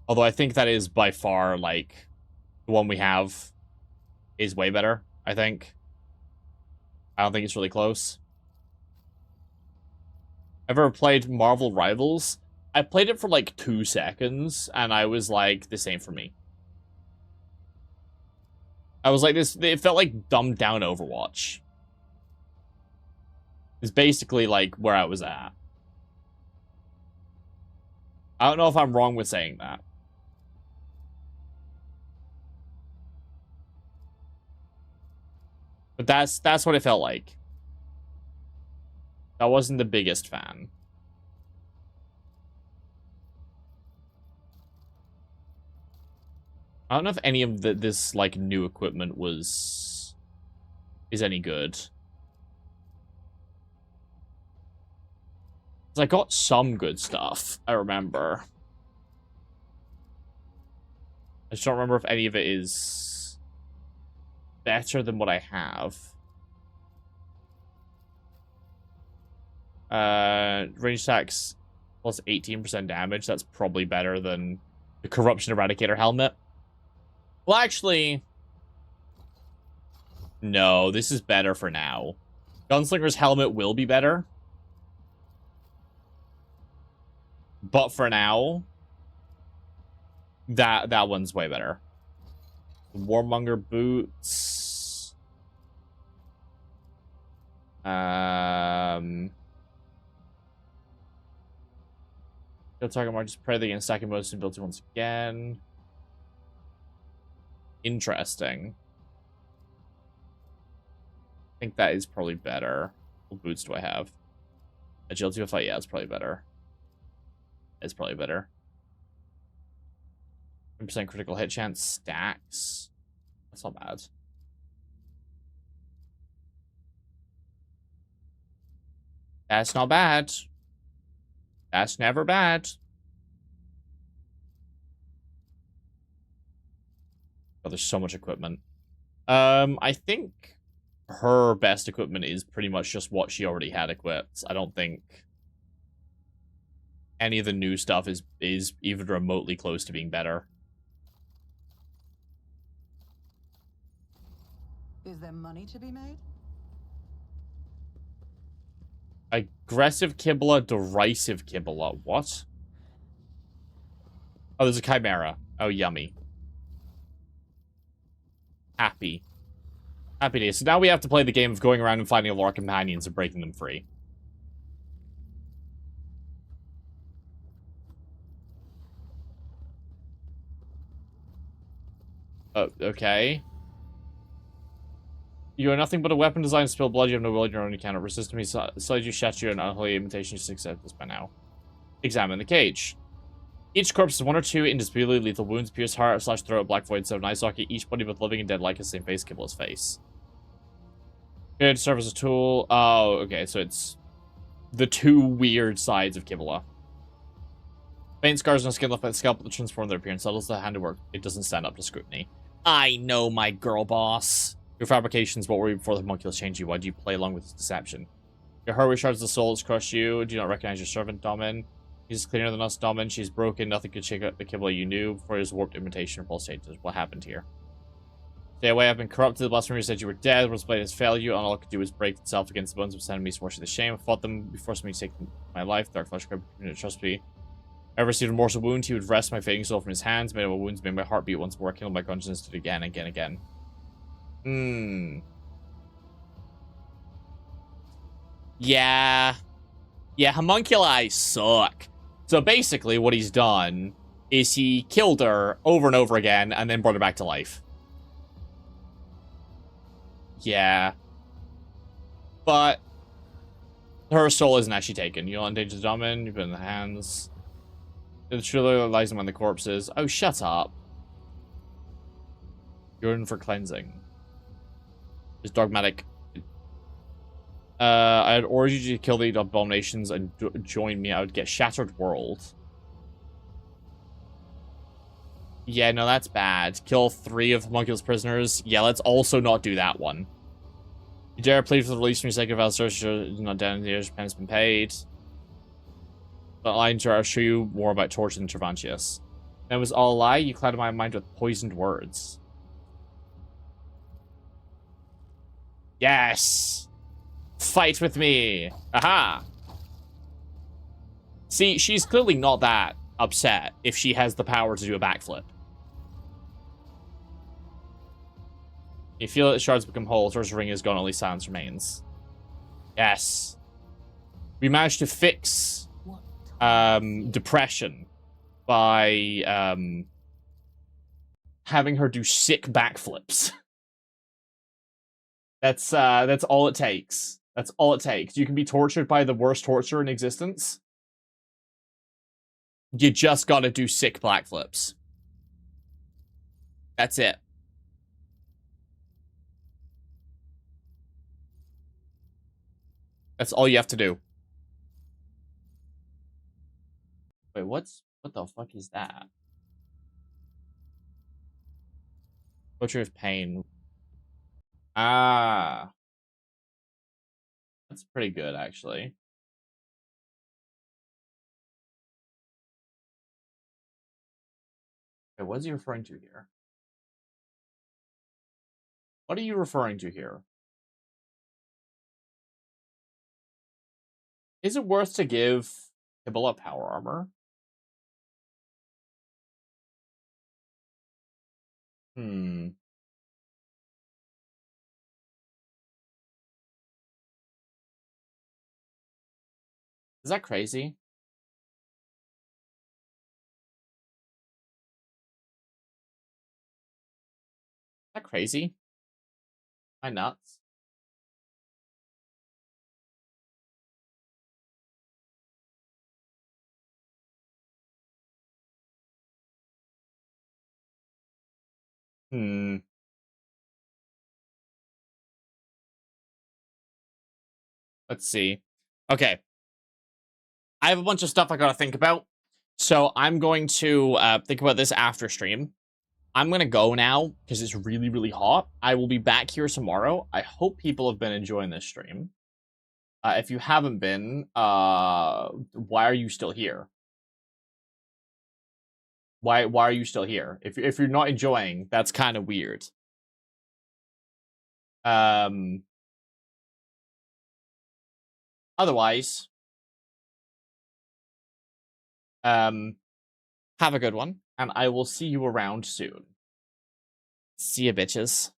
Although I think that is by far like the one we have is way better, I think. I don't think it's really close. Ever played Marvel Rivals? I played it for like 2 seconds and I was like, this ain't for me. I was like, it felt like dumbed down Overwatch. It's basically like where I was at. I don't know if I'm wrong with saying that. But that's what it felt like. I wasn't the biggest fan. I don't know if any of this like new equipment is any good. I got some good stuff, I remember. I just don't remember if any of it is better than what I have. Range attacks plus 18% damage. That's probably better than the Corruption Eradicator helmet. Well, actually, no, this is better for now. Gunslinger's helmet will be better. But for now, that one's way better. Warmonger boots. Go target mark, just pray they can stack most ability once again. Interesting. I think that is probably better. What boots do I have? Agility of fight, yeah, it's probably better. It's probably better. 10% critical hit chance stacks. That's not bad. That's not bad. That's never bad. Oh, there's so much equipment. I think her best equipment is pretty much just what she already had equipped. I don't think any of the new stuff is even remotely close to being better. Is there money to be made? Aggressive Kibble, derisive Kibble. What? Oh, there's a Chimera. Oh, yummy. Happy. Happy days. So now we have to play the game of going around and finding all our companions and breaking them free. Oh, okay. You are nothing but a weapon designed to spill blood. You have no will in your own. You cannot resist me. So you shut you an unholy imitation. You just accept this by now. Examine the cage. Each corpse has 1 or 2 indisputably lethal wounds, pierced heart / throat, black void, 7 eye socket. Each body both living and dead like the same face, Kibla's face. Good, serve as a tool. Oh, okay, so it's the 2 weird sides of Kibla. Faint scars on skin left by the scalp that transform their appearance. Settles the handiwork. It doesn't stand up to scrutiny. I know my girl boss. Your fabrications, what were you before the homunculus changed you? Why do you play along with this deception? Your hurry shards the soul has crushed you. Do you not recognize your servant, Domin? She's cleaner than us, Domin. She's broken. Nothing could shake out the Kibla you knew before his warped imitation of all stages. What happened here? Stay away. I've been corrupted. The blasphemer said you were dead. Once blade has failed you, and all it could do was break itself against the bones of its enemies, washing the shame. I fought them before somebody take my life. Dark flesh could trust me. I received a mortal wound. He would wrest my fading soul from his hands. Made of wounds made my heart beat once more. Killed my conscience did again, again. Yeah. Yeah, homunculi suck. So basically what he's done is he killed her over and over again and then brought her back to life. Yeah. But her soul isn't actually taken. You'll endanger the Domin. You've been in the hands. The true lies among the corpses. Oh, shut up. You're in for cleansing. It's dogmatic. I had ordered you to kill the abominations and join me. I would get Shattered World. Yeah, no, that's bad. Kill 3 of Homunculus prisoners. Yeah, let's also not do that one. You dare plead for the release from your sacred vows, not down here, your penance been paid. But I'll show you more about torture than Travantius. That was all a lie. You clouded my mind with poisoned words. Yes! Fight with me! Aha! See, she's clearly not that upset if she has the power to do a backflip. You feel that shards become whole, Tor's ring is gone, only silence remains. Yes. We managed to fix depression by having her do sick backflips. That's all it takes. That's all it takes. You can be tortured by the worst torture in existence. You just gotta do sick backflips. That's it. That's all you have to do. Wait, what the fuck is that? Butcher of Pain. Ah. That's pretty good, actually. Wait, what is he referring to here? What are you referring to here? Is it worth to give Kibla power armor? Is that crazy? Is that crazy? Am I nuts? Let's see. Okay. I have a bunch of stuff I gotta think about. So I'm going to think about this after stream. I'm gonna go now because it's really, really hot. I will be back here tomorrow. I hope people have been enjoying this stream. If you haven't been, why are you still here? Why are you still here? If you're not enjoying, that's kind of weird. Otherwise, have a good one, and I will see you around soon. See ya, bitches.